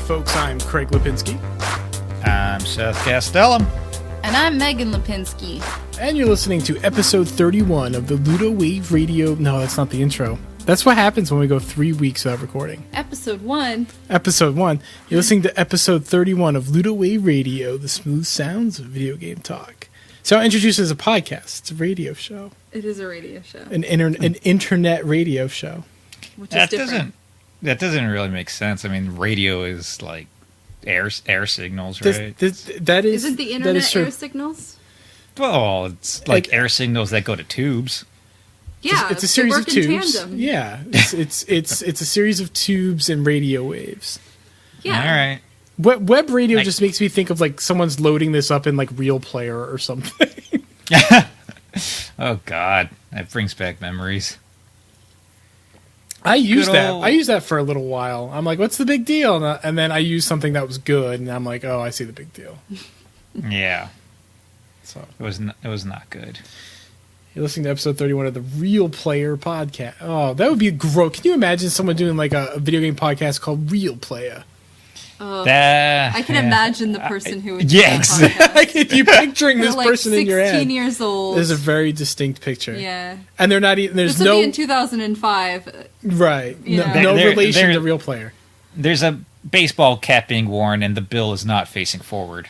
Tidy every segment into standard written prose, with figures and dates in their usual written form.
folks. I'm Craig Lipinski. I'm Seth Castellum. And I'm Megan Lipinski. And you're listening to episode 31 of the Ludowave Radio... No, that's not the intro. That's what happens when we go 3 weeks without recording. Episode 1. Episode 1. You're listening to episode 31 of Ludowave Radio, the smooth sounds of video game talk. So I'll introduce it as a podcast. It's a radio show. It is a radio show. An internet radio show. Which is different. That doesn't really make sense. I mean, radio is like air signals, right? That is, Isn't the that internet is air signals? Well, it's like air signals that go to tubes. Yeah, it's a series of tubes. Tandem. Yeah, it's a series of tubes and radio waves. Yeah. All right. Web radio just makes me think of like someone's loading this up in like Real Player or something. Oh God, that brings back memories. I used that for a little while. I'm like, what's the big deal? And then I used something that was good, and I'm like, oh, I see the big deal. Yeah. So it was not good. You're listening to episode 31 of the Real Player podcast. Oh, that would be gross. Can you imagine someone doing like a video game podcast called Real Player? I can imagine the person who would do yeah, exactly. You picturing this like person in your head. 16 years old. There's a very distinct picture. Yeah. And they're not even, there's this would no... be in 2005. Right. Yeah. No relation to Real Player. There's a baseball cap being worn, and the bill is not facing forward.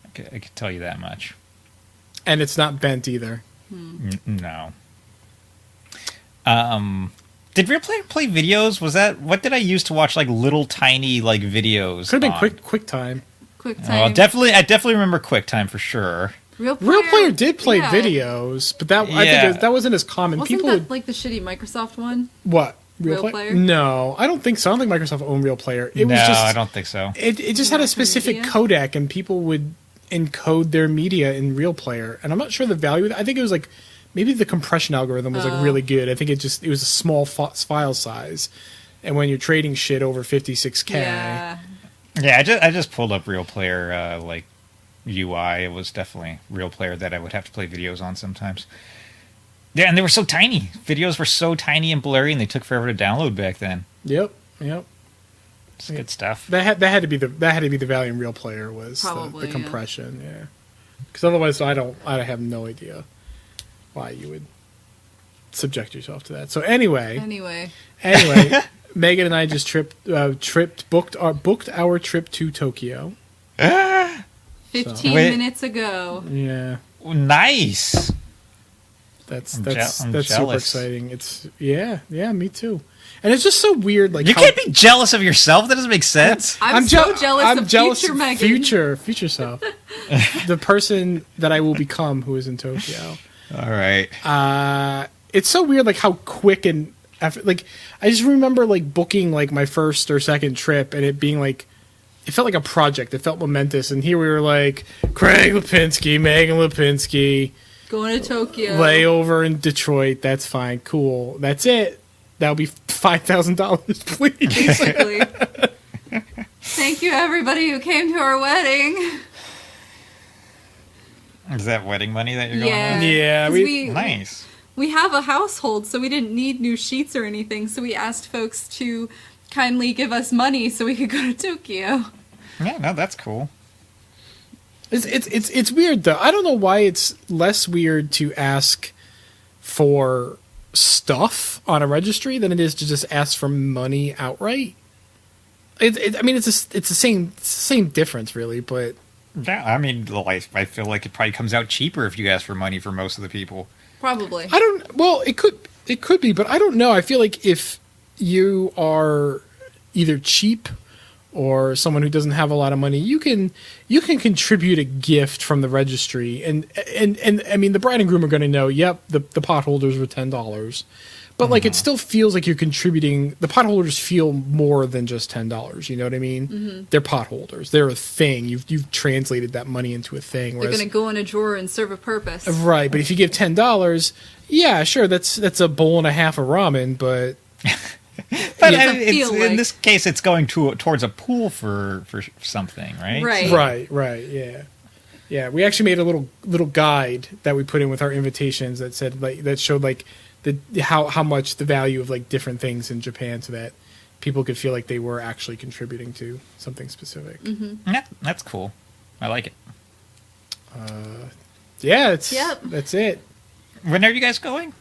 I can tell you that much. And it's not bent either. No. Did Real Player play videos? Was that what did I use to watch like little tiny like videos? Could have been QuickTime. QuickTime. I definitely remember QuickTime for sure. Real Player did play videos, but I think that wasn't as common. Wasn't People that like the shitty Microsoft one? What? Real Player? No, I don't think so. I don't think Microsoft owned Real Player. It was just, I don't think so. It just had a specific codec, and people would encode their media in Real Player. And I'm not sure the value of that. I think it was like maybe the compression algorithm was like really good. I think it was a small file size, and when you're trading shit over 56K. Yeah. I just pulled up Real Player like UI. It was definitely Real Player that I would have to play videos on sometimes. Yeah, and they were so tiny. Videos were so tiny and blurry, and they took forever to download back then. Yep. It's good stuff. That had to be the value in Real Player was the compression. Yeah. Because otherwise, I have no idea why you would subject yourself to that. So anyway, Megan and I just booked our trip to Tokyo. 15 minutes ago. Yeah. Nice. That's jealous. super exciting. It's me too. And it's just so weird. Like you can't be jealous of yourself. That doesn't make sense. I'm so jealous of future Megan. Future self. The person that I will become who is in Tokyo. All right. It's so weird, like how quick and like I just remember like booking like my first or second trip and it being like it felt like a project. It felt momentous, and here we were like Craig Lipinski, Megan Lipinski, going to Tokyo, layover in Detroit. That's fine, cool. That's it. That'll be $5,000, please. Basically. Thank you, everybody who came to our wedding. Is that wedding money that you're going on? Yeah, nice. We have a household, so we didn't need new sheets or anything. So we asked folks to kindly give us money so we could go to Tokyo. Yeah, no, that's cool. It's weird though. I don't know why it's less weird to ask for stuff on a registry than it is to just ask for money outright. I mean, it's the same difference, really. But yeah, I mean, I feel like it probably comes out cheaper if you ask for money for most of the people. Probably. Well, it could be, but I don't know. I feel like if you are either cheap or someone who doesn't have a lot of money, you can contribute a gift from the registry, and I mean the bride and groom are going to know. Yep, the potholders were $10, but like it still feels like you're contributing. The potholders feel more than just $10. You know what I mean? Mm-hmm. They're potholders. They're a thing. You've translated that money into a thing. They're going to go in a drawer and serve a purpose. Right, but if you give $10, yeah, sure, that's a bowl and a half of ramen, but. But in this case, it's going towards a pool for something, right? Right. Yeah. We actually made a little guide that we put in with our invitations that said that showed like how much the value of like different things in Japan, so that people could feel like they were actually contributing to something specific. Yeah, that's cool. I like it. Yeah, Yep. that's it. When are you guys going?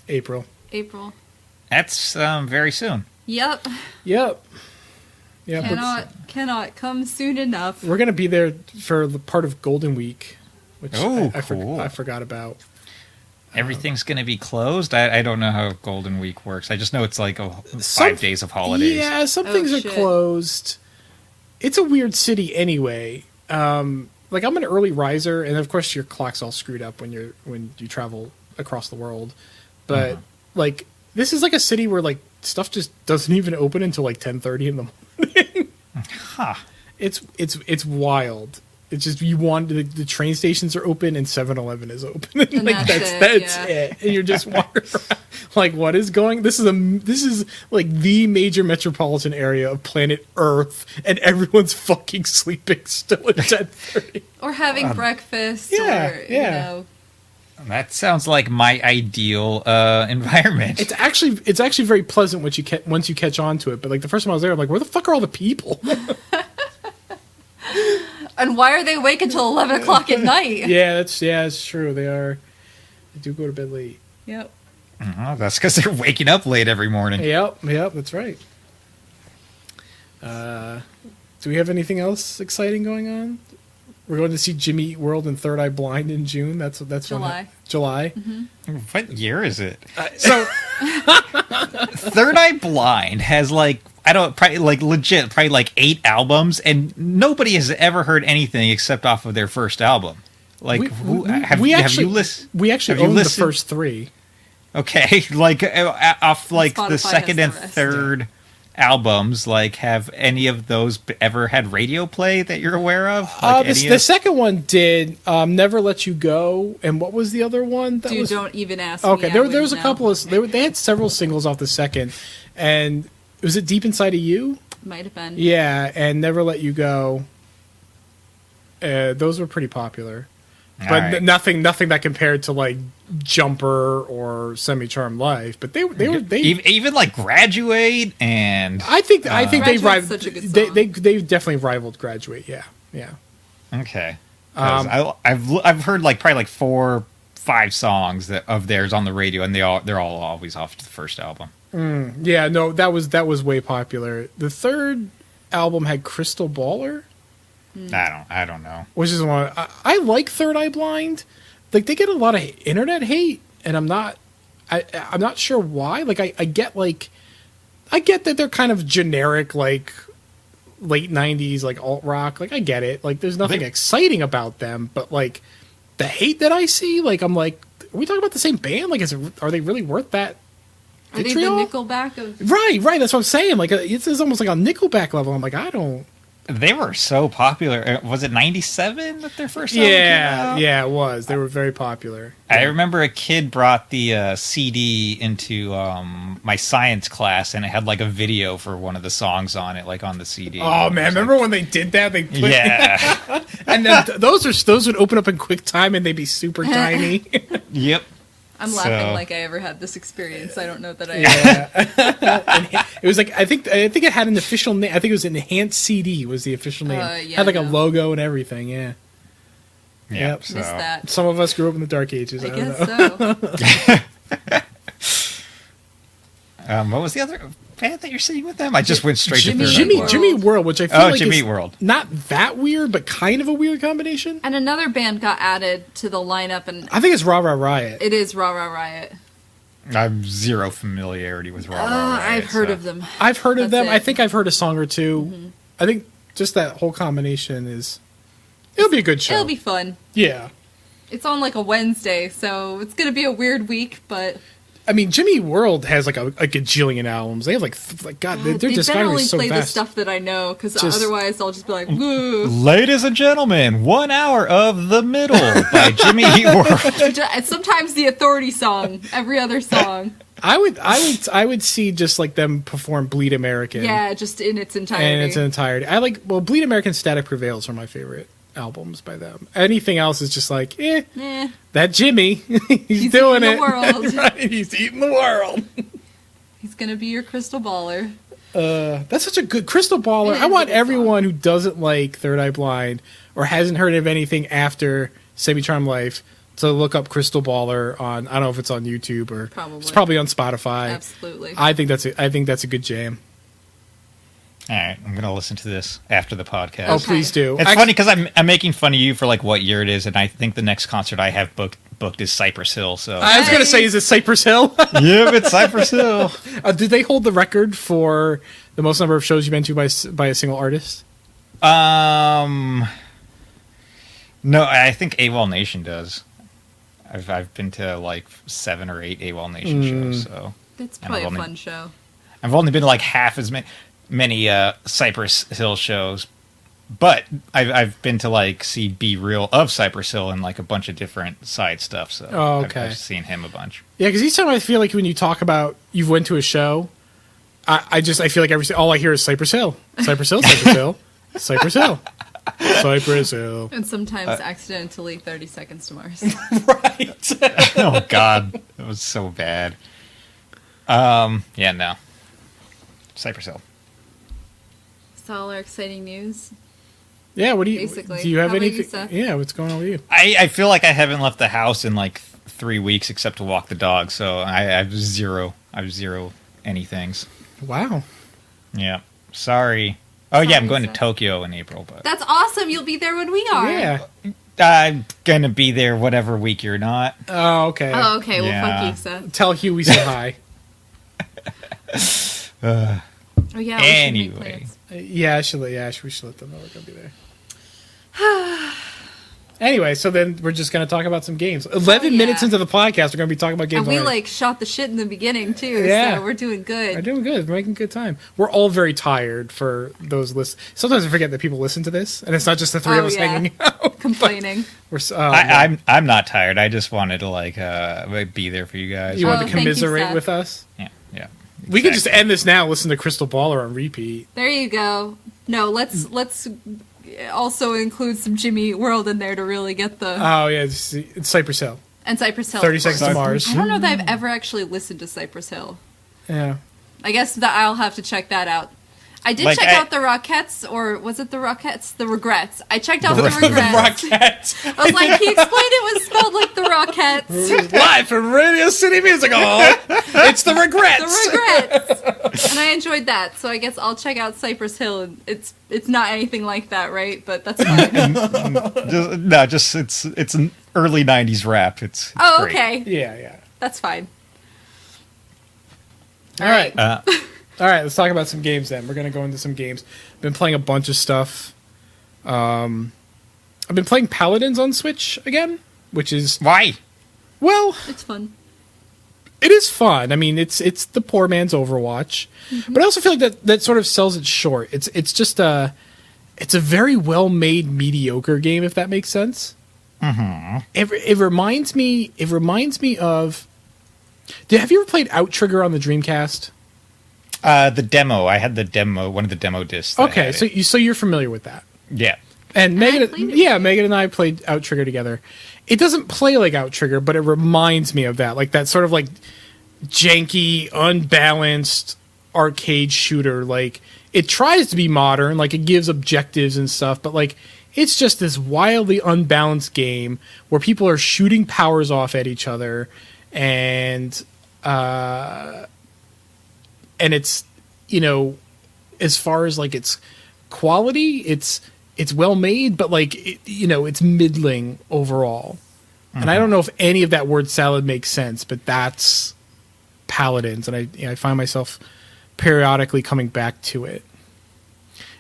April. April. That's very soon. Yep. Yep. Yeah, Cannot come soon enough. we're gonna be there for the part of Golden Week, which Oh, I cool. forgot about. Everything's going to be closed. I don't know how Golden Week works. I just know it's like 5 days of holidays. Yeah, some things are shit. closed. It's a weird city anyway. Like I'm an early riser, and of course your clock's all screwed up when you travel across the world. But like this is like a city where like stuff just doesn't even open until like 10:30 in the morning. Huh. It's wild. It's just you want the train stations are open and 7-Eleven is open. And like that's it. And you're just walking around like what is going? This is like the major metropolitan area of planet Earth, and everyone's fucking sleeping still at 10:30. Or having breakfast. yeah, or, yeah. You know. That sounds like my ideal environment. It's actually very pleasant once you catch on to it. But like the first time I was there, I'm like, where the fuck are all the people? And why are they awake until 11 o'clock at night? it's true. They do go to bed late. Yep. That's because they're waking up late every morning. Yep, that's right. Do we have anything else exciting going on? We're going to see Jimmy Eat World and Third Eye Blind in June. That's July. July. What year is it? So Third Eye Blind has probably like 8 albums, and nobody has ever heard anything except off of their first album. Like, have you listened? We actually own the first 3. Okay, like off like Spotify the second and has the rest. third albums, like have any of those ever had radio play that you're aware of? Like The second one did Never Let You Go, and what was the other one? Dude, don't even ask me. Okay, I there was wouldn't a know. couple of they had several singles off the second, and was it Deep Inside of You? Might have been. Yeah, and Never Let You Go. Those were pretty popular, All but right. nothing that compared to like Jumper or Semi Charmed Life. But they even like Graduate and I think they Graduate's rivaled. such a good They song. definitely rivaled Graduate. Yeah. okay. 'Cause I've heard like probably like 4, 5 songs of theirs on the radio, and they're all always off the first album. Yeah, no, that was way popular. The third album had Crystal Baller, I don't know. which is one I like Third Eye Blind. Like they get a lot of internet hate, and I'm not sure why. Like I get that they're kind of generic, like late 90s like alt rock. Like I get it. Like there's nothing exciting about them, but like the hate that I see, like I'm like, are we talking about the same band? Like are they really worth that? Are they the vitriol? Nickelback of... Right. That's what I'm saying. Like it's almost like on Nickelback level. I'm like, I don't. They were so popular. Was it 97 that their first album came out? Yeah, it was. They were very popular. I remember a kid brought the CD into my science class, and it had like a video for one of the songs on it, like on the CD. Oh man, remember when they did that? They put, Yeah. and then those would open up in QuickTime and they'd be super tiny. Yep. I'm laughing So- like I ever had this experience. I don't know that I... Yeah. It was like I think it had an official name. I think it was Enhanced CD was the official name. Yeah, had like a no. logo and everything. Yeah. Yep. So- Missed that. Some of us grew up in the dark ages. I I don't know. guess so. What was the other band that you're seeing with them? I just went straight to Third Eye Jimmy Blind. Jimmy World, which I feel Oh, like Jimmy is World. not that weird, but kind of a weird combination. And another band got added to the lineup, and I think it's Rah Rah Riot. it is Rah Rah Riot. I have zero familiarity with Raw. I've heard of them. I've heard of That's them. it. I think I've heard a song or two. I think just that whole combination it'll be a good show. It'll be fun. Yeah. It's on like a Wednesday, so it's gonna be a weird week, but I mean, Jimmy World has like a gajillion albums. They have like God, their they better discography only is so play the vast. stuff that I know, because Just- otherwise I'll just be like, woo. Ladies and gentlemen, 1 hour of the middle by Jimmy Eat World. And sometimes the Authority song, every other song. I would see just like them perform Bleed American. Yeah, just in its entirety. And its entirety. Bleed American Static Prevails are my favorite albums by them. Anything else is just like, that Jimmy, he's doing eating it. the world. Right, he's eating the world. He's gonna be your crystal baller. That's such a good Crystal Baller. It I is want a good everyone who doesn't like Third Eye Blind or hasn't heard of anything after Semi-Charmed Life to look up Crystal Baller on. I don't know if it's on YouTube or it's probably on Spotify. Absolutely. I think that's a good jam. All right, I'm gonna listen to this after the podcast. Oh, please do. It's funny because I'm making fun of you for like what year it is, and I think the next concert I have booked is Cypress Hill. So I was going to say, is it Cypress Hill? yeah, it's Cypress Hill. Did they hold the record for the most number of shows you've been to by a single artist? No, I think AWOL Nation does. I've been to like 7 or 8 AWOL Nation shows. So That's probably a fun show. I've only been to like half as many Cypress Hill shows, but I've been to like see Be Real of Cypress Hill and like a bunch of different side stuff. So I've seen him a bunch. Yeah, because each time I feel like when you talk about you've went to a show, I feel like all I hear is Cypress Hill, Cypress Hill, Cypress Hill, Cypress Hill, Cypress Hill, and sometimes accidentally 30 Seconds to Mars. Right. Oh God, that was so bad. Yeah, no, Cypress Hill. That's all our exciting news. Yeah, what do you Basically. do? You have How about anything? you, Seth? Yeah, what's going on with you? I feel like I haven't left the house in like 3 weeks except to walk the dog. So I have zero anythings. Wow. Yeah, sorry. Oh yeah, I'm Sorry, going to Seth. Tokyo in April, but That's awesome. You'll be there when we are. Yeah. I'm gonna be there whatever week you're not. Oh, okay. Oh, okay. Well, Yeah. fuck you, Seth. Tell Hugh we said hi. Oh, yeah. We Anyway. should make plans. We should let them know we're gonna be there. Anyway, so then we're just gonna talk about some games. 11 yeah. minutes into the podcast, we're gonna be talking about games. And we already. like shot the shit in the beginning too. Yeah. So we're doing good. We're doing good. We're making good time. We're all very tired for those lists. Sometimes I forget that people listen to this, and it's not just the three of us hanging out. Complaining. We're I'm not tired. I just wanted to like be there for you guys. you want to thank you, commiserate Seth. with us? Yeah. We could just exactly. end this now. Listen to Crystal Baller on repeat. There you go. No, let's also include some Jimmy Eat World in there to really get the Oh yeah, it's Cypress Hill. and Cypress Hill. 30 of course. Seconds to Mars. I don't know that I've ever actually listened to Cypress Hill. Yeah. I guess that I'll have to check that out. I did Like, check out the Rockettes, or was it the Rockettes? The Regrets. I checked out the, The Regrets. Rockettes. I was like, he explained it was spelled like the Rockettes. Live from Radio City Music Hall. It's the Regrets. The Regrets. And I enjoyed that, so I guess I'll check out Cypress Hill. And it's not anything like that, right? But that's fine. It's an early '90s rap. It's Oh, great. okay. Yeah. That's fine. All right. All right, let's talk about some games then. We're going to go into some games. I've been playing a bunch of stuff. I've been playing Paladins on Switch again, which is... Why? Well, It's fun. it is fun. I mean, it's the poor man's Overwatch. But I also feel like that sort of sells it short. It's just it's a very well-made mediocre game, if that makes sense. Mm-hmm. It reminds me of... Have you ever played Outrigger on the Dreamcast? The demo. I had the demo. One of the demo discs. that Okay, had so it. you're familiar with that. Yeah. And I played Megan, it. Megan and I played Outrigger together. It doesn't play like Outrigger, but it reminds me of that, like that sort of like janky, unbalanced arcade shooter. Like it tries to be modern, like it gives objectives and stuff, but like it's just this wildly unbalanced game where people are shooting powers off at each other, and it's, you know, as far as like its quality, it's well made, but like it's middling overall. And I don't know if any of that word salad makes sense, but that's Paladins, and I find myself periodically coming back to it.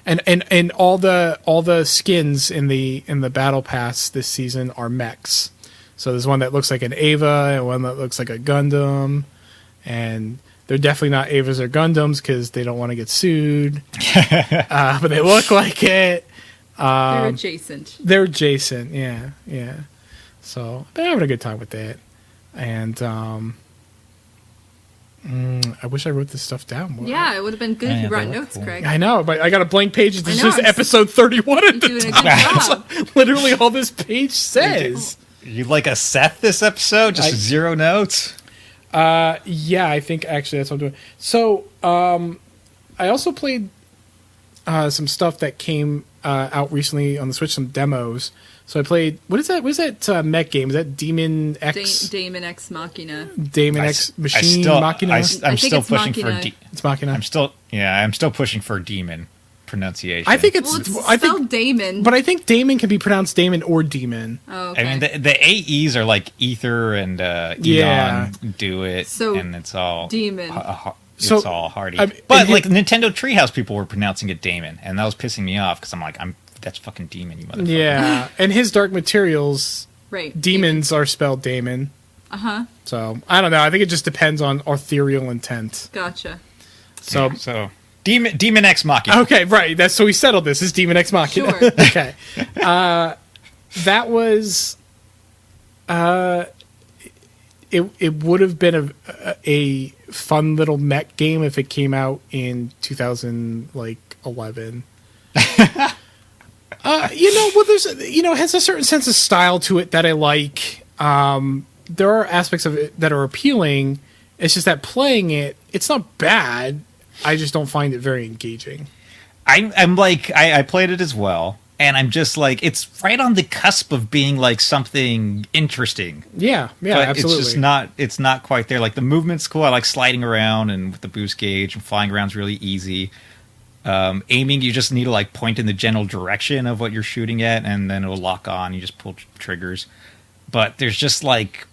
And all the skins in the battle pass this season are mechs. So there's one that looks like an Ava and one that looks like a Gundam, and they're definitely not Avas or Gundams because they don't want to get sued. But they look like it. They're adjacent. They're adjacent, yeah. So I've been having a good time with that. And I wish I wrote this stuff down more. Yeah, it would have been good if Yeah, you brought they look notes, cool. Craig. I know, but I got a blank page. It's I know, just I'm s- episode 31 at You're the doing a top. good job. Literally all this page says. You like a Seth this episode? Just zero notes? Yeah, I think actually that's what I'm doing. So, I also played some stuff that came out recently on the Switch, some demos. So I played, what is that mech game? Is that Demon X? Damon X Machina. Damon X Machine Machina? I'm think still it's pushing Machina. for It's Machina. I'm still pushing for demon pronunciation. I think it's, Well, it's I spelled think, Damon. but I think Damon can be pronounced Damon or Demon. Oh, okay. I mean, the AEs are like Ether and Yeah. Eon do it, So, and it's all Demon. It's So, all hardy. I mean, but it- like Nintendo Treehouse people were pronouncing it Damon, and that was pissing me off because I'm like, that's fucking demon, you motherfucker. Yeah. And his Dark Materials, right. demons are spelled Damon. Uh-huh. So, I don't know. I think it just depends on ethereal intent. Gotcha. So, So Demon X Machina. okay, right. So we settled this. It's Demon X Machina. Sure. Okay. That was... It would have been a fun little mech game if it came out in 2011. There's it has a certain sense of style to it that I like. There are aspects of it that are appealing. It's just that playing it, it's not bad. I just don't find it very engaging. I'm like, I played it as well, and I'm just like, it's right on the cusp of being like something interesting. Yeah, But absolutely. it's not quite there. Like the movement's cool. I like sliding around and with the boost gauge, and flying around's really easy. Aiming, you just need to like point in the general direction of what you're shooting at, and then it'll lock on. You just pull triggers. But there's just like,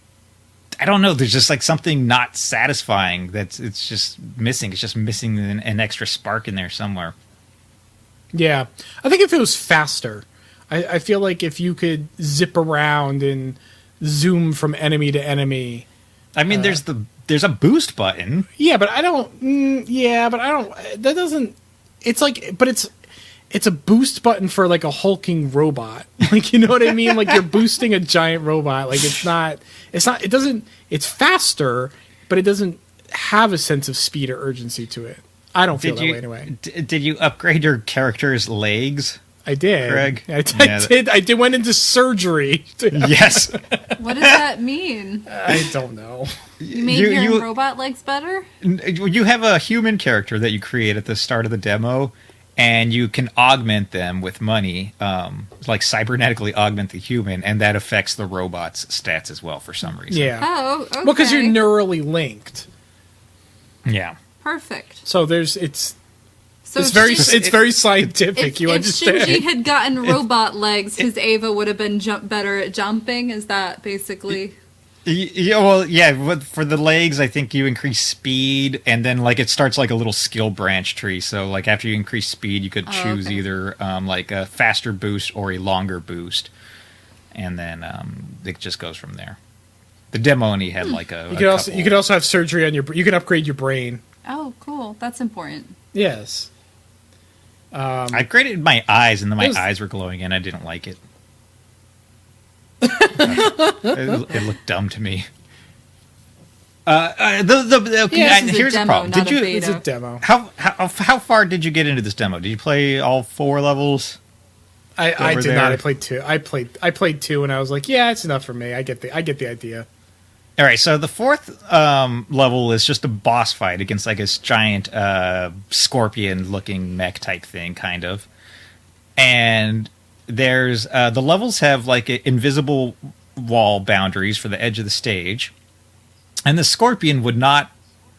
I don't know. There's just like something not satisfying it's just missing. It's just missing an extra spark in there somewhere. Yeah, I think if it was faster, I feel like if you could zip around and zoom from enemy to enemy. I mean, there's a boost button. Yeah, but I don't. That doesn't. It's like, but it's a boost button for like a hulking robot. Like, you know what I mean? Like you're boosting a giant robot. Like it's not. It doesn't. It's faster, but it doesn't have a sense of speed or urgency to it. I don't feel that way anyway. Did you upgrade your character's legs? I did, Greg? I Yeah. did. Went into surgery. Yes. What does that mean? I don't know. You made your robot legs better? You have a human character that you create at the start of the demo, and you can augment them with money, like cybernetically augment the human, and that affects the robot's stats as well for some reason. Yeah. Oh, okay. Well, because you're neurally linked. Yeah. Perfect. So So it's if very scientific. If understand? Shinji had gotten robot legs, his Ava would have been better at jumping. Is that basically? Yeah, well, yeah. For the legs, I think you increase speed, and then like it starts like a little skill branch tree. So like after you increase speed, you could choose okay. either like a faster boost or a longer boost, and then it just goes from there. The demo only had like a. You could also have surgery on your. You can upgrade your brain. Oh, cool. That's important. Yes. I upgraded my eyes, and then my It was- eyes were glowing, and I didn't like it. It looked dumb to me. Okay, This is a here's the demo, problem. not Did you? a beta. It's a demo. How far did you get into this demo? Did you play all 4 levels? I over did there? not. I played 2. I played 2, and I was like, yeah, it's enough for me. I get the idea. All right, so the 4th level is just a boss fight against like this giant scorpion-looking mech type thing, kind of. And there's the levels have like invisible wall boundaries for the edge of the stage, and the scorpion would not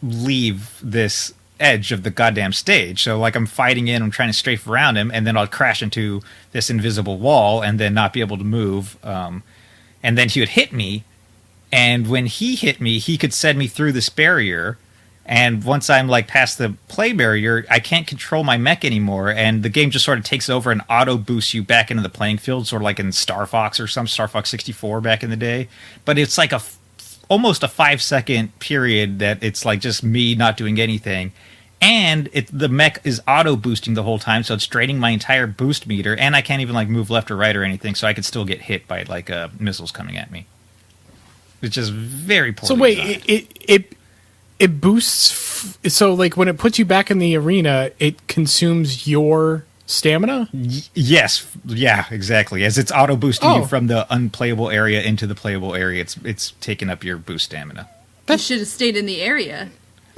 leave this edge of the goddamn stage. So like I'm fighting I'm trying to strafe around him, and then I'll crash into this invisible wall and then not be able to move. And then he would hit me. And when he hit me, he could send me through this barrier. And once I'm like past the play barrier, I can't control my mech anymore. And the game just sort of takes over and auto boosts you back into the playing field, sort of like in Star Fox or Star Fox 64 back in the day. But it's like almost a 5-second period that it's like just me not doing anything. And the mech is auto boosting the whole time, so it's draining my entire boost meter. And I can't even like move left or right or anything, so I could still get hit by like missiles coming at me. Which is very poor. So wait, it boosts. So like when it puts you back in the arena, it consumes your stamina. Yes, yeah, exactly. As it's auto boosting Oh. you from the unplayable area into the playable area, it's taking up your boost stamina. You should have stayed in the area.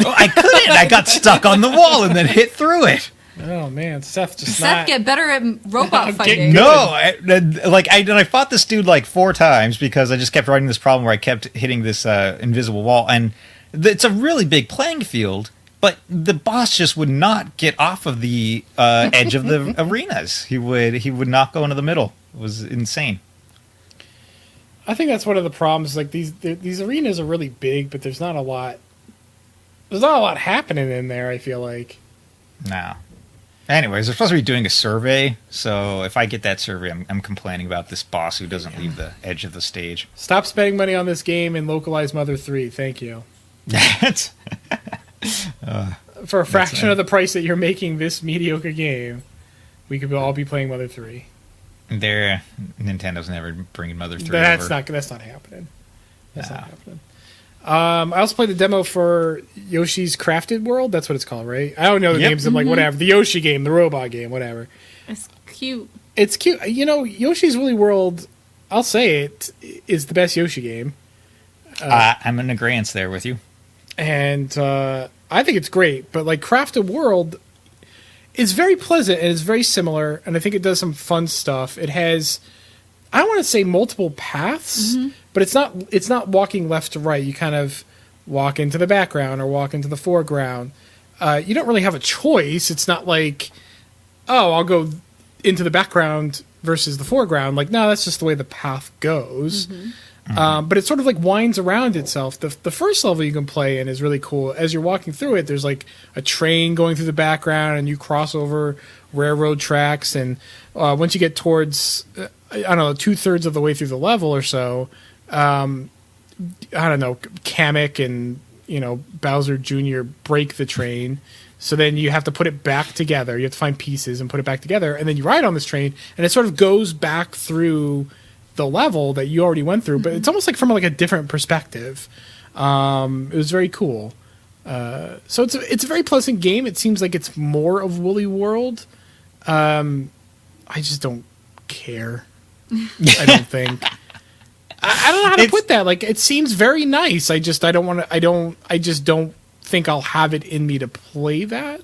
Oh, I couldn't. I got stuck on the wall and then hit through it. Oh man, Seth just Seth, not. get better at robot fighting. No, I fought this dude like 4 times because I just kept running this problem where I kept hitting this invisible wall, and it's a really big playing field, but the boss just would not get off of the edge of the arenas. He would not go into the middle. It was insane. I think that's one of the problems. Like these arenas are really big, but there's not a lot. There's not a lot happening in there. I feel like. No. Anyways, they're supposed to be doing a survey, so if I get that survey, I'm complaining about this boss who doesn't leave the edge of the stage. Stop spending money on this game and localize Mother 3. Thank you. For a fraction of the price that you're making this mediocre game, we could all be playing Mother 3. Nintendo's never bringing Mother 3 That's over. not happening. That's not happening. I also played the demo for Yoshi's Crafted World. That's what it's called, right? I don't know the names of whatever. The Yoshi game, the robot game, whatever. It's cute. It's cute. You know, Yoshi's Woolly World, I'll say it, is the best Yoshi game. I'm in agreement there with you. And I think it's great. But like Crafted World is very pleasant and it's very similar. And I think it does some fun stuff. It has, I don't want to say multiple paths, but it's not walking left to right. You kind of walk into the background or walk into the foreground. You don't really have a choice. It's not like, oh, I'll go into the background versus the foreground. Like, no, that's just the way the path goes. But it sort of like winds around itself. The first level you can play in is really cool. As you're walking through it, there's like a train going through the background, and you cross over railroad tracks. And once you get towards, I don't know, 2/3 of the way through the level or so, I don't know, Kamek and Bowser Jr. break the train. So then you have to put it back together. You have to find pieces and put it back together, and then you ride on this train, and it sort of goes back through the level that you already went through, but it's almost like from like a different perspective. It was very cool. So it's a very pleasant game. It seems like it's more of Woolly World. I just don't care. I don't think. I don't know how to put that. Like, it seems very nice. I just don't think I'll have it in me to play that.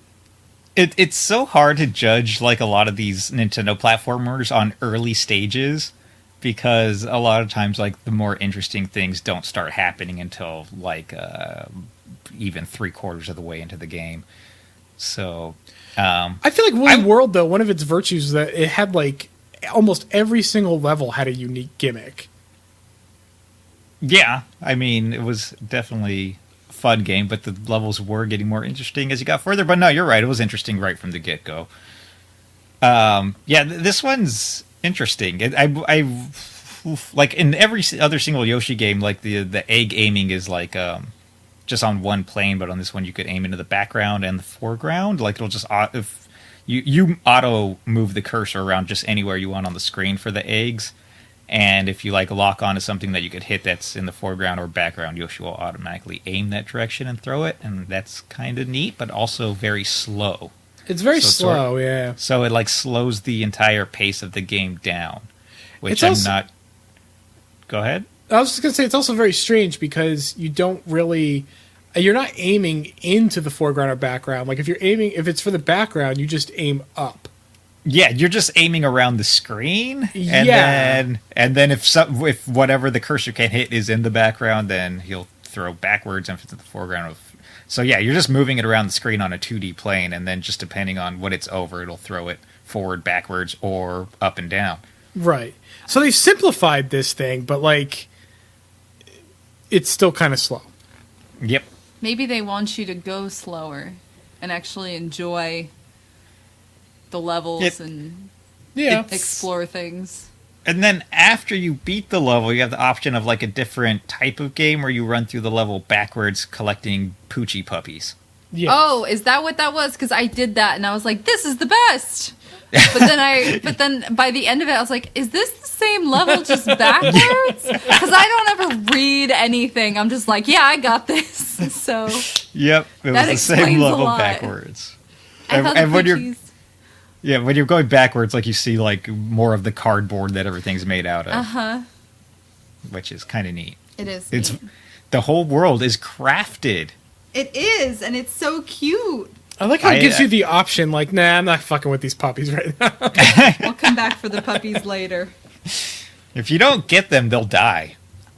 It's so hard to judge like a lot of these Nintendo platformers on early stages, because a lot of times like the more interesting things don't start happening until like even 3/4 of the way into the game. So I feel like Woolly World, though, one of its virtues is that it had like almost every single level had a unique gimmick. Yeah, I mean, it was definitely a fun game, but the levels were getting more interesting as you got further. But no, you're right. It was interesting right from the get-go. This one's interesting. I like in every other single Yoshi game, like the egg aiming is like just on one plane, but on this one you could aim into the background and the foreground. Like it'll just if you auto move the cursor around just anywhere you want on the screen for the eggs. And if you like lock onto something that you could hit that's in the foreground or background, Yoshi will automatically aim that direction and throw it, and that's kind of neat, but also very slow. It's very slow, yeah. So it like slows the entire pace of the game down, which Go ahead. I was just gonna say it's also very strange because you're not aiming into the foreground or background. Like if it's for the background, you just aim up. Yeah, you're just aiming around the screen, and then if whatever the cursor can hit is in the background, then he'll throw backwards, and if it's in the foreground, so yeah, you're just moving it around the screen on a 2D plane, and then just depending on what it's over, it'll throw it forward, backwards, or up and down. Right. So they've simplified this thing, but like, it's still kind of slow. Yep. Maybe they want you to go slower and actually enjoy the levels and explore things. And then after you beat the level, you have the option of like a different type of game where you run through the level backwards collecting Poochie puppies. Yes. Oh, is that what that was? Because I did that and I was like, this is the best. But then by the end of it, I was like, is this the same level just backwards? Because I don't ever read anything. I'm just like, yeah, I got this. So yep, it was the same level backwards. And when you're going backwards, like you see like more of the cardboard that everything's made out of. Which is kind of neat. It is. The whole world is crafted. It is, and it's so cute. I like how it gives you the option, like, nah, I'm not fucking with these puppies right now. We'll come back for the puppies later. If you don't get them, they'll die.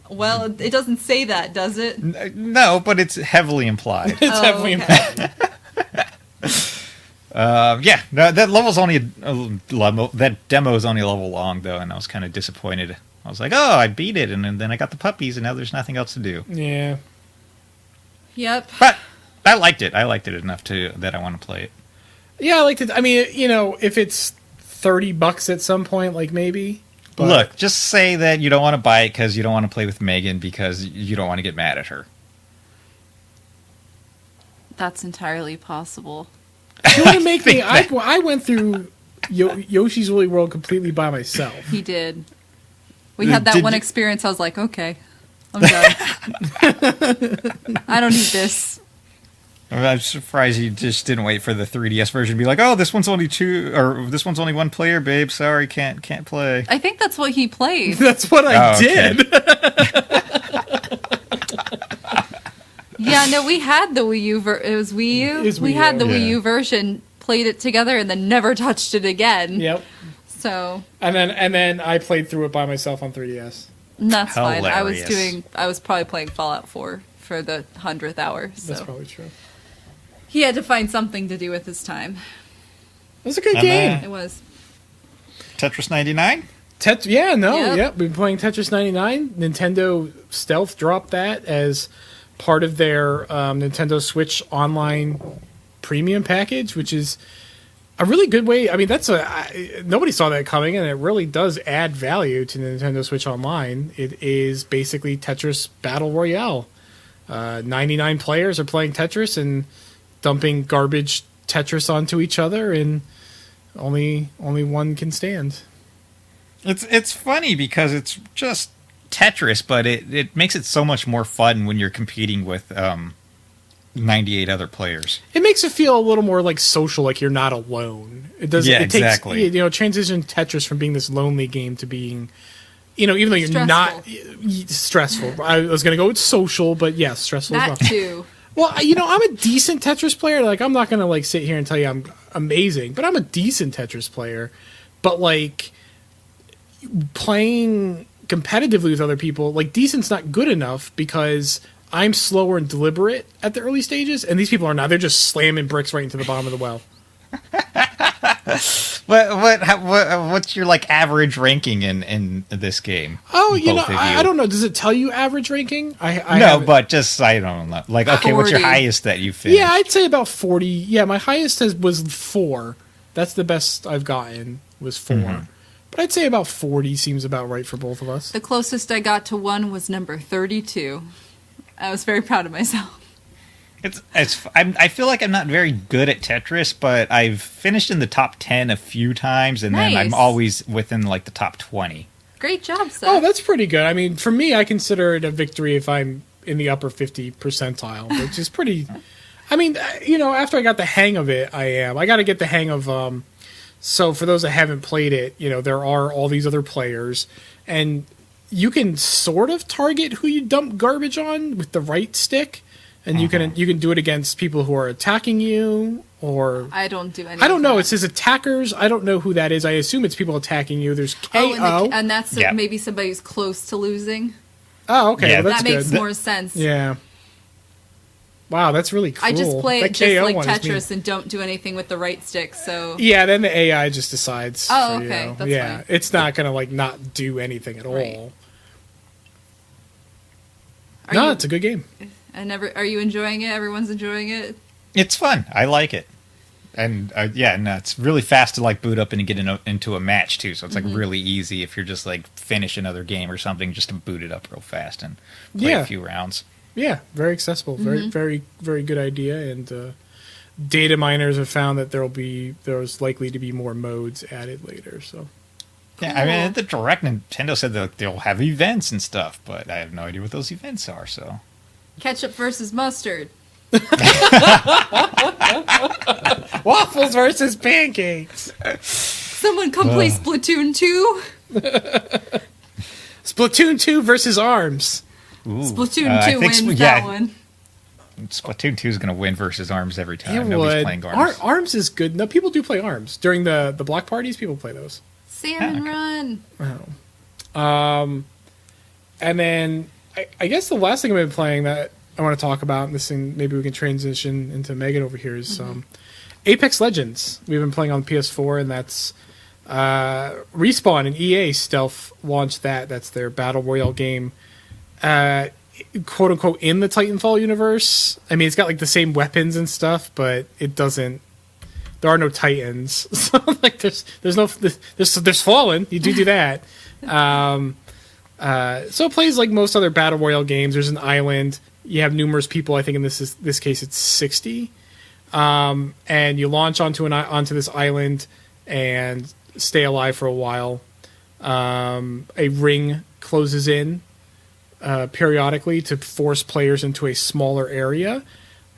Well, it doesn't say that, does it? No, but it's heavily implied. It's heavily implied. Yeah, no, that level's only that demo is only a level long though, and I was kind of disappointed. I was like, oh, I beat it, and then I got the puppies, and now there's nothing else to do. Yeah. Yep. But I liked it. I liked it enough that I want to play it. Yeah, I liked it. I mean, you know, if it's $30 at some point, like maybe. But Look, just say that you don't want to buy it because you don't want to play with Megan because you don't want to get mad at her. That's entirely possible. you want to make me? I went through Yoshi's Woolly World completely by myself. He did. We had that one experience. I was like, okay, I'm done. I don't need this. I'm surprised you just didn't wait for the 3DS version to be like, oh, this one's only this one's only one player, babe. Sorry, can't play. I think that's what he played. That's what I did. Yeah, no, we had the Wii U. It was Wii U. We had the Wii U version, played it together, and then never touched it again. Yep. So. And then I played through it by myself on 3DS. That's fine. Hilarious. I was probably playing Fallout 4 for the 100th hour. So. That's probably true. He had to find something to do with his time. It was a good game. It was. Tetris 99? Yep. We've been playing Tetris 99. Nintendo Stealth dropped that as part of their Nintendo Switch Online Premium package, which is a really good way. I mean, nobody saw that coming, and it really does add value to Nintendo Switch Online. It is basically Tetris Battle Royale. 99 players are playing Tetris and dumping garbage Tetris onto each other, and only one can stand. It's funny because it's just Tetris, but it makes it so much more fun when you're competing with 98 other players. It makes it feel a little more like social, like you're not alone. It does. Yeah, it takes, exactly. Transition Tetris from being this lonely game to being, even though you're not stressful. I was going to go with social, but yes, stressful as well. That too. Well, I'm a decent Tetris player. Like, I'm not going to sit here and tell you I'm amazing, but I'm a decent Tetris player. But playing competitively with other people, decent's not good enough because I'm slower and deliberate at the early stages, and these people are not. They're just slamming bricks right into the bottom of the well. What's your average ranking in this game? Oh, I don't know. Does it tell you average ranking? I no, but just I don't know. Okay, what's your highest that you finished? Yeah, I'd say about 40. Yeah, my highest was 4. That's the best I've gotten was 4. Mm-hmm. But I'd say about 40 seems about right for both of us. The closest I got to 1 was number 32. I was very proud of myself. I feel like I'm not very good at Tetris, but I've finished in the top 10 a few times, and then I'm always within the top 20. Great job, Seth. Oh, that's pretty good. I mean, for me, I consider it a victory if I'm in the upper 50 percentile, which is pretty. I mean, after I got the hang of it, I am. I got to get the hang of. So for those that haven't played it, there are all these other players, and you can sort of target who you dump garbage on with the right stick. And you can do it against people who are attacking you, or I don't do anything. I don't know. It says attackers. I don't know who that is. I assume it's people attacking you. There's KO, and that's maybe somebody who's close to losing. Oh, okay. Yeah, well, that's that makes good. more sense. Yeah. Wow, that's really cool. I just play that it just KO like one Tetris and don't do anything with the right stick. So yeah, then the AI just decides. Oh, for okay. you. That's yeah, fine. it's not gonna not do anything at Right. all. It's a good game. Are you enjoying it? Everyone's enjoying it? It's fun. I like it. And it's really fast to boot up and get into a match too. So it's really easy if you're just finish another game or something, just to boot it up real fast and play a few rounds. Yeah, very accessible. Very, very, very good idea. And data miners have found that there's likely to be more modes added later. So yeah, I mean, at the Direct, Nintendo said that they'll have events and stuff, but I have no idea what those events are. So Ketchup versus mustard. waffles versus pancakes. Someone come play Splatoon 2. Splatoon 2 versus ARMS. ooh, Splatoon 2 wins that one. Splatoon 2 is going to win versus ARMS every time. It Nobody's would. playing ARMS. ARMS is good. No, people do play ARMS during the block parties. People play those. Salmon Run. And then I guess the last thing I've been playing that I want to talk about, and this thing maybe we can transition into Megan over here, is Apex Legends. We've been playing on PS4, and that's Respawn and EA Stealth launched that. That's their battle royale game, quote unquote, in the Titanfall universe. I mean, it's got like the same weapons and stuff, but it doesn't. There are no Titans, so like there's Fallen. You do that. So it plays like most other battle royale games. There's an island. You have numerous people. I think in this case it's 60, and you launch onto this island and stay alive for a while. A ring closes in periodically to force players into a smaller area,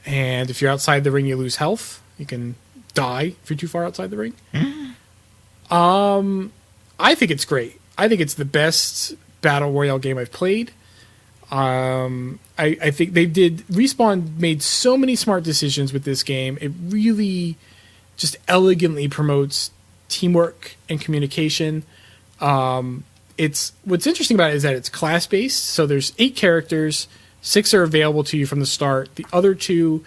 and if you're outside the ring, you lose health. You can die if you're too far outside the ring. I think it's great. I think it's the best battle royale game I've played. I think Respawn made so many smart decisions with this game. It really just elegantly promotes teamwork and communication. It's what's interesting about it is that it's class based. So there's 8 characters, 6 are available to you from the start. The other 2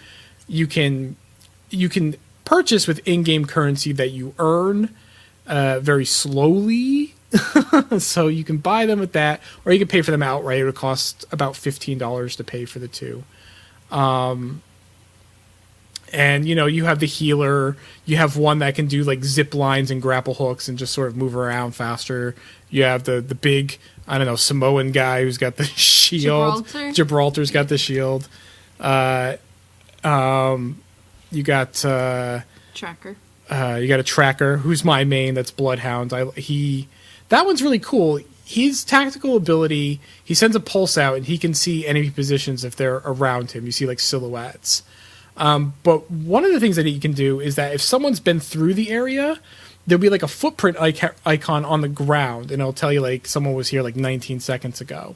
you can purchase with in-game currency that you earn very slowly. So you can buy them with that, or you can pay for them outright. It would cost about $15 to pay for the 2. And you have the healer. You have one that can do like zip lines and grapple hooks and just sort of move around faster. You have the big, I don't know, Samoan guy who's got the shield. Gibraltar's got the shield. You got Tracker. You got a tracker who's my main. That's Bloodhound. That one's really cool. His tactical ability, he sends a pulse out and he can see enemy positions if they're around him. You see like silhouettes. But one of the things that he can do is that if someone's been through the area, there'll be like a footprint icon on the ground, and it'll tell you like someone was here like 19 seconds ago.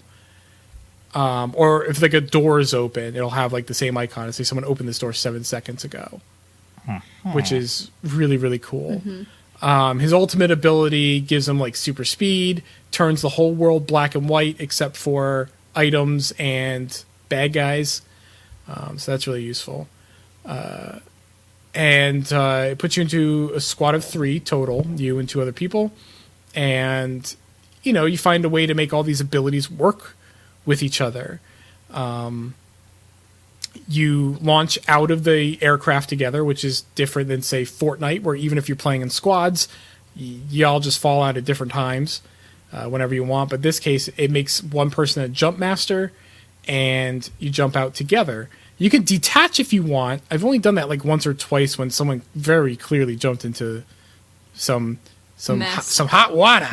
Or if like a door is open, it'll have like the same icon and say someone opened this door 7 seconds ago, which is really, really cool. His ultimate ability gives him like super speed, turns the whole world black and white except for items and bad guys. So that's really useful. And it puts you into a squad of 3 total, you and 2 other people. And, you find a way to make all these abilities work with each other. You launch out of the aircraft together, which is different than, say, Fortnite, where even if you're playing in squads, y'all just fall out at different times whenever you want. But in this case, it makes one person a jump master, and you jump out together. You can detach if you want. I've only done that like once or twice when someone very clearly jumped into some hot water.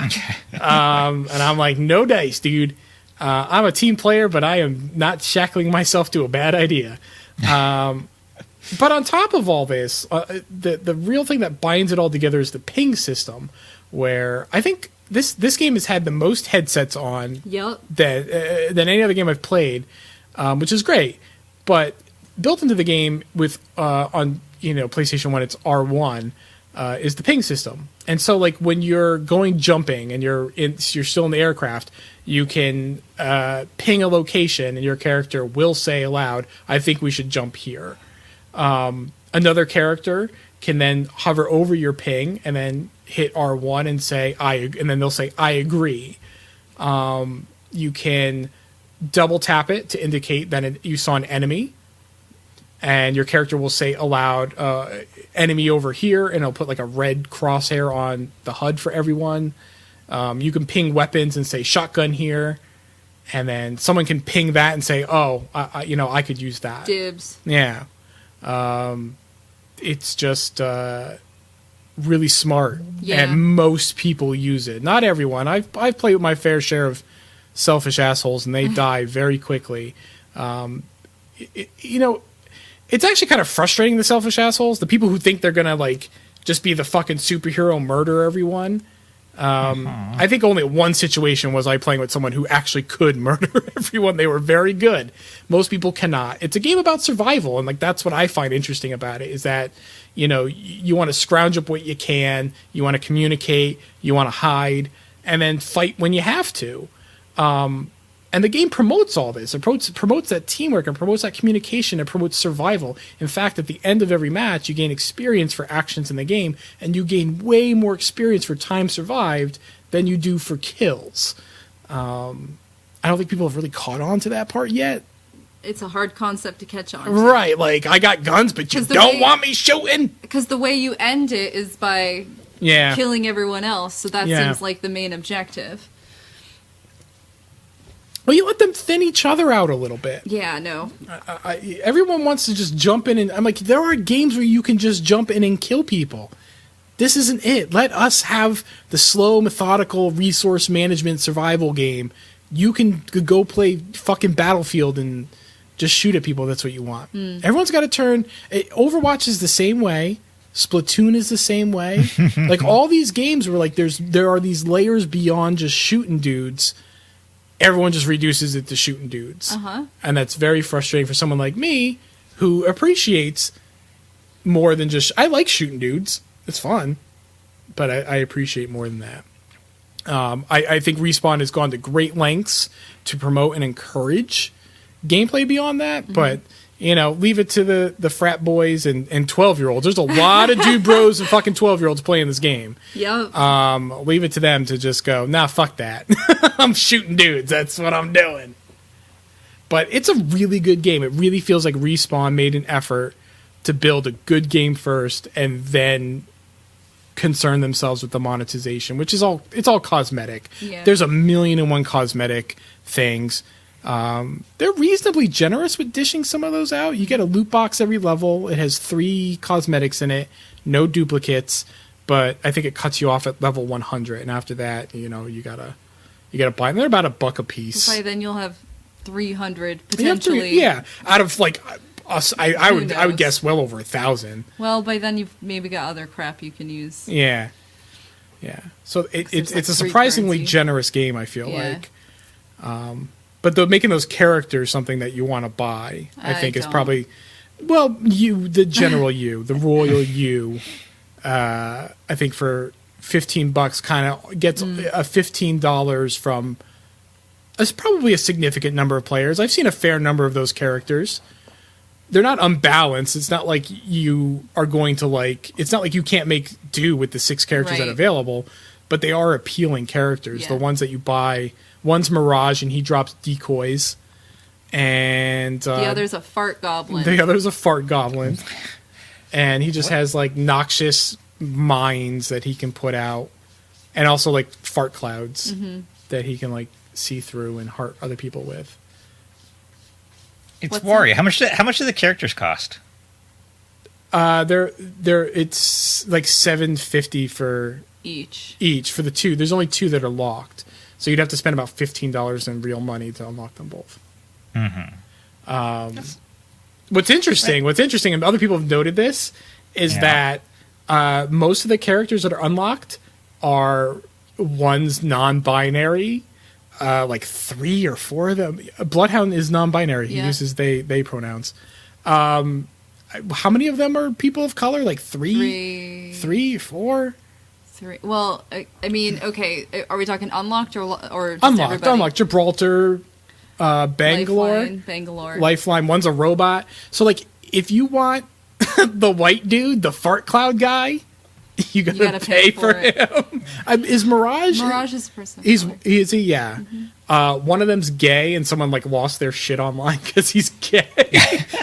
And I'm like, no dice, dude. I'm a team player, but I am not shackling myself to a bad idea. But on top of all this, the real thing that binds it all together is the ping system, where I think this game has had the most headsets on than any other game I've played, which is great. But built into the game with on PlayStation 1, it's R1, is the ping system. And so like when you're going jumping and you're still in the aircraft, you can ping a location and your character will say aloud, "I think we should jump here." Another character can then hover over your ping and then hit R1 and say and then they'll say, "I agree." You can double tap it to indicate that you saw an enemy, and your character will say aloud, "Enemy over here," and it'll put like a red crosshair on the HUD for everyone. You can ping weapons and say "shotgun here," and then someone can ping that and say, "Oh, I could use that." Dibs. Yeah. It's just really smart, and most people use it. Not everyone. I've played with my fair share of selfish assholes, and they die very quickly. It's actually kind of frustrating, the selfish assholes, the people who think they're gonna like just be the fucking superhero, murder everyone. I think only one situation was I playing with someone who actually could murder everyone. They were very good. Most people cannot. It's a game about survival, and like that's what I find interesting about it is that you want to scrounge up what you can, you want to communicate, you want to hide, and then fight when you have to. And the game promotes all this. It promotes that teamwork and promotes that communication and promotes survival. In fact, at the end of every match, you gain experience for actions in the game, and you gain way more experience for time survived than you do for kills. I don't think people have really caught on to that part yet. It's a hard concept to catch on to. Right, like, I got guns, but you don't want me shooting. Because the way you end it is by killing everyone else, so that seems like the main objective. Well, you let them thin each other out a little bit. Yeah, no. Everyone wants to just jump in, and I'm like, there are games where you can just jump in and kill people. This isn't it. Let us have the slow, methodical resource management survival game. You can go play fucking Battlefield and just shoot at people. That's what you want. Everyone's got to turn. Overwatch is the same way. Splatoon is the same way. Like all these games where like there are these layers beyond just shooting dudes. Everyone just reduces it to shooting dudes. And that's very frustrating for someone like me who appreciates more than just... I like shooting dudes. It's fun. But I appreciate more than that. I think Respawn has gone to great lengths to promote and encourage gameplay beyond that. But, leave it to the frat boys and 12-year-olds. There's a lot of dude bros and fucking 12-year-olds playing this game. Yep. Leave it to them to just go, nah, fuck that. I'm shooting dudes. That's what I'm doing. But it's a really good game. It really feels like Respawn made an effort to build a good game first and then concern themselves with the monetization, which is it's all cosmetic. Yeah. There's 1,000,001 cosmetic things. They're reasonably generous with dishing some of those out. You get a loot box every level. It has 3 cosmetics in it, no duplicates, but I think it cuts you off at level 100. And after that, you gotta buy them. They're about $1 a piece. By then you'll have 300 potentially. Yeah, out of like us, I would guess well over 1,000. Well, by then you've maybe got other crap you can use. Yeah. So it's a surprisingly currency. generous game. I feel like. But making those characters something that you want to buy, I think is probably, well, the general the royal you, I think for $15 kind of gets a $15 from, it's probably a significant number of players. I've seen a fair number of those characters. They're not unbalanced. It's not like you are going to it's not like you can't make do with the 6 characters that are available, but they are appealing characters. Yeah. The ones that you buy. One's Mirage, and he drops decoys. And the other's a fart goblin. And he just has, like, noxious mines that he can put out. And also, like, fart clouds that he can, like, see through and hurt other people with. It's Wario. How much do the characters cost? It's, like, $7.50 for... Each, for the 2. There's only 2 that are locked. So you'd have to spend about $15 in real money to unlock them both. What's interesting, and other people have noted this, is that most of the characters that are unlocked are ones non-binary. Like 3 or 4 of them. Bloodhound is non-binary. He uses they pronouns. How many of them are people of color? Like 3, 4? Well, I mean, okay. Are we talking unlocked or just Unlocked? Everybody? Unlocked. Gibraltar, Bangalore, Lifeline. One's a robot. So, like, if you want the white dude, the fart cloud guy, you gotta pay for him. Is Mirage? Mirage is a person. Is he? Yeah. One of them's gay, and someone like lost their shit online because he's gay.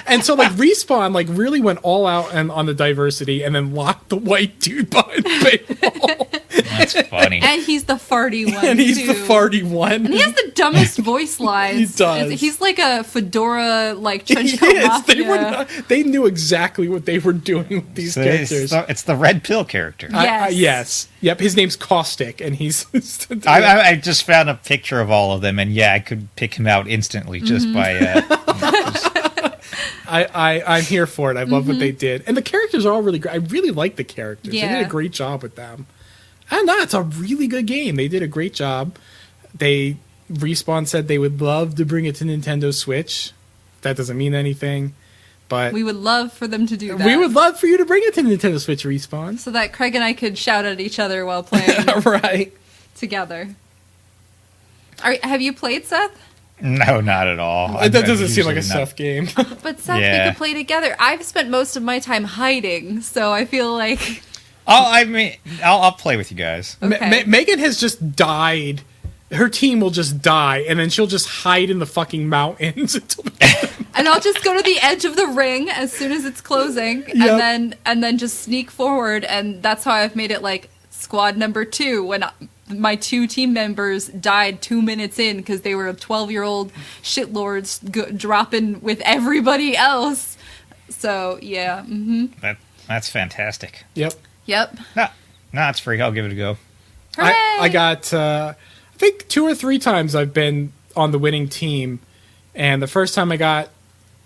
And so like Respawn like really went all out on the diversity, and then locked the white dude behind the paywall. That's funny. And he's the farty one. And he's the farty one. And he has the dumbest voice lines. He does. He's like a fedora, like trench coat mafia. They knew exactly what they were doing with these characters. It's the red pill character. Yes. Yes. Yep. His name's Caustic, and he's. I just found a picture of all of them, and I could pick him out instantly just by. I'm here for it. I love what they did, and the characters are all really great. I really like the characters. Yeah. They did a great job with them. I don't know. It's a really good game. They did a great job. Respawn said they would love to bring it to Nintendo Switch. That doesn't mean anything, but We would love for them to do that. we would love for you to bring it to Nintendo Switch, Respawn. so that Craig and I could shout at each other while playing Right. together. Have you played, Seth? No, not at all. That doesn't seem like a usually not- Seth game. But Seth, we Yeah. could play together. I've spent most of my time hiding, so I feel like I'll play with you guys. Okay. Megan has just died. Her team will just die, and then she'll just hide in the fucking mountains until and I'll just go to the edge of the ring as soon as it's closing, Yep. and then just sneak forward, and that's how I've made it like squad number 2 when my 2 team members died 2 minutes in because they were 12-year-old shitlords dropping with everybody else. So yeah, That's fantastic. Yep. yep. No, it's free. I'll give it a go. Hooray! I got, I think 2 or 3 times I've been on the winning team, and the first time I got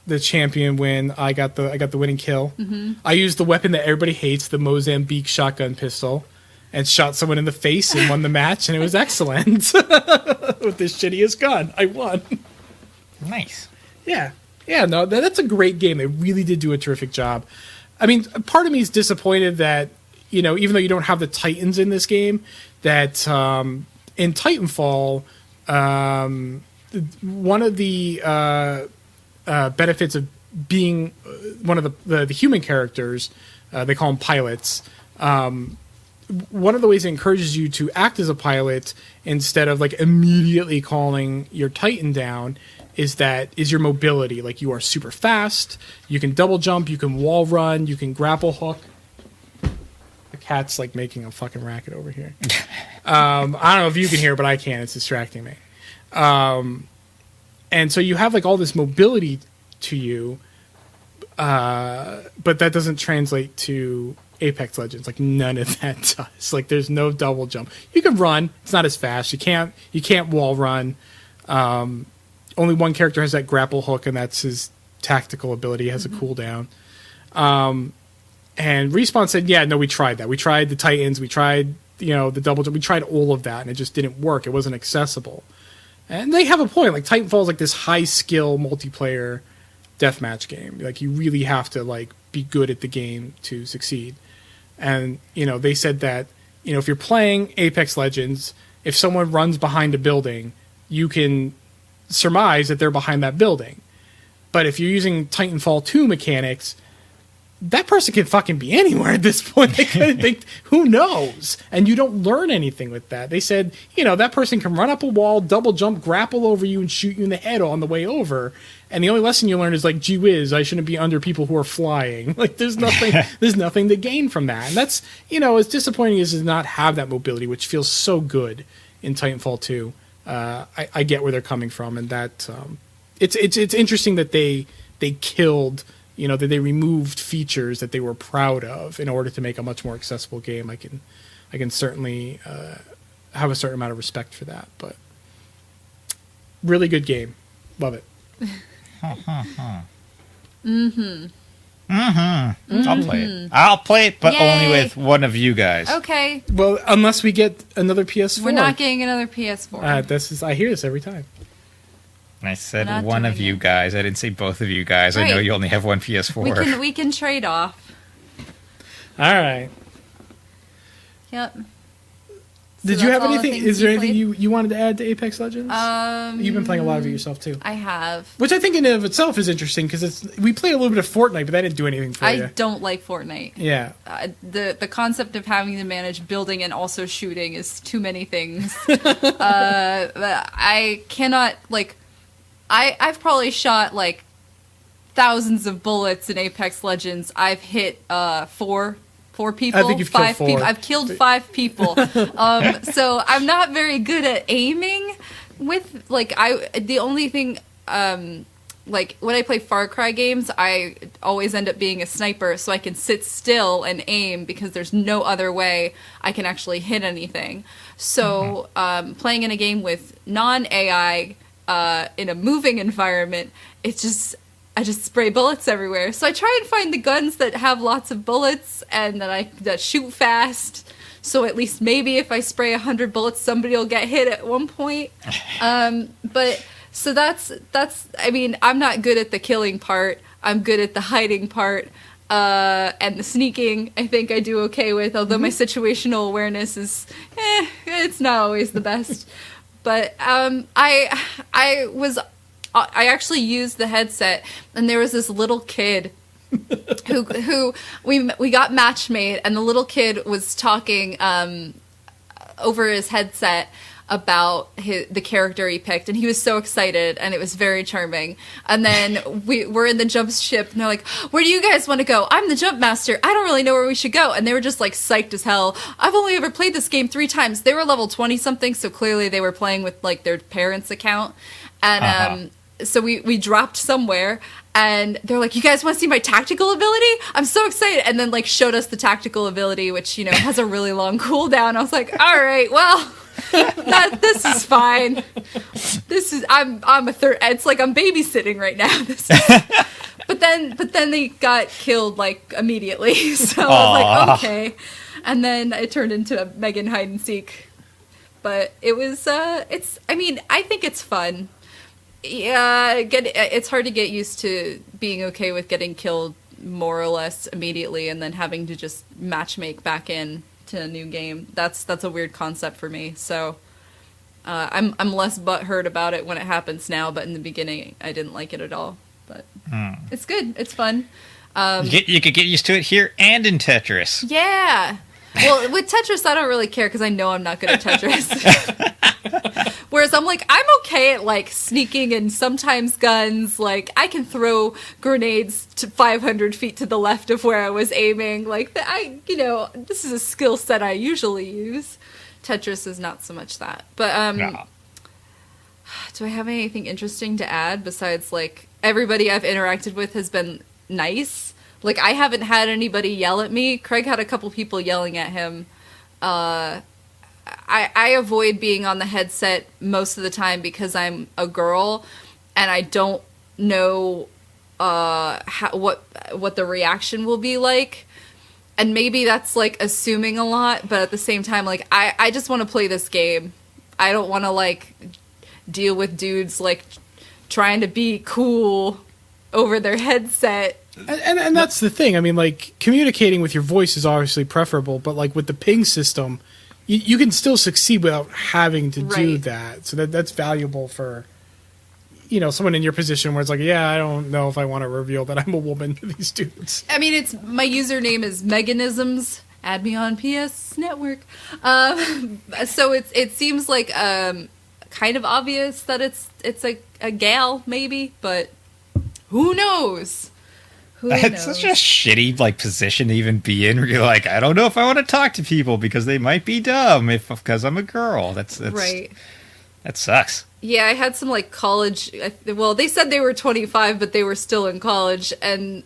the champion win, I got the winning kill. Mm-hmm. I used the weapon that everybody hates, the Mozambique shotgun pistol, and shot someone in the face and won the match, and it was excellent. With the shittiest gun, I won. Nice. Yeah, no, that's a great game. They really did do a terrific job. I mean, part of me is disappointed that, even though you don't have the Titans in this game, that in Titanfall, one of the benefits of being one of the human characters, they call them pilots. One of the ways it encourages you to act as a pilot instead of like immediately calling your Titan down is your mobility. Like, you are super fast, you can double jump, you can wall run, you can grapple hook. The cat's like making a fucking racket over here. I don't know if you can hear, but I can. It's distracting me. And so you have like all this mobility to you, but that doesn't translate to Apex Legends. Like, none of that does. Like, there's no double jump. You can run. It's not as fast. You can't wall run. Only one character has that grapple hook, and that's his tactical ability. He has a cooldown. And Respawn said, yeah, no, we tried that. We tried the Titans. We tried, the double jump. We tried all of that, and it just didn't work. It wasn't accessible. And they have a point. Like, Titanfall is like this high-skill multiplayer deathmatch game. Like, you really have to, like, be good at the game to succeed. And, they said that, if you're playing Apex Legends, if someone runs behind a building, you can surmise that they're behind that building. But if you're using Titanfall 2 mechanics, that person can fucking be anywhere at this point. Who knows? And you don't learn anything with that. They said, that person can run up a wall, double jump, grapple over you, and shoot you in the head on the way over. And the only lesson you learn is like, gee whiz, I shouldn't be under people who are flying. Like, there's nothing to gain from that. And that's, as disappointing as to not have that mobility, which feels so good in Titanfall 2. I get where they're coming from, and that it's interesting that they killed, that they removed features that they were proud of in order to make a much more accessible game. I can certainly have a certain amount of respect for that, but really good game, love it. I'll play it, but Yay. only with one of you guys. Okay, Well, unless we get another PS4, we're not getting another PS4. I hear this every time. I said Not one of doing you it. guys. I didn't say both of you guys. I know Right. you only have one PS4. we can trade off. All right. Yep. Did So you that's have all the anything? things Is there you anything played? you wanted to add to Apex Legends? You've been playing a lot of it yourself too, I have. which I think in and of itself is interesting because we play a little bit of Fortnite, but that didn't do anything for I you. don't like Fortnite. Yeah, The concept of having to manage building and also shooting is too many things. I cannot like. I've probably shot like thousands of bullets in Apex Legends. I've hit four people. I think you've killed 5 4. people. I've killed 5 people. So I'm not very good at aiming with like the only thing like when I play Far Cry games, I always end up being a sniper so I can sit still and aim because there's no other way I can actually hit anything. So playing in a game with non-AI in a moving environment, it's just I just spray bullets everywhere. So I try and find the guns that have lots of bullets and that shoot fast. So at least maybe if I spray 100 bullets, somebody will get hit at one point. But so that's. I mean, I'm not good at the killing part. I'm good at the hiding part. And the sneaking, I think I do okay with. Although my situational awareness is, it's not always the best. But I actually used the headset, and there was this little kid who we got match made, and the little kid was talking over his headset about the character he picked, and he was so excited, and it was very charming. And then we're in the jump ship, and they're like, "Where do you guys want to go? I'm the jump master. I don't really know where we should go." And they were just like psyched as hell. I've only ever played this game 3 times. They were level 20 something, so clearly they were playing with like their parents' account. And so we dropped somewhere, and they're like, "You guys want to see my tactical ability? I'm so excited!" And then like showed us the tactical ability, which has a really long cooldown. I was like, "All right, well." This is fine. I'm a third. It's like I'm babysitting right now. But then they got killed like immediately. So I was like, okay. And then it turned into a Megan hide and seek. But it was I mean, I think it's fun. Yeah, it's hard to get used to being okay with getting killed more or less immediately, and then having to just matchmake back in to a new game. That's a weird concept for me. So I'm less butthurt about it when it happens now, but in the beginning I didn't like it at all. But it's good. It's fun. You could get used to it here and in Tetris. Yeah. Well, with Tetris I don't really care because I know I'm not good at Tetris. Whereas I'm like, I'm okay at like sneaking and sometimes guns. Like I can throw grenades to 500 feet to the left of where I was aiming. Like this is a skill set I usually use. Tetris is not so much that. But No. do I have anything interesting to add besides like everybody I've interacted with has been nice? Like I haven't had anybody yell at me. Craig had a couple people yelling at him. I avoid being on the headset most of the time because I'm a girl and I don't know what the reaction will be like. And maybe that's like assuming a lot, but at the same time, like I just want to play this game. I don't want to like deal with dudes like trying to be cool over their headset. And that's the thing. I mean, like communicating with your voice is obviously preferable, but like with the ping system, you can still succeed without having to do that. So that's valuable for, someone in your position where it's like, yeah, I don't know if I want to reveal that I'm a woman to these dudes. I mean, my username is Meganisms. Add me on PS Network. So it seems like kind of obvious that it's a gal, maybe, but who knows? It's such a shitty like position to even be in. Where you're like, I don't know if I want to talk to people because they might be dumb because I'm a girl. That's right. That sucks. Yeah, I had some like college. Well, they said they were 25, but they were still in college, and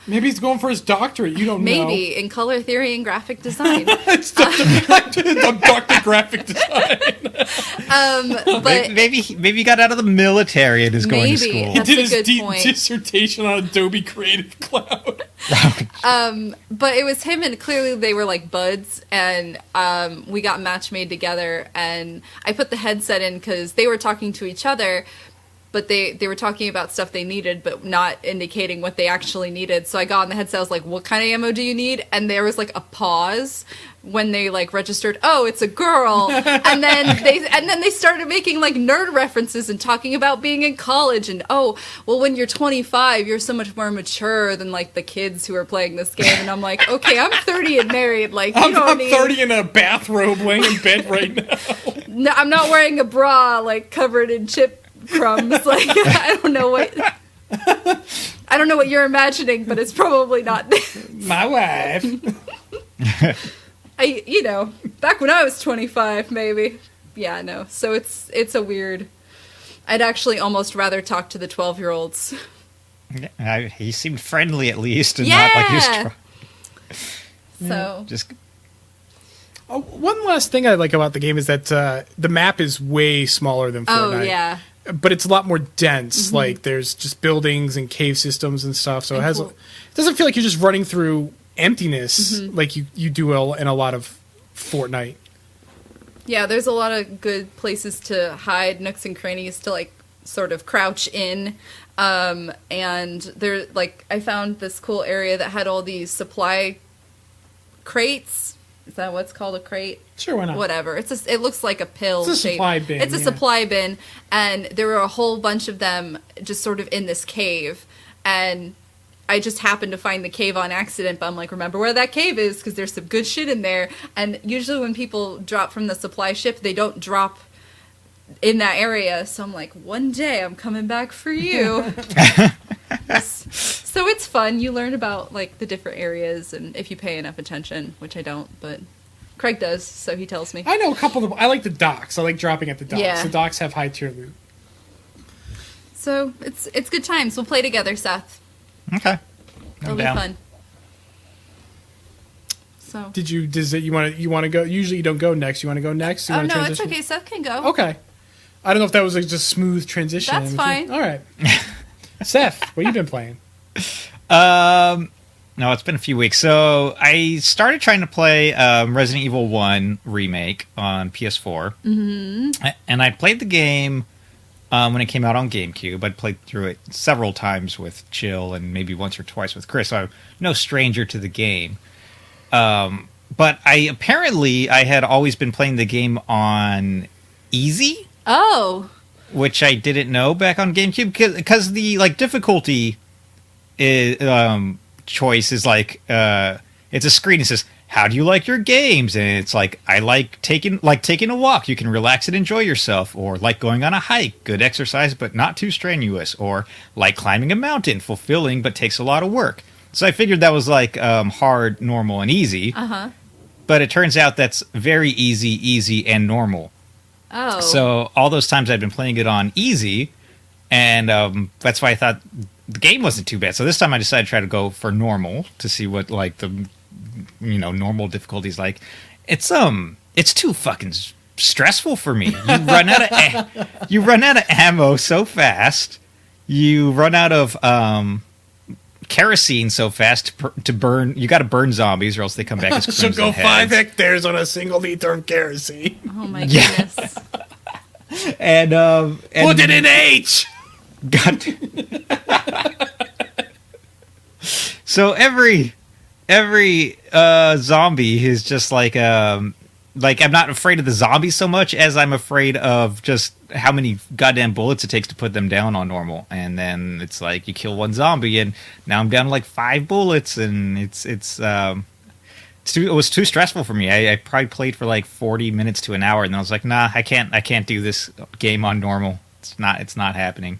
maybe he's going for his doctorate. You don't know. Maybe in color theory and graphic design. It's Dr. Graphic Design. But maybe he got out of the military and is going to school. That's he did a good his point. dissertation on Adobe Creative Cloud. But it was him, and clearly they were like buds, and we got match made together, and I put the headset in because they were talking to each other, but they were talking about stuff they needed, but not indicating what they actually needed. So I got on the headset, I was like, what kind of ammo do you need? And there was like a pause when they like registered, oh, it's a girl. and then they started making like nerd references and talking about being in college, and oh, well, when you're 25, you're so much more mature than like the kids who are playing this game. And I'm like, okay, I'm 30 and married. Like, I'm 30 in a bathrobe laying in bed right now. No, I'm not wearing a bra like covered in chip crumbs. Like I don't know what you're imagining, but it's probably not this. My wife. Back when I was 25, maybe. Yeah, no. So it's a weird. I'd actually almost rather talk to the 12-year-olds. Yeah, he seemed friendly at least, and not like he was. So Just. One last thing I like about the game is that the map is way smaller than Fortnite. Oh, yeah. but it's a lot more dense. Like there's just buildings and cave systems and stuff. So And it cool. doesn't feel like you're just running through emptiness like you do in a lot of Fortnite. Yeah, there's a lot of good places to hide, nooks and crannies to like sort of crouch in. And there, like, I found this cool area that had all these supply crates. Is that what's called a crate? Sure, why not? Whatever. It looks like a pill. It's a supply bin, It's a yeah. supply bin, and there were a whole bunch of them just sort of in this cave, and I just happened to find the cave on accident, but I'm like, remember where that cave is, because there's some good shit in there. And usually when people drop from the supply ship, they don't drop in that area. So I'm like, one day I'm coming back for you. So it's fun. You learn about like the different areas, and if you pay enough attention, which I don't, but Craig does, so he tells me. I know a couple of them. I like the docks. I like dropping at the docks. Yeah. The docks have high tier loot. So it's good times. We'll play together, Seth. Okay. It'll be fun. So. You want to go? Usually you don't go next. You want to go next? You Oh wanna no, it's transition? okay. Seth can go. Okay. I don't know if that was like just smooth transition. That's fine. All right. Seth, what you been playing? No, it's been a few weeks. So I started trying to play Resident Evil 1 Remake on PS4. Mm-hmm. And I played the game when it came out on GameCube. I'd played through it several times with Chill and maybe once or twice with Chris. So I'm no stranger to the game. But I had always been playing the game on easy. Oh. Which I didn't know back on GameCube because the like difficulty is, choice is like it's a screen that says how do you like your games, and it's like I like taking a walk, you can relax and enjoy yourself, or like going on a hike, good exercise but not too strenuous, or like climbing a mountain, fulfilling but takes a lot of work. So I figured that was like hard, normal, and easy. But it turns out that's very easy, and normal. Oh. So all those times I'd been playing it on easy, and that's why I thought the game wasn't too bad. So this time I decided to try to go for normal to see what like the normal difficulties like. It's too fucking stressful for me. You run out of ammo so fast. You run out of kerosene so fast to burn. You got to burn zombies or else they come back as So crimson go 5 heads. hectares on a single liter of kerosene. Oh my Yeah. goodness. And Put it in H. God. So every zombie is just like I'm not afraid of the zombies so much as I'm afraid of just how many goddamn bullets it takes to put them down on normal. And then it's like you kill one zombie and now I'm down to like 5 bullets, and it was too stressful for me. I probably played for like 40 minutes to an hour, and then I was like, nah, I can't do this game on normal. It's not happening.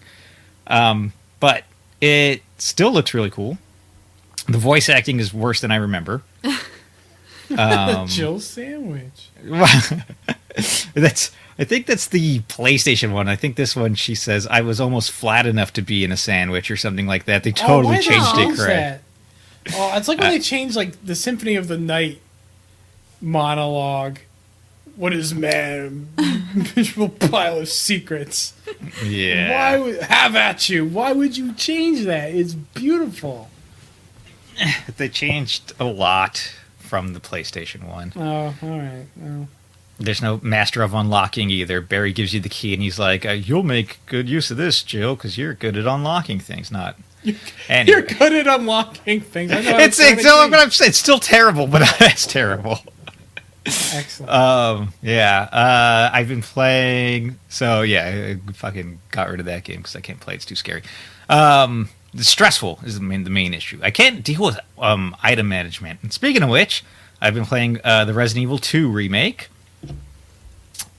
But it still looks really cool. The voice acting is worse than I remember. Jill sandwich. I think that's the PlayStation one. I think this one, she says, I was almost flat enough to be in a sandwich or something like that. They totally why did they changed it, change Craig. that? Oh, it's like when they changed like the Symphony of the Night monologue. What is man? Miserable pile of secrets. Yeah. Have at you? Why would you change that? It's beautiful. They changed a lot from the PlayStation one. Oh, all right. Oh. There's no master of unlocking either. Barry gives you the key and he's like, you'll make good use of this, Jill, because you're good at unlocking things. Not. Anyway. You're good at unlocking things. I know how to It's turn a key. it's still terrible, but that's terrible. Excellent. Yeah. I've been playing. So yeah, I fucking got rid of that game because I can't play. It's too scary. It's stressful is the main issue. I can't deal with item management. And speaking of which, I've been playing the Resident Evil 2 remake,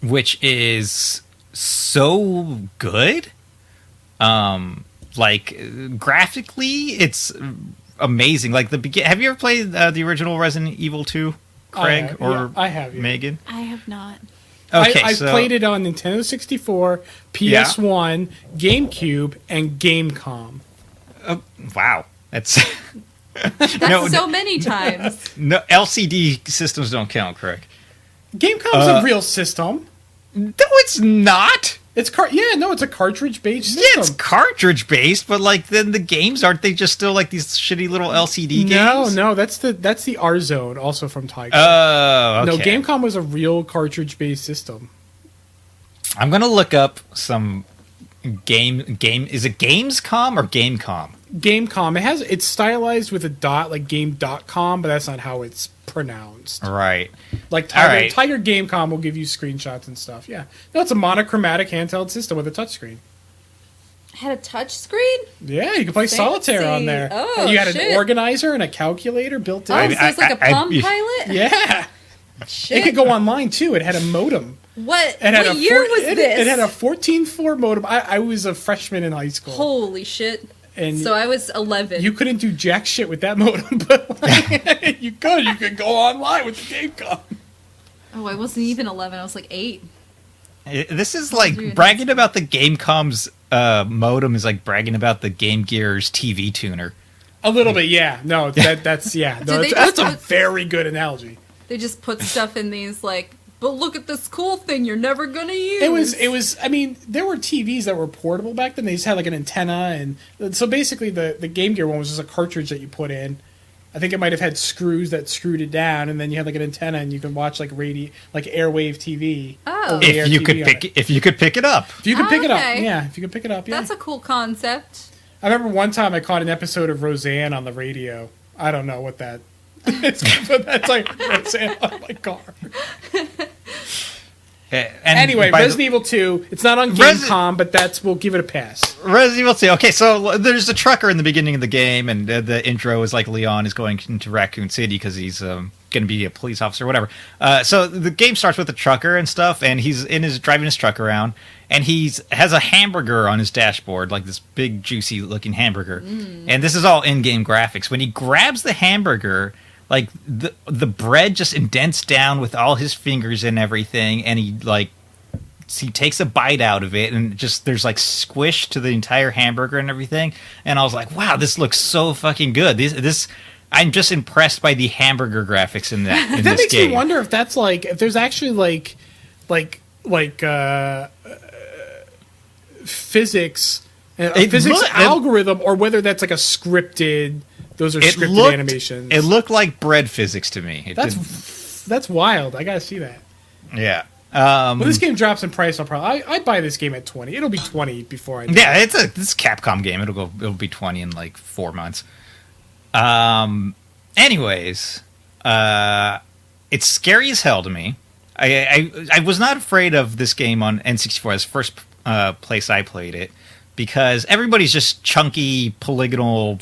which is so good. Like graphically, it's amazing. Like have you ever played the original Resident Evil 2, Craig I have. Yeah. Megan? I have not. Okay, I played it on Nintendo 64, PS1, GameCube, and Gamecom. Wow, that's That's so many times. no LCD systems don't count, Craig. Gamecom's a real system. No, it's not. It's it's a cartridge based system. Yeah, it's cartridge based, but like then the games aren't they just still like these shitty little LCD games? No, that's the R Zone, also from Tiger. Oh, okay. No, Gamecom was a real cartridge based system. I'm gonna look up some game. Is it Gamescom or Gamecom? Gamecom. It's stylized with a dot like game.com, but that's not how it's pronounced. Right. Like Tiger Gamecom will give you screenshots and stuff. Yeah. No, it's a monochromatic handheld system with a touchscreen. Had a touch screen? Yeah, you can play solitaire on there. Oh, you had shit. an organizer and a calculator built in. Oh, so it's like a Palm Pilot? Yeah. Shit. It could go online too. It had a modem. What year was this? It had a 14.4 modem. I was a freshman in high school. Holy shit. And so I was 11. You couldn't do jack shit with that modem, but like, you could go online with the Gamecom. Oh, I wasn't even 11. I was like 8. This is like bragging about the Gamecom's modem is like bragging about the Game Gear's TV tuner. A little bit, yeah. No, that's yeah. No, that's a very good analogy. They just put stuff in these like, but look at this cool thing you're never gonna use. It was. I mean, there were TVs that were portable back then. They just had like an antenna, and so basically the Game Gear one was just a cartridge that you put in. I think it might have had screws that screwed it down, and then you had like an antenna, and you could watch like airwave TV. Oh, if you could pick it up. If you could pick it up, okay. yeah. If you could pick it up, yeah. That's a cool concept. I remember one time I caught an episode of Roseanne on the radio. I don't know what that is, but that's like Roseanne on my car. Anyway, Resident Evil 2. It's not on Gamecom, but we'll give it a pass. Resident Evil 2. Okay, so there's a trucker in the beginning of the game, and the intro is like Leon is going into Raccoon City because he's going to be a police officer or whatever. So the game starts with a trucker and stuff, and he's driving his truck around, and has a hamburger on his dashboard, like this big, juicy looking hamburger. And this is all in-game graphics. When he grabs the hamburger, like the bread just indents down with all his fingers and everything, and he takes a bite out of it, and just there's like squish to the entire hamburger and everything. And I was like, wow, this looks so fucking good. This I'm just impressed by the hamburger graphics in this game. That makes me wonder if that's if there's actually physics algorithm, or whether that's like a scripted. Those are scripted animations. It looked like bread physics to me. That's wild. I gotta see that. Yeah. When this game drops in price, I'd buy this game at $20. It'll be $20 before I. Yeah, it's a Capcom game. It'll be $20 in like 4 months. Anyways, it's scary as hell to me. I was not afraid of this game on N64 as the first place I played it, because everybody's just chunky polygonal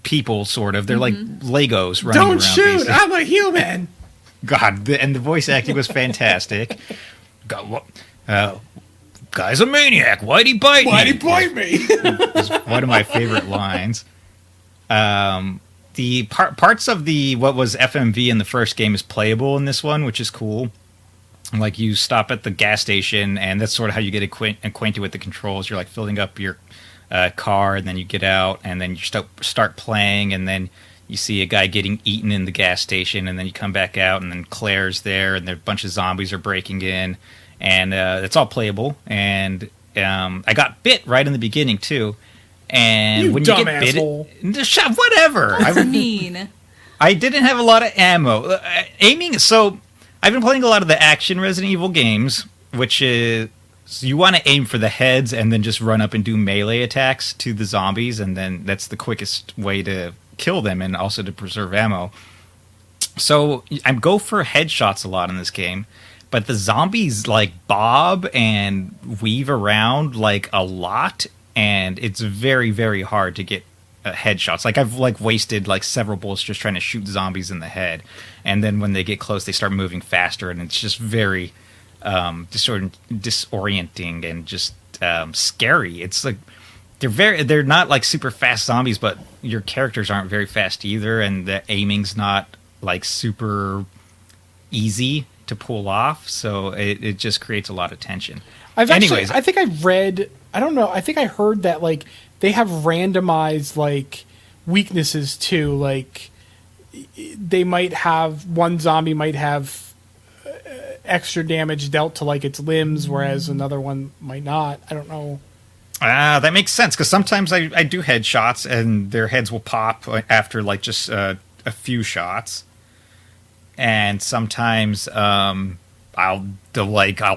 people, sort of. They're like Legos running around. Don't shoot! Basically. I'm a human. God, and the voice acting was fantastic. God, guy's a maniac. Why'd he bite me? Why'd he bite me? Was one of my favorite lines. The parts of what was FMV in the first game is playable in this one, which is cool. Like, you stop at the gas station, and that's sort of how you get acquainted with the controls. You're like filling up your car, and then you get out, and then you start playing, and then you see a guy getting eaten in the gas station, and then you come back out, and then Claire's there, and a bunch of zombies are breaking in, and it's all playable. And I got bit right in the beginning too. And when you get bit, whatever. That's mean. I didn't have a lot of ammo. Aiming. So I've been playing a lot of the action Resident Evil games, which is you want to aim for the heads and then just run up and do melee attacks to the zombies, and then that's the quickest way to kill them and also to preserve ammo. So I go for headshots a lot in this game, but the zombies like bob and weave around like a lot, and it's very, very hard to get headshots. Like, I've wasted several bullets just trying to shoot zombies in the head, and then when they get close they start moving faster, and it's just very disorienting and just scary. It's like they're not super fast zombies, but your characters aren't very fast either, and the aiming's not super easy to pull off, so it just creates a lot of tension. I think I heard that they have randomized weaknesses too. They might have one zombie might have extra damage dealt to like its limbs, whereas another one might not. I don't know. That makes sense, because sometimes I do headshots and their heads will pop after like just a few shots, and sometimes I'll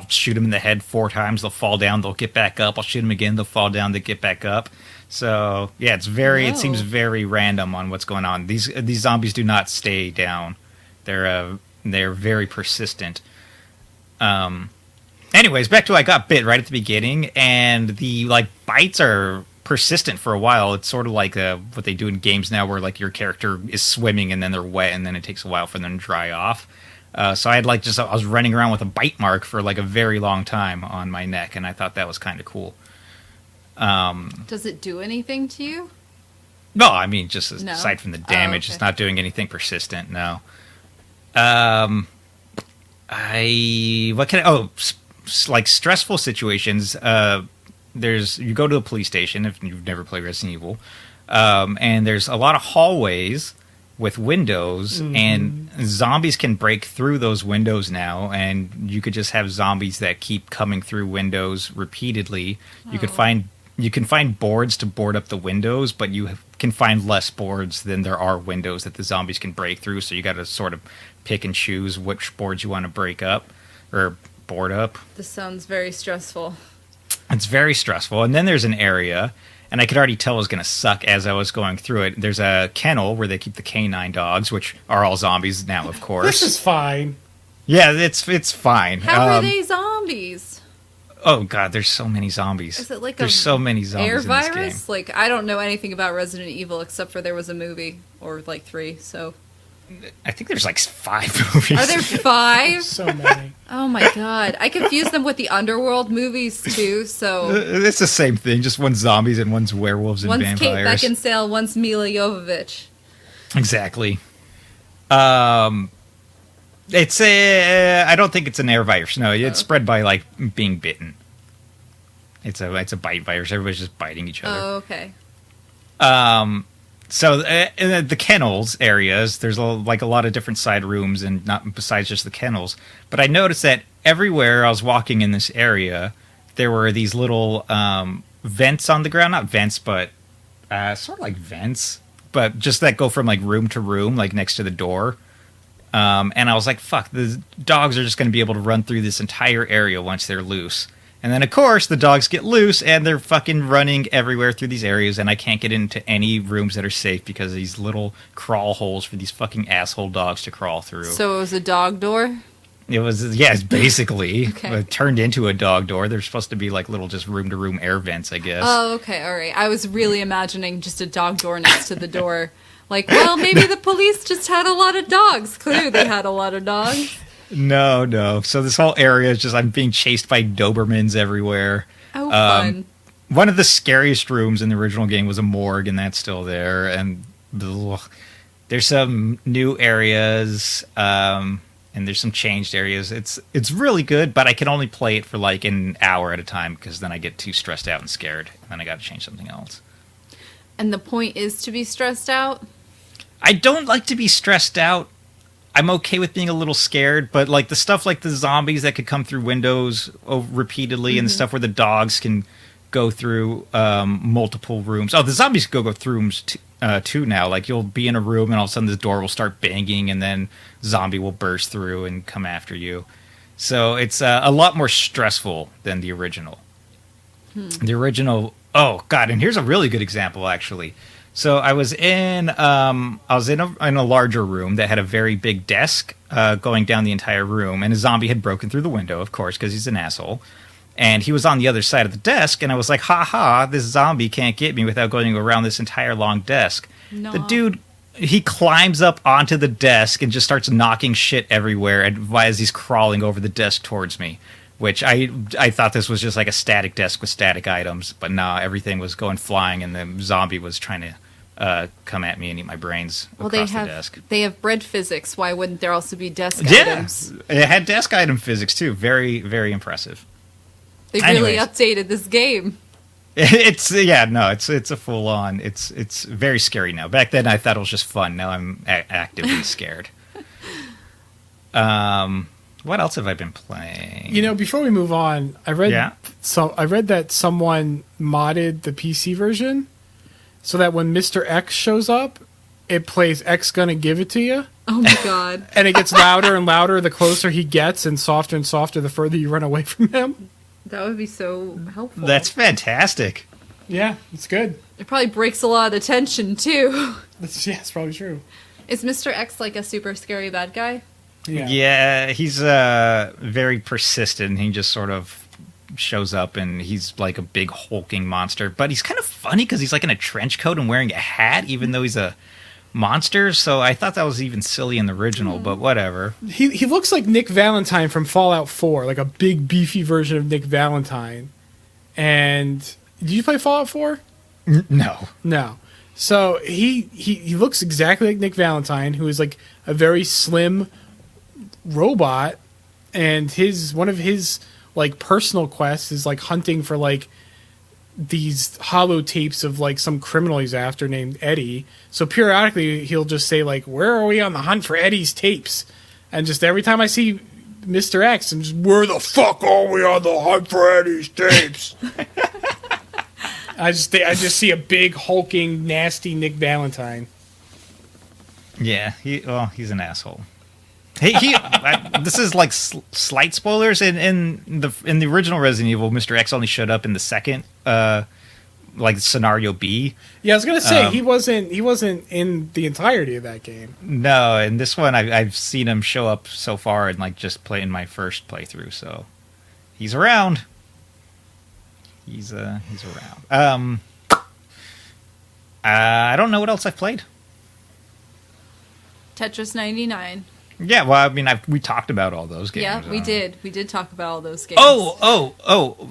shoot them in the head 4 times, they'll fall down, they'll get back up. I'll shoot them again, they'll fall down, they get back up. So yeah, it seems very random on what's going on. These zombies do not stay down. They're very persistent. Anyways, back to I got bit right at the beginning, and the bites are persistent for a while. It's sort of like what they do in games now, where like your character is swimming and then they're wet, and then it takes a while for them to dry off. So I had I was running around with a bite mark for like a very long time on my neck, and I thought that was kind of cool. Does it do anything to you? No, I mean just No? aside from the damage, okay. it's not doing anything persistent. No. Like stressful situations. You go to a police station if you've never played Resident Evil, and there's a lot of hallways with windows, and zombies can break through those windows now, and you could just have zombies that keep coming through windows repeatedly. You can find boards to board up the windows, but you can find less boards than there are windows that the zombies can break through, so you got to sort of pick and choose which boards you want to break up or board up. This sounds very stressful. It's very stressful. And then there's an area, and I could already tell it was going to suck as I was going through it. There's a kennel where they keep the canine dogs, which are all zombies now, of course. This is fine. Yeah, it's fine. How are they zombies? Oh god, there's so many zombies. Is it like there's so many zombies air in this game. virus? Like, I don't know anything about Resident Evil except for there was a movie, or like 3, so... I think there's like 5 movies. Are there 5? So many. Oh my god. I confuse them with the Underworld movies too, so... It's the same thing, just one's zombies and one's werewolves and One's vampires. Kate Beckinsale, one's Mila Jovovich. Exactly. It's I don't think it's an air virus. No, it's spread by like being bitten. It's a bite virus. Everybody's just biting each other. Oh, okay. So in the kennels areas, there's a lot of different side rooms, and not besides just the kennels. But I noticed that everywhere I was walking in this area, there were these little vents on the ground. Not vents, but sort of like vents, but just that go from like room to room, like next to the door. And I was like, fuck, the dogs are just going to be able to run through this entire area once they're loose. And then, of course, the dogs get loose, and they're fucking running everywhere through these areas, and I can't get into any rooms that are safe because of these little crawl holes for these fucking asshole dogs to crawl through. So it was a dog door? It was, yes, basically. Okay. It turned into a dog door. They're supposed to be like little just room-to-room air vents, I guess. Oh, okay, all right. I was really imagining just a dog door next to the door. Like, well, maybe the police just had a lot of dogs. Clearly they had a lot of dogs. No. So this whole area is just, I'm being chased by Dobermans everywhere. Oh, fun. One of the scariest rooms in the original game was a morgue, and that's still there. And there's some new areas, and there's some changed areas. It's really good, but I can only play it for like an hour at a time, because then I get too stressed out and scared, and then I got to change something else. And the point is to be stressed out? I don't like to be stressed out. I'm okay with being a little scared, but like the stuff like the zombies that could come through windows repeatedly, and the stuff where the dogs can go through multiple rooms. Oh, the zombies go through rooms too now. Like you'll be in a room, and all of a sudden the door will start banging, and then zombie will burst through and come after you. So it's a lot more stressful than the original. The original, oh god, and here's a really good example actually. So I was in a larger room that had a very big desk going down the entire room, and a zombie had broken through the window, of course, because he's an asshole. And he was on the other side of the desk, and I was like, ha ha, this zombie can't get me without going around this entire long desk. No. The dude, he climbs up onto the desk and just starts knocking shit everywhere as he's crawling over the desk towards me. Which I thought this was just like a static desk with static items, but nah, everything was going flying, and the zombie was trying to come at me and eat my brains across the desk. They have bread physics. Why wouldn't there also be desk items? It had desk item physics too. Very, very impressive. They really updated this game. It's a full on. It's very scary now. Back then I thought it was just fun. Now I'm actively scared. What else have I been playing? You know, before we move on, I read Yeah. I read that someone modded the PC version so that when Mr. X shows up, it plays X Gonna Give It To You. Oh my god. And it gets louder and louder the closer he gets and softer the further you run away from him. That would be so helpful. That's fantastic. Yeah, it's good. It probably breaks a lot of the tension too. It's probably true. Is Mr. X like a super scary bad guy? Yeah. He's very persistent. He just sort of shows up, and he's like a big hulking monster. But he's kind of funny because he's like in a trench coat and wearing a hat, even though he's a monster. So I thought that was even silly in the original, but whatever. He looks like Nick Valentine from Fallout 4, like a big beefy version of Nick Valentine. And did you play Fallout 4? No. No. So he looks exactly like Nick Valentine, who is like a very slim robot, and one of his like personal quests is like hunting for like these hollow tapes of like some criminal he's after named Eddie. So periodically he'll just say like, "Where are we on the hunt for Eddie's tapes?" And just every time I see Mr. X, I'm just, "Where the fuck are we on the hunt for Eddie's tapes?" I just see a big hulking nasty Nick Valentine. Yeah, he's an asshole. Hey, this is like slight spoilers. In the original Resident Evil, Mr. X only showed up in the second, like scenario B. Yeah, I was gonna say he wasn't in the entirety of that game. No, in this one, I've seen him show up so far and like just play in my first playthrough. So he's around. He's around. I don't know what else I've played. Tetris 99. Yeah, well, I mean, we talked about all those games. Yeah, we did. We did talk about all those games. Oh!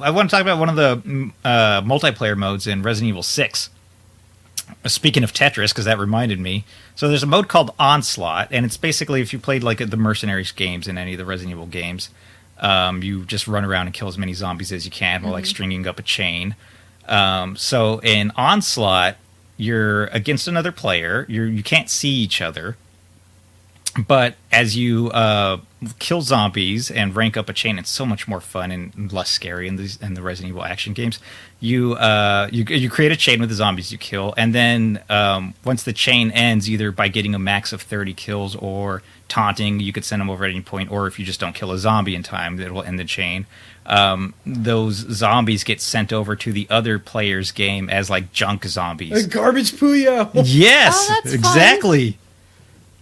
I want to talk about one of the multiplayer modes in Resident Evil 6. Speaking of Tetris, because that reminded me. So there's a mode called Onslaught, and it's basically if you played like the Mercenaries games in any of the Resident Evil games, you just run around and kill as many zombies as you can while like stringing up a chain. So in Onslaught, you're against another player. You can't see each other. But as you kill zombies and rank up a chain, it's so much more fun and less scary in the Resident Evil action games. You create a chain with the zombies you kill, and then once the chain ends, either by getting a max of 30 kills or taunting, you could send them over at any point, or if you just don't kill a zombie in time, it will end the chain. Those zombies get sent over to the other player's game as like junk zombies. Garbage Puyo. Yes, Oh, that's exactly. Fun.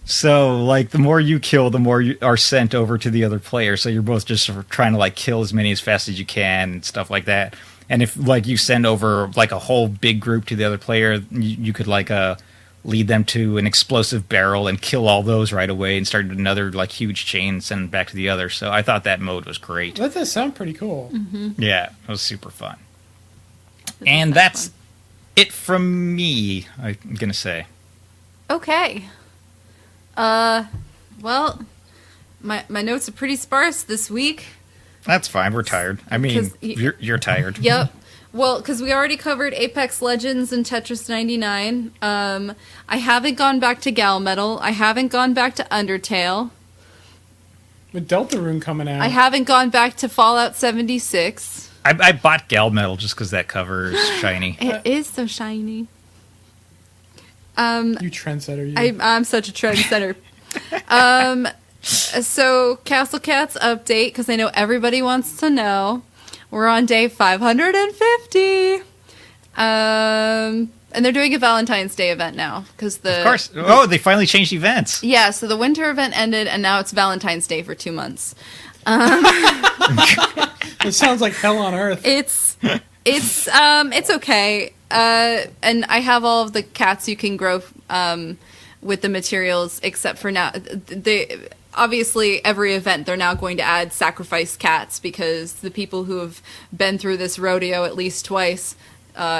So, like, the more you kill, the more you are sent over to the other player. So you're both just sort of trying to, like, kill as many as fast as you can and stuff like that. And if, like, you send over, like, a whole big group to the other player, you could, like, lead them to an explosive barrel and kill all those right away and start another, like, huge chain and send them back to the other. So I thought that mode was great. That does sound pretty cool. Mm-hmm. Yeah, it was super fun. And that's it from me, I'm going to say. Okay. Well, my notes are pretty sparse this week. That's fine. We're tired. I mean, you're tired. Yep. Well, because we already covered Apex Legends and Tetris 99. I haven't gone back to Gal Metal. I haven't gone back to Undertale. With Deltarune coming out. I haven't gone back to Fallout 76. I bought Gal Metal just because that cover is shiny. It is so shiny. You trendsetter, you. I'm such a trendsetter. So Castle Cats update, because I know everybody wants to know. We're on day 550. And they're doing a Valentine's Day event now. Of course. Oh, they finally changed events. Yeah, so the winter event ended, and now it's Valentine's Day for 2 months. It sounds like hell on earth. It's okay. And I have all of the cats you can grow with the materials, except for now. Obviously, every event, they're now going to add sacrifice cats, because the people who have been through this rodeo at least twice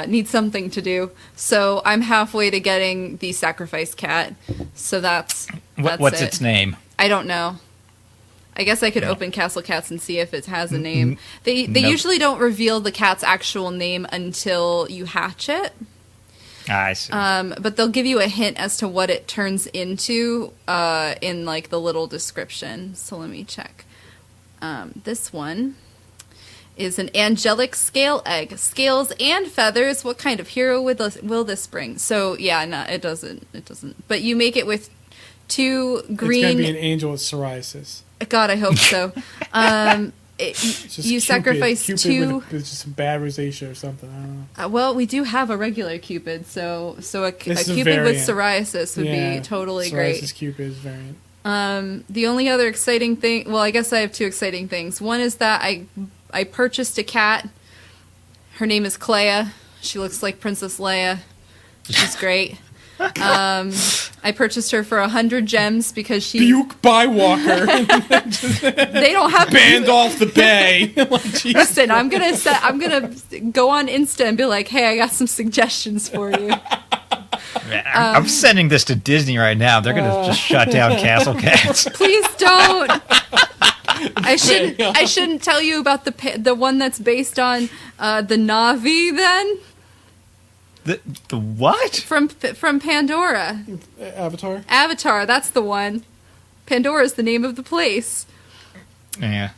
need something to do. So I'm halfway to getting the sacrifice cat. So that's what's its name? I don't know. I guess I could open Castle Cats and see if it has a name. They usually don't reveal the cat's actual name until you hatch it. I see. But they'll give you a hint as to what it turns into in like the little description. So let me check This one is an angelic scale egg. Scales and feathers. What kind of hero will this bring? So, yeah, no, it doesn't. It doesn't. But you make it with 2 green... It's going to be an angel with psoriasis. God, I hope so. You sacrifice Cupid 2... It's just bad rosacea or something. I don't know. Well, we do have a regular Cupid, so a Cupid with variant. psoriasis would be totally great. Psoriasis Cupid is variant. The only other exciting thing... Well, I guess I have 2 exciting things. One is that I purchased a cat. Her name is Clea. She looks like Princess Leia. She's great. I purchased her for 100 gems because she... Buke Bywalker. They don't have... Banned off the bay. Listen, I'm gonna go on Insta and be like, hey, I got some suggestions for you. Man, I'm sending this to Disney right now. They're going to just shut down Castle Cats. Please don't. I shouldn't tell you about the one that's based on the Na'vi then. The what? From Pandora. Avatar? Avatar, that's the one. Pandora is the name of the place. Yeah.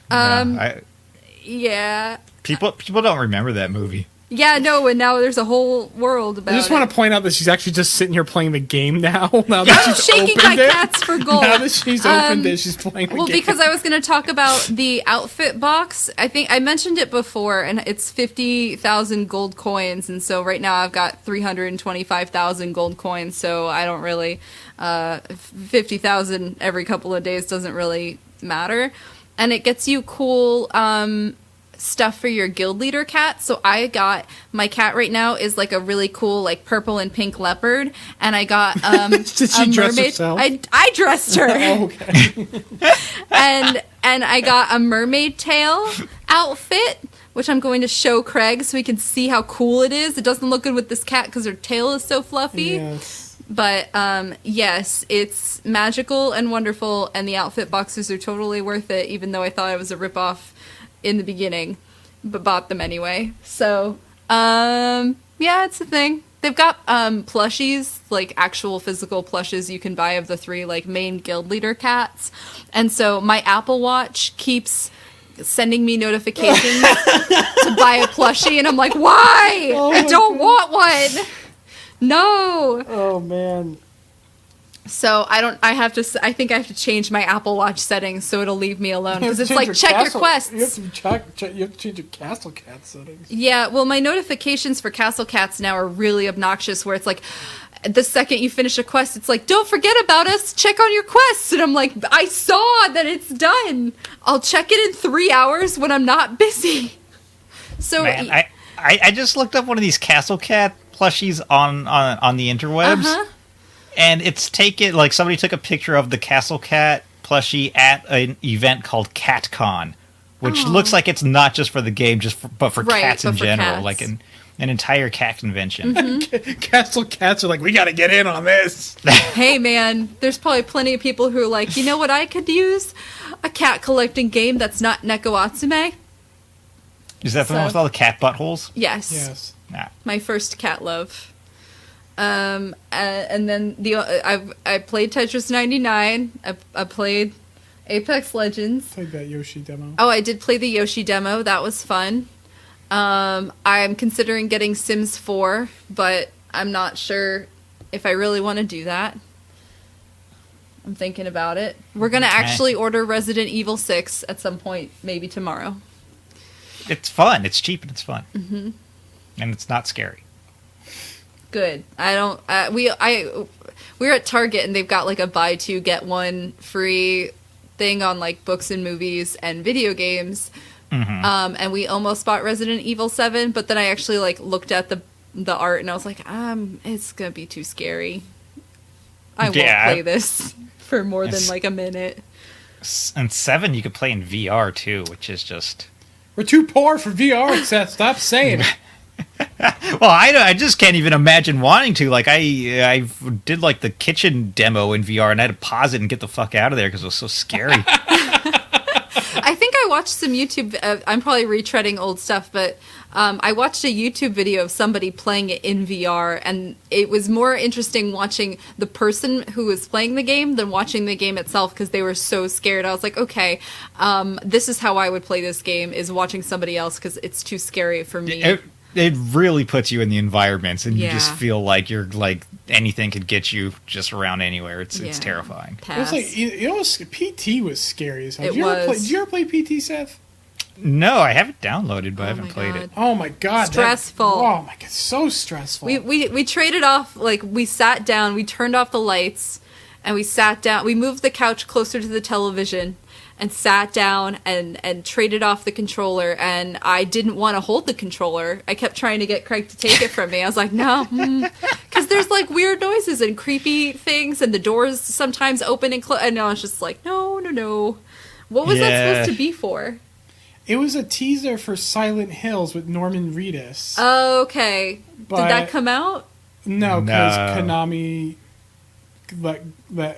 Yeah. People don't remember that movie. Yeah, no, and now there's a whole world about it. I just want to point out that she's actually just sitting here playing the game now. Now Yeah, that she's shaking my opened it. cats for gold. Now that she's opened it, she's playing the game. Well, because I was going to talk about the outfit box. I think I mentioned it before, and it's 50,000 gold coins. And so right now I've got 325,000 gold coins. So I don't really, 50,000 every couple of days doesn't really matter. And it gets you cool stuff for your guild leader cat. So I got, my cat right now is like a really cool like purple and pink leopard, and I got Did she a dress mermaid. herself? I dressed her. Oh, okay. and I got a mermaid tail outfit, which I'm going to show Craig so he can see how cool it is. It doesn't look good with this cat because her tail is so fluffy. Yes. But yes, it's magical and wonderful, and the outfit boxes are totally worth it, even though I thought it was a ripoff in the beginning, but bought them anyway. So, yeah, it's a thing. They've got plushies, like actual physical plushes you can buy of the 3 like main guild leader cats. And so my Apple Watch keeps sending me notifications to buy a plushie, and I'm like, why? I don't want one. No. Oh, man. So I think I have to change my Apple Watch settings so it'll leave me alone, because it's like, check your quests. You have to change your Castle Cat settings. Yeah, well, my notifications for Castle Cats now are really obnoxious, where it's like, the second you finish a quest, it's like, don't forget about us, check on your quests. And I'm like, I saw that it's done. I'll check it in 3 hours when I'm not busy. So Man, I just looked up one of these Castle Cat plushies on the interwebs. Uh-huh. And it's taken, like, somebody took a picture of the Castle Cat plushie at an event called CatCon, which looks like it's not just for the game, but for cats in general, cats. like an entire cat convention. Mm-hmm. Castle Cats are like, we got to get in on this. Hey, man, there's probably plenty of people who are like, you know what I could use? A cat collecting game that's not Neko Atsume. Is that the one with all the cat buttholes? Yes. Yes. Nah. My first cat love. And then I played Tetris 99. I played Apex Legends. Played that Yoshi demo. Oh, I did play the Yoshi demo. That was fun. I'm considering getting Sims 4, but I'm not sure if I really want to do that. I'm thinking about it. We're going to actually order Resident Evil 6 at some point, maybe tomorrow. It's fun. It's cheap and it's fun. Mm-hmm. And it's not scary. Good. I don't. We're at Target, and they've got like a buy 2 get 1 free thing on like books and movies and video games. Mm-hmm. And we almost bought Resident Evil 7, but then I actually like looked at the art, and I was like, it's gonna be too scary. I won't play this for more than like a minute. And 7 you could play in VR too, which is just... We're too poor for VR, Seth. Stop saying it. Well, I just can't even imagine wanting to. Like, I did, like, the kitchen demo in VR, and I had to pause it and get the fuck out of there because it was so scary. I think I watched some YouTube. I'm probably retreading old stuff, but I watched a YouTube video of somebody playing it in VR, and it was more interesting watching the person who was playing the game than watching the game itself because they were so scared. I was like, okay, this is how I would play this game: is watching somebody else because it's too scary for me. It really puts you in the environments, and you Yeah. just feel like you're like anything could get you just around anywhere. It's Yeah. terrifying. It was Pass. like PT was scary as hell. It Did you ever play? was. Did you ever play PT, Seth? No, I haven't downloaded, but I Oh haven't my played God. it. Oh my god, Stressful. Oh my god, so stressful. We traded off, like, we sat down, we turned off the lights, and we sat down. We moved the couch closer to the television and sat down and traded off the controller, and I didn't want to hold the controller. I kept trying to get Craig to take it from me. I was like, no, because there's, like, weird noises and creepy things, and the doors sometimes open and close, and I was just like, no. What was that Yeah. supposed to be for? It was a teaser for Silent Hills with Norman Reedus. Oh, okay. But- Did that come out? No, because No. Konami let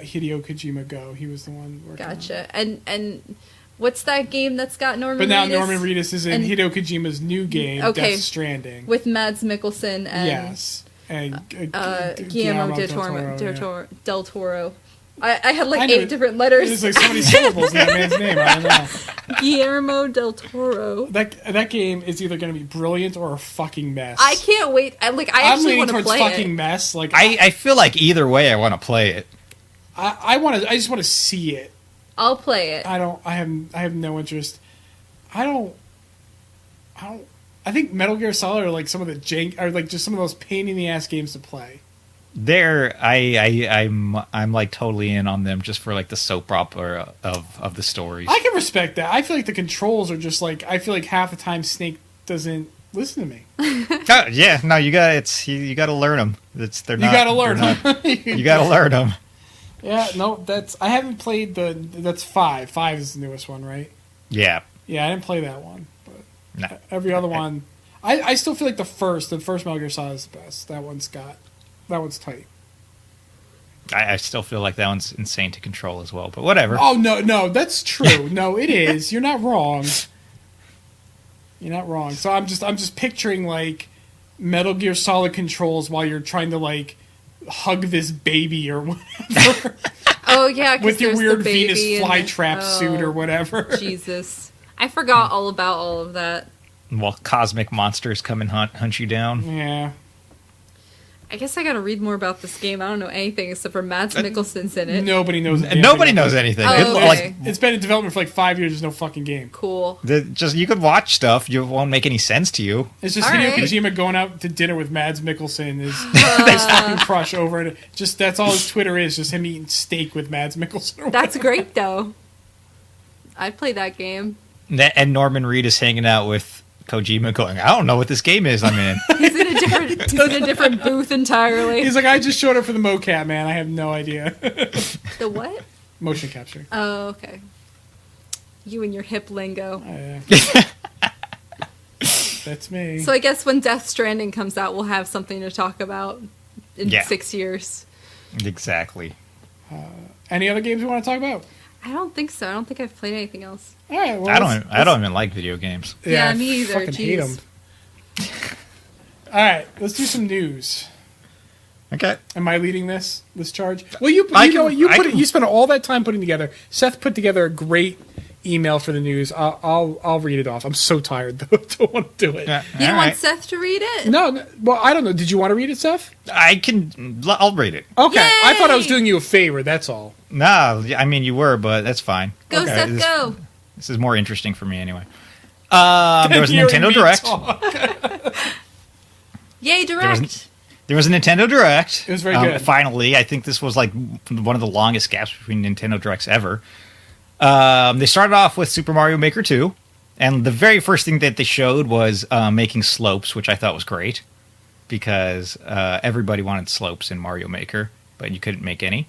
Hideo Kojima go. He was the one working on it. Gotcha. And what's that game that's got Norman But now Reedus? Norman Reedus is in And- Hideo Kojima's new game, Okay. Death Stranding. with Mads Mikkelsen and Yes. And Guillermo del Toro. I had I like knew 8 it. different letters. There's like so many syllables in that man's name. I don't know. Guillermo del Toro. That game is either going to be brilliant or a fucking mess. I can't wait. I I'm actually leaning want to towards play fucking it. mess. Like I feel like either way, I want to play it. I just want to see it. I'll play it. I have no interest. I think Metal Gear Solid are like some of the jank, are like just some of those pain in the ass games to play. I'm like totally in on them just for like the soap opera of the stories. I can respect that. I feel like the controls are just like, I feel like half the time Snake doesn't listen to me. Oh, yeah, no, you got you got to learn them. You gotta learn them. You got to learn them. Yeah, no, I haven't played that's 5. 5 is the newest one, right? Yeah. Yeah, I didn't play that one, but No. every other one, I still feel like the first Metal Gear Solid is the best. That one's tight. I still feel like that one's insane to control as well, but whatever. Oh no, that's true. No, it is. You're not wrong. You're not wrong. So I'm just picturing like Metal Gear Solid controls while you're trying to like hug this baby or whatever Oh yeah, 'cause with your there's the weird baby Venus and flytrap the- suit or Oh, whatever. Jesus, I forgot all about all of that. While cosmic monsters come and hunt you down. Yeah. I guess I gotta read more about this game. I don't know anything except for Mads Mikkelsen's in it. Nobody knows. a damn Nobody thing. knows anything. Oh, It- okay. like, It's been in development for like 5 years. There's no fucking game. Cool. just you could watch stuff. You won't make any sense to you. It's just All Hideo right. Kojima going out to dinner with Mads Mikkelsen is his fucking crush over it. Just that's all his Twitter is. Just him eating steak with Mads Mikkelsen. That's great though. I'd play that game. And Norman Reedus hanging out with Kojima, going, "I don't know what this game is I'm in." He's in a different booth entirely. He's like, I just showed up for the mocap, man. I have no idea. The what? Motion capture. Oh, okay. You and your hip lingo. That's me. So I guess when Death Stranding comes out, we'll have something to talk about in Yeah. 6 years. Exactly. Any other games we want to talk about? I don't think so. I don't think I've played anything else. All right. Well, I don't even like video games. Yeah, I me either, Fucking hate jeez. 'em. All right. Let's do some news. Okay. Am I leading this charge? Well, you I know can- what? You I put it. can- You spent all that time putting together. Seth put together a great email for the news. I'll read it off. I'm so tired though. Don't want to do it. You don't want Seth to read it? No. Well, I don't know. Did you want to read it, Seth? I'll read it. Okay. I thought I was Yay! doing you a favor. That's all. No, I mean you were, but that's fine. Go, Okay, Seth, this- go. This is more interesting for me anyway. There was a Hearing Nintendo me Direct. talk. Yay, Direct. There was a Nintendo Direct. It was very good. Finally, I think this was like one of the longest gaps between Nintendo Directs ever. They started off with Super Mario Maker 2, and the very first thing that they showed was making slopes, which I thought was great because everybody wanted slopes in Mario Maker, but you couldn't make any.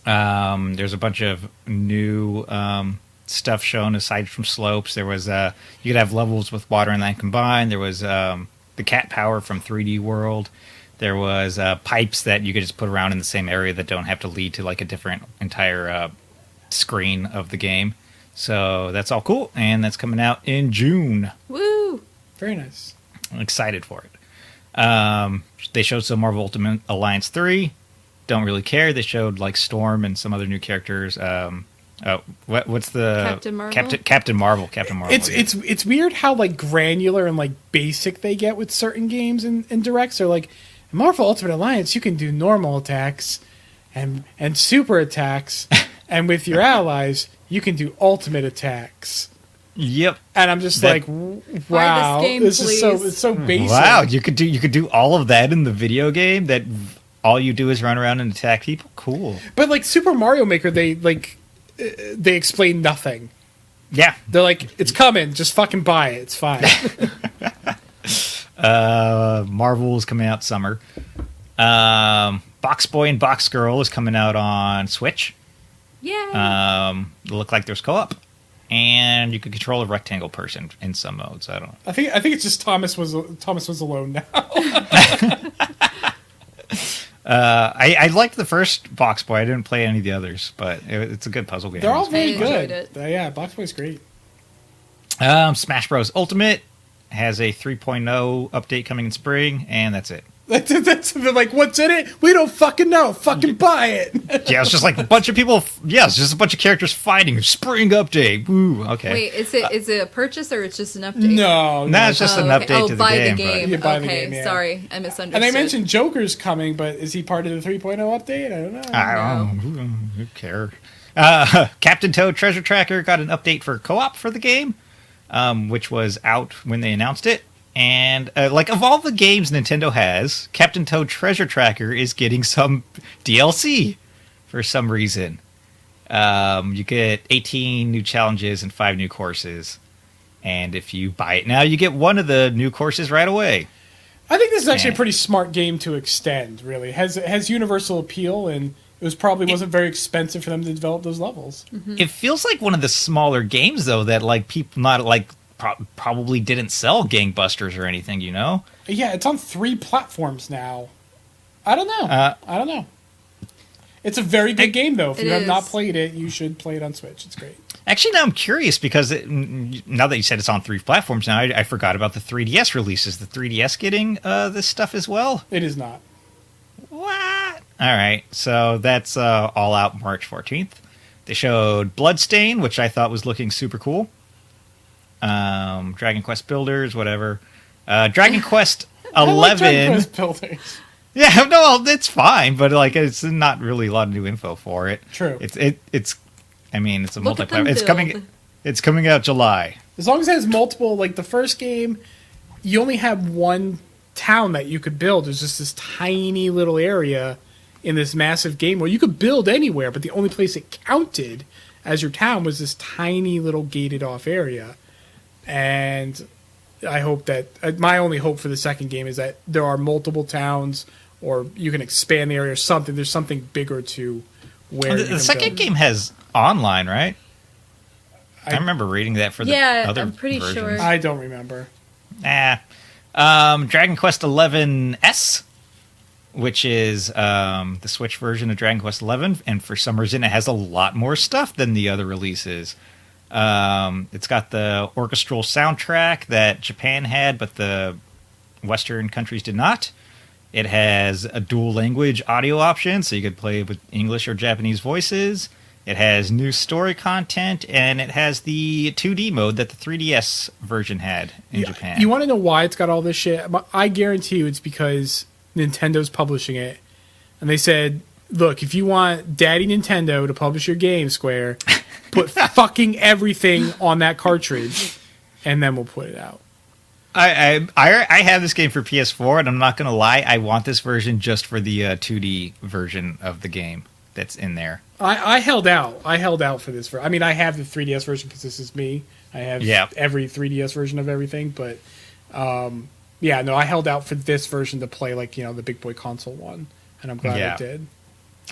There's a bunch of new stuff shown aside from slopes. There was you could have levels with water and land combined. There was the cat power from 3D World. There was pipes that you could just put around in the same area that don't have to lead to like a different entire screen of the game. So that's all cool, and that's coming out in June. Woo! Very nice. I'm excited for it. They showed some Marvel Ultimate Alliance 3. Don't really care. They showed like Storm and some other new characters. What's the Captain Marvel? Captain Marvel. It's weird how like granular and like basic they get with certain games and directs. They're like, in Marvel Ultimate Alliance, you can do normal attacks and super attacks, and with your allies, you can do ultimate attacks. Yep. And I'm just like, wow, this is so basic. Wow, you could do all of that in the video game. That all you do is run around and attack people. Cool. But like Super Mario Maker, they explain nothing. Yeah. They're like, it's coming, just fucking buy it. It's fine. Marvel is coming out summer. Box Boy and Box Girl is coming out on Switch. Yeah. Look like there's co-op, and you can control a rectangle person in some modes. I don't know. I think it's just Thomas was alone now. I liked the first Box Boy. I didn't play any of the others, but it's a good puzzle game. They're all very I good. enjoyed it. Yeah, Box Boy's great. Smash Bros. Ultimate has a 3.0 update coming in spring, and that's it. They're like, what's in it? We don't fucking know. Fucking buy it. Yeah, it's just like a bunch of people. Yeah, it's just a bunch of characters fighting. Spring update. Woo. Okay. Wait, is it a purchase or it's just an update? No, it's just an update to the buy game. the game. You buy okay, the game, yeah. Sorry, I misunderstood. And they mentioned Joker's coming, but is he part of the 3.0 update? I don't know. I don't know. Who cares? Captain Toad Treasure Tracker got an update for co-op for the game, which was out when they announced it. And like of all the games Nintendo has, Captain Toad Treasure Tracker is getting some DLC for some reason. You get 18 new challenges and 5 new courses. And if you buy it now, you get one of the new courses right away. I think this is actually a pretty smart game to extend, really. It has universal appeal, and wasn't very expensive for them to develop those levels. Mm-hmm. It feels like one of the smaller games, though, that like people not like probably didn't sell gangbusters or anything, you know? Yeah, it's on 3 platforms now. I don't know. It's a very good game, though. If you have not played it, you should play it on Switch. It's great. Actually, now I'm curious because now that you said it's on 3 platforms now, I forgot about the 3DS release. Is the 3DS getting this stuff as well? It is not. What? All right, so that's all out March 14th. They showed Bloodstain, which I thought was looking super cool. Dragon Quest Builders, whatever. Dragon Quest 11. I like Dragon Quest Builders. Yeah, no, it's fine, but like it's not really a lot of new info for it. True. It's I mean, it's a Look at multiplayer. them It's coming out July. As long as it has multiple, like the first game, you only have one town that you could build. There's just this tiny little area in this massive game where you could build anywhere, but the only place it counted as your town was this tiny little gated off area. And I hope that my only hope for the second game is that there are multiple towns, or you can expand the area or something. There's something bigger to where The second game has online, right? I remember reading that for the other I'm pretty versions. sure. I don't remember. Dragon Quest 11S, which is the Switch version of Dragon Quest 11, and for some reason it has a lot more stuff than the other releases. It's got the orchestral soundtrack that Japan had, but the Western countries did not. It has a dual language audio option, so you could play with English or Japanese voices. It has new story content, and it has the 2D mode that the 3DS version had in Japan. You want to know why it's got all this shit? I guarantee you it's because Nintendo's publishing it. And they said, look, if you want Daddy Nintendo to publish your game, Square, put fucking everything on that cartridge, and then we'll put it out. I have this game for PS4, and I'm not going to lie, I want this version just for the 2D version of the game that's in there. I held out. I held out for this. I mean, I have the 3DS version because this is me. I have every 3DS version of everything, but I held out for this version to play like, the big boy console one, and I'm glad I did.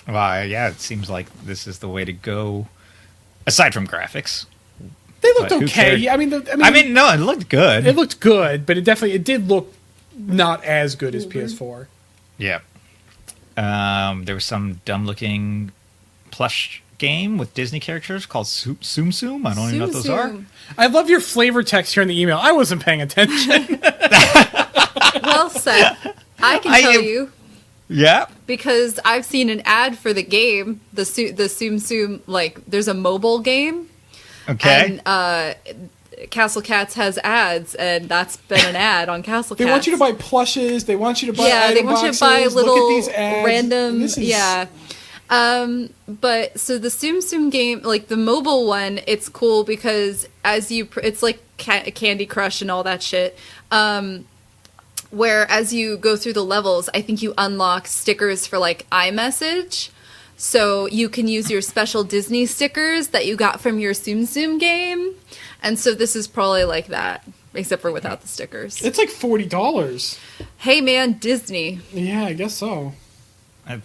Well, it seems like this is the way to go, aside from graphics. They looked okay. I mean, no, it looked good. It looked good, but it did look not as good as PS4. Yeah. There was some dumb-looking plush game with Disney characters called Tsum Tsum. I don't even know what those are. I love your flavor text here in the email. I wasn't paying attention. Well, Seth, I can tell you. Yeah. Because I've seen an ad for the game, the Tsum Tsum, like, there's a mobile game. Okay. And Castle Cats has ads, and that's been an ad on Castle Cats. They want you to buy plushes. They want you to buy they want boxes. you to buy little Look at these ads. random, Yeah. But so the Tsum Tsum game, like the mobile one, it's cool because it's like Candy Crush and all that shit. Where as you go through the levels, I think you unlock stickers for like iMessage. So you can use your special Disney stickers that you got from your Tsum Tsum game. And so this is probably like that, except for without the stickers. It's like $40. Hey man, Disney. Yeah, I guess so. I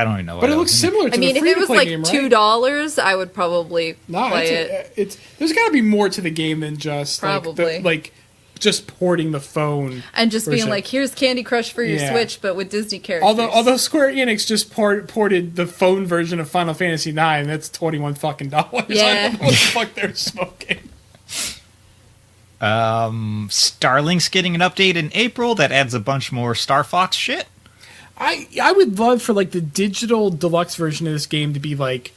don't even know. But it looks similar to I mean, the if it was like game, right? $2, I would probably play it. There's got to be more to the game than just Probably. like just porting the phone And just being version. like, here's Candy Crush for your Yeah. Switch, but with Disney characters. Although Square Enix just ported the phone version of Final Fantasy IX, that's $21 fucking dollars. Yeah. I don't know what the fuck they're smoking. Starlink's getting an update in April that adds a bunch more Star Fox shit. I would love for like the digital deluxe version of this game to be like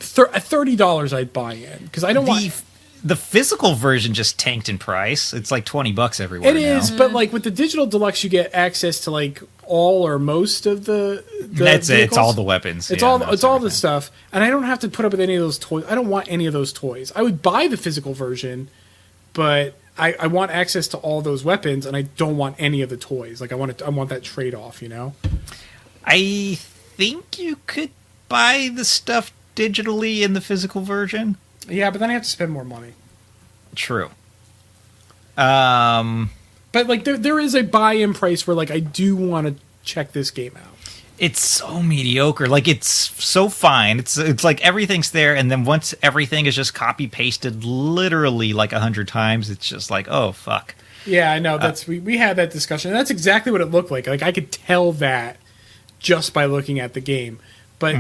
$30 I'd buy in because I don't want the physical version just tanked in price. It's like $20 everywhere. It is, but like with the digital deluxe, you get access to like all or most of the That's it. It's vehicles. all the weapons. It's Yeah, all that's the everything. stuff, and I don't have to put up with any of those toys. I don't want any of those toys. I would buy the physical version, but I want access to all those weapons, and I don't want any of the toys. Like I want that trade off. You know. I think you could buy the stuff digitally in the physical version. Yeah, but then I have to spend more money. True. But like there is a buy-in price where like I do want to check this game out. It's so mediocre. Like it's so fine. It's like everything's there, and then once everything is just copy pasted, literally like 100 times, it's just like, oh fuck. Yeah, I know. That's we had that discussion. And that's exactly what it looked like. Like I could tell that just by looking at the game. But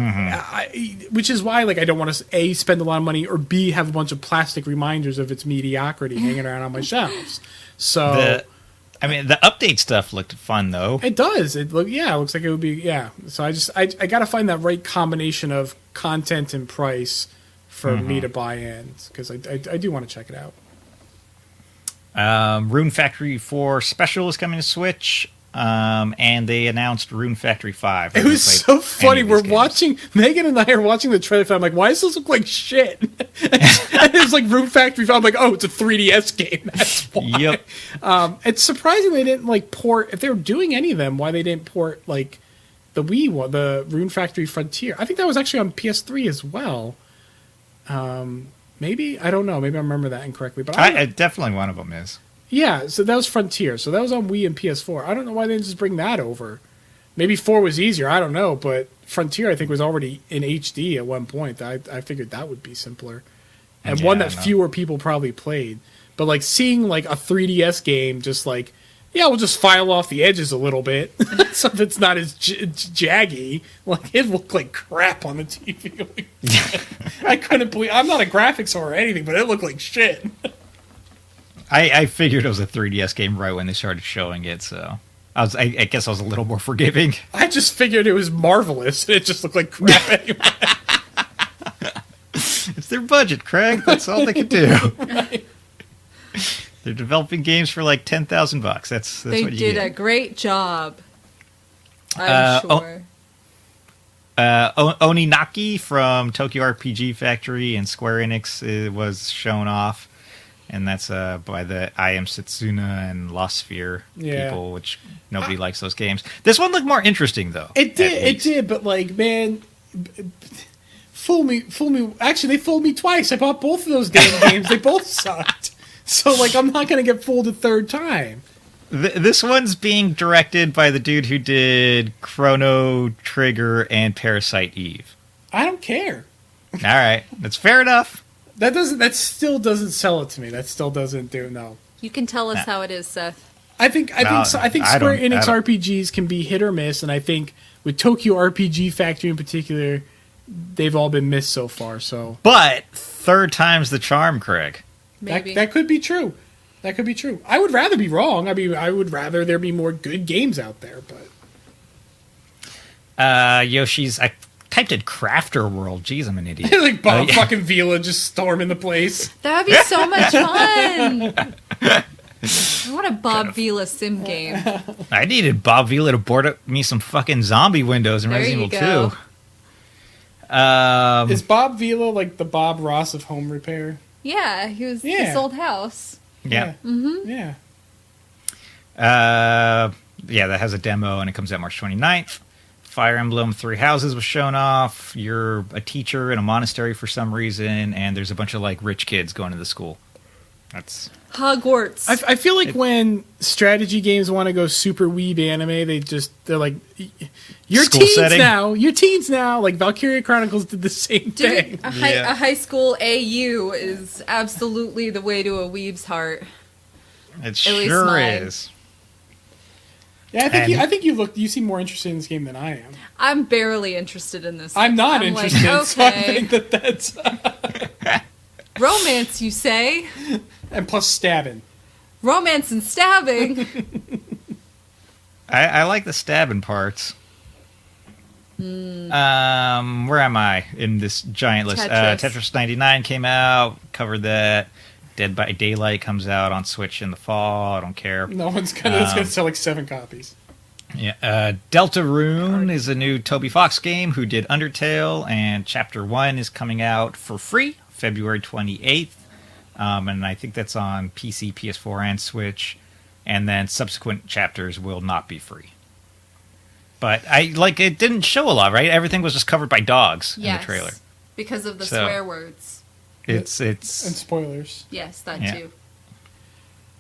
which is why like I don't want to A, spend a lot of money, or B, have a bunch of plastic reminders of its mediocrity hanging around on my shelves. So the update stuff looked fun though. it does. It looks like it would be So I got to find that right combination of content and price for me to buy in because I do want to check it out. Rune Factory 4 Special is coming to Switch. And they announced Rune Factory 5. It was so funny. We're watching, Megan and I are watching the trailer. I'm like, why does this look like shit? And it's like Rune Factory 5. I'm like, oh, it's a 3DS game. That's why. Yep. It's surprising they didn't like port, if they were doing any of them, why they didn't port like the Wii one, the Rune Factory Frontier. I think that was actually on PS3 as well. Maybe? I don't know. Maybe I remember that incorrectly. But I definitely one of them is. Yeah, so that was Frontier. So that was on Wii and PS4. I don't know why they didn't just bring that over. Maybe 4 was easier. I don't know. But Frontier, I think, was already in HD at one point. I figured that would be simpler. And one that fewer people probably played. But, like, seeing, like, a 3DS game just, like, yeah, we'll just file off the edges a little bit so that it's not as jaggy. Like, it looked like crap on the TV. I couldn't believe... I'm not a graphics or anything, but it looked like shit. I figured it was a 3DS game right when they started showing it, so I guess I was a little more forgiving. I just figured it was marvelous. It just looked like crap anyway. It's their budget, Craig. That's all they could do. Right. They're developing games for like $10,000. That's They what you did get. a great job. I'm sure. Oninaki from Tokyo RPG Factory and Square Enix was shown off. And that's by the I Am Setsuna and Lost Sphere people, which nobody likes those games. This one looked more interesting, though. It did, but like, man, fool me. Actually, they fooled me twice. I bought both of those damn games. They both sucked. So, like, I'm not going to get fooled a third time. This one's being directed by the dude who did Chrono Trigger and Parasite Eve. I don't care. All right, that's fair enough. That still doesn't sell it to me. That still doesn't do no. You can tell us how it is, Seth. I think Square Enix RPGs can be hit or miss, and I think with Tokyo RPG Factory in particular, they've all been missed so far. So, But third time's the charm, Craig. Maybe. that could be true. That could be true. I would rather be wrong. I mean, I would rather there be more good games out there, but Yoshi's. I typed in Crafter World. Jeez, I'm an idiot. like Bob yeah. fucking Vila just storming the place. That would be so much fun. I want a Bob Vila sim game. I needed Bob Vila to board up me some fucking zombie windows in There Resident you Evil go. 2. Is Bob Vila like the Bob Ross of home repair? Yeah, he was Yeah. this old house. Yeah. Yeah. Yeah, that has a demo and it comes out March 29th. Fire Emblem Three Houses was shown off. You're a teacher in a monastery for some reason, and there's a bunch of like rich kids going to the school. That's Hogwarts. I feel like when strategy games want to go super weeb anime, they're like, you're School teens setting. now. You're teens now. Like Valkyria Chronicles did the same thing. Dude, a Yeah. high school AU is absolutely the way to a weeb's heart. it least sure mine. is. Yeah, And- I think you seem more interested in this game than I am. I'm barely interested in this. I'm not like, interested, so I okay. think that's Romance, you say? and plus stabbing. Romance and stabbing. I like the stabbing parts. Where am I in this giant list? Tetris. Tetris 99 came out, covered that. Dead by Daylight comes out on Switch in the fall. I don't care. No one's gonna. It's gonna sell like 7 copies. Yeah, Deltarune is a new Toby Fox game who did Undertale, and Chapter 1 is coming out for free February 28th. And I think that's on PC, PS4, and Switch. And then subsequent chapters will not be free. But it didn't show a lot, right? Everything was just covered by dogs in the trailer. Because of the So- swear words. And It's spoilers. Yes, that Yeah. too.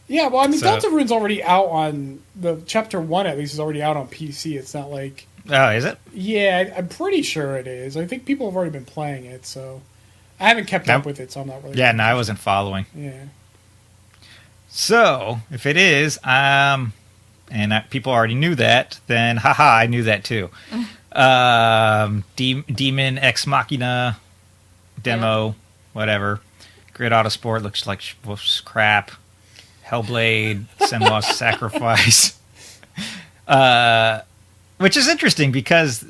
Yeah, well, I mean, So- Deltarune's already out on the Chapter 1. At least is already out on PC. It's not like. oh, is it? Yeah, I'm pretty sure it is. I think people have already been playing it, so I haven't kept Nope. up with it, so I'm not really. Yeah, no, I wasn't following. Yeah. So, if it is, people already knew that, then haha, I knew that too. Demon Ex Machina demo, whatever. Grid Autosport looks like crap. Hellblade, Senua's Sacrifice. Which is interesting because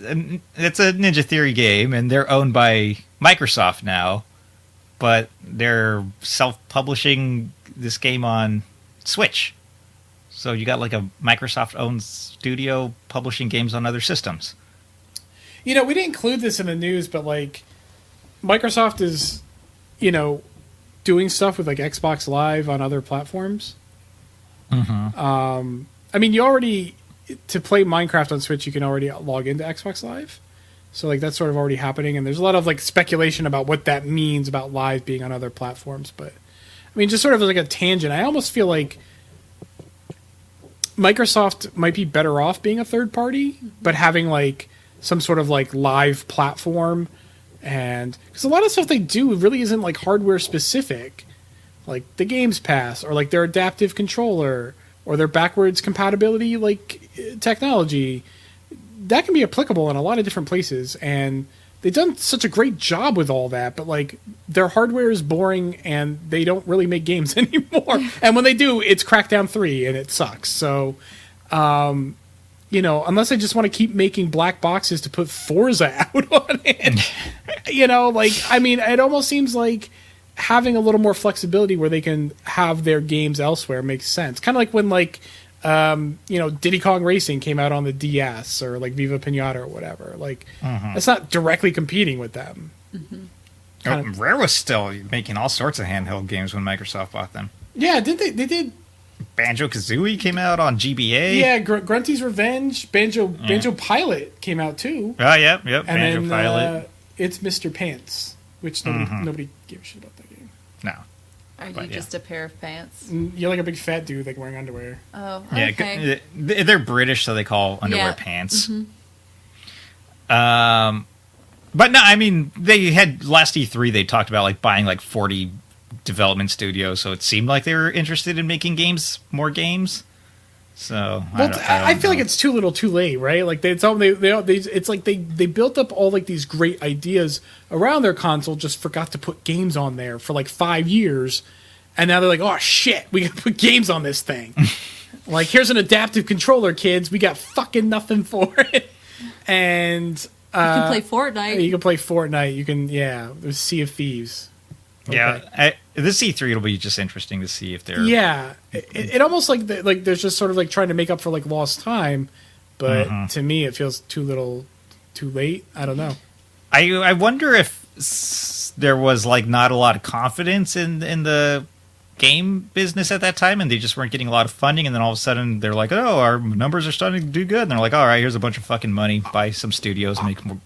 it's a Ninja Theory game and they're owned by Microsoft now, but they're self-publishing this game on Switch. So you got like a Microsoft-owned studio publishing games on other systems. You know, we didn't include this in the news, but like Microsoft is, doing stuff with like Xbox Live on other platforms. Mm-hmm. I mean, you already to play Minecraft on Switch, you can already log into Xbox Live. So like that's sort of already happening, and there's a lot of like speculation about what that means about Live being on other platforms. But I mean, just sort of like a tangent, I almost feel like Microsoft might be better off being a third party, but having like some sort of like live platform, and because a lot of stuff they do really isn't like hardware specific, like the Games Pass or like their adaptive controller or their backwards compatibility like technology that can be applicable in a lot of different places, and they've done such a great job with all that, but like their hardware is boring and they don't really make games anymore. And when they do, it's Crackdown 3 and it sucks. So, unless I just want to keep making black boxes to put Forza out on it, it almost seems like having a little more flexibility where they can have their games elsewhere makes sense. Kind of like when Diddy Kong Racing came out on the DS or like Viva Pinata or whatever. Like, it's not directly competing with them. Mm-hmm. Rare was still making all sorts of handheld games when Microsoft bought them. Yeah, did they? They did. Banjo-Kazooie came out on GBA. Yeah, Grunty's Revenge, Banjo Pilot came out too. Oh, yep. And Banjo then Pilot. It's Mr. Pants, which nobody gave a shit about that game. No. Are But, you yeah. just a pair of pants? You're like a big fat dude like wearing underwear. Oh, Yeah, okay. they're British, so they call underwear Yeah. pants. But no, I mean, they had last E3. They talked about like buying like 40 development studios, so it seemed like they were interested in making more games. So Well, I feel like know. it's too little, too late, right? Like it's like they built up all like these great ideas around their console, just forgot to put games on there for like 5 years, and now they're like, oh shit, we got to put games on this thing. Like, here's an adaptive controller, kids. We got fucking nothing for it, and You can play Fortnite. you can play Fortnite. You can there's Sea of Thieves. Yeah, this E3 it'll be just interesting to see if they're It almost like there's just sort of like trying to make up for like lost time, but to me it feels too little, too late. I don't know. I wonder if there was like not a lot of confidence in the game business at that time, and they just weren't getting a lot of funding, and then all of a sudden they're like, oh, our numbers are starting to do good, and they're like, all right, here's a bunch of fucking money, buy some studios,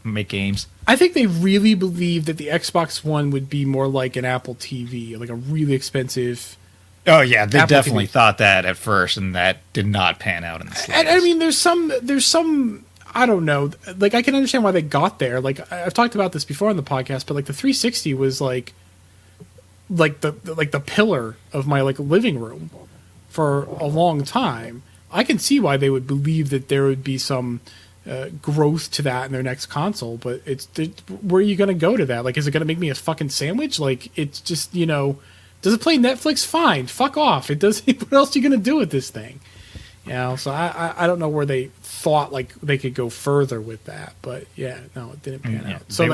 make games. I think they really believed that the Xbox One would be more like an Apple TV, like a really expensive. Oh yeah, they Apple definitely TV. thought that at first, and that did not pan out in the slightest. And I mean, there's some. I don't know. Like, I can understand why they got there. Like, I've talked about this before on the podcast, but like the 360 was like the pillar of my like living room for a long time. I can see why they would believe that there would be some growth to that in their next console, but where are you going to go to that? Like, is it going to make me a fucking sandwich? Like, it's just, does it play Netflix? Fine, fuck off. It does. What else are you going to do with this thing? So I don't know where they thought like they could go further with that, but yeah, no, it didn't pan out. So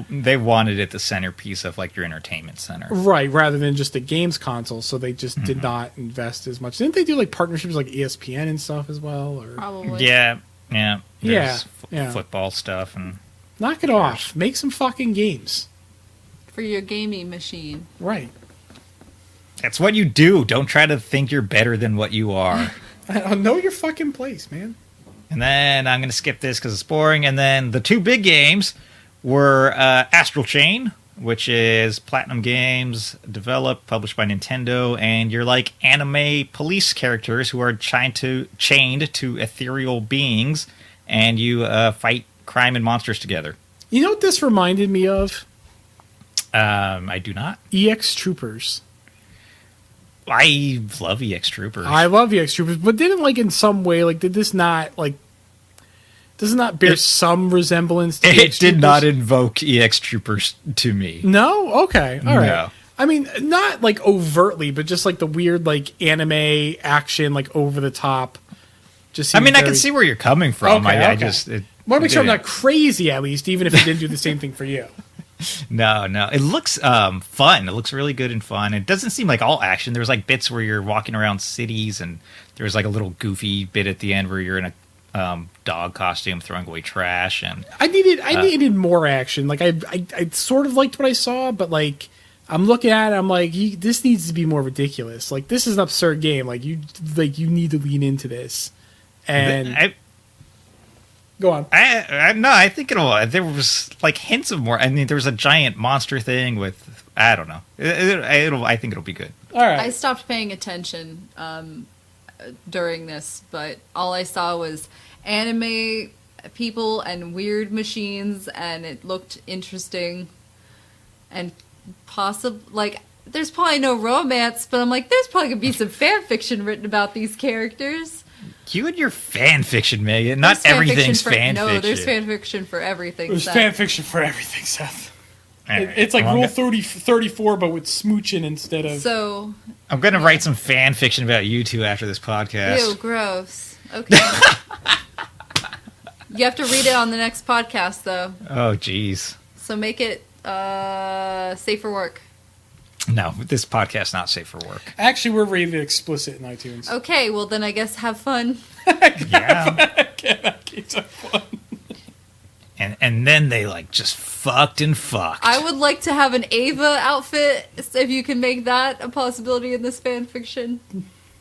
they wanted it the centerpiece of like your entertainment center, right, rather than just a games console. So they just did not invest as much. Didn't they do like partnerships like ESPN and stuff as well? Or Probably. Yeah. Yeah. Football stuff and knock it off. Make some fucking games. For your gaming machine. Right. that's what you do. Don't try to think you're better than what you are. Know your fucking place, man. And then I'm going to skip this because it's boring. And then the two big games were Astral Chain, which is Platinum Games, developed, published by Nintendo, and you're like anime police characters who are chained to ethereal beings, and you fight crime and monsters together. You know what this reminded me of? I do not. EX Troopers. I love EX Troopers. I love EX Troopers, but didn't like in some way, like, did this not, like, does it not bear some resemblance to It EX did Troopers? not invoke EX Troopers to me. No? Okay. All right. No. I mean, not like overtly, but just like the weird, like, anime action, like, over the top. Just I mean, I very... can see where you're coming from. Okay, I okay. just... want to make sure I'm not crazy, at least, even if it didn't do the same thing for you. No. It looks fun. It looks really good and fun. It doesn't seem like all action. There's like bits where you're walking around cities, and there's like a little goofy bit at the end where you're in a dog costume throwing away trash. And I needed more action. Like, I sort of liked what I saw, but like, I'm looking at it, I'm like, this needs to be more ridiculous. Like, this is an absurd game. Like, you need to lean into this. And go on. I think there was like hints of more. I mean, there was a giant monster thing with, I don't know. I think it'll be good. All right. I stopped paying attention during this, but all I saw was anime people and weird machines, and it looked interesting. And there's probably no romance, but I'm like, there's probably gonna be some fan fiction written about these characters. You and your fan fiction, Megan. Not There's everything's fan No, fiction. there's fan fiction for everything. There's Seth. fan fiction for everything, Seth. All right. It's like Well, Rule 34, but with smooching instead of... So, I'm going to write some fan fiction about you two after this podcast. ew, gross. Okay. You have to read it on the next podcast, though. Oh, jeez. So make it safe for work. No, this podcast's not safe for work. Actually, we're rated explicit in iTunes. Okay, well then I guess have fun. Yeah. Games are fun. And then they like just fucked. I would like to have an Ava outfit, if you can make that a possibility in this fan fiction.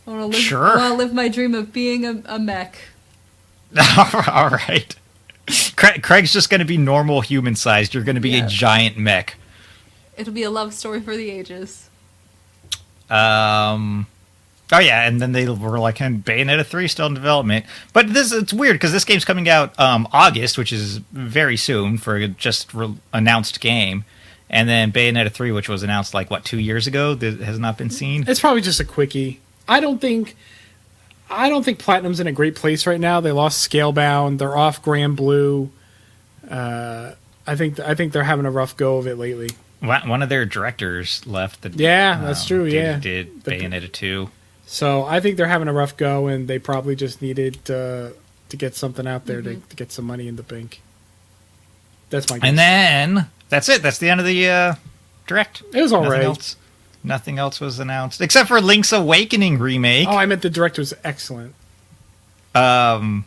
I want to live my dream of being a mech. All right. Craig's just going to be normal human sized. You're going to be a giant mech. It'll be a love story for the ages. Oh yeah, and then they were like, Bayonetta 3 still in development. But it's weird because this game's coming out August, which is very soon for a just announced game. And then Bayonetta 3, which was announced like, 2 years ago, that has not been seen. It's probably just a quickie. I don't think I don't think Platinum's in a great place right now. They lost Scalebound. They're off Grand Blue. I think they're having a rough go of it lately. One of their directors left. That's true. Did Bayonetta 2. So I think they're having a rough go, and they probably just needed to get something out there to get some money in the bank. That's my guess. And then that's it. That's the end of the direct. It was all right. Nothing else was announced except for Link's Awakening remake. Oh, I meant the direct was excellent. Yeah,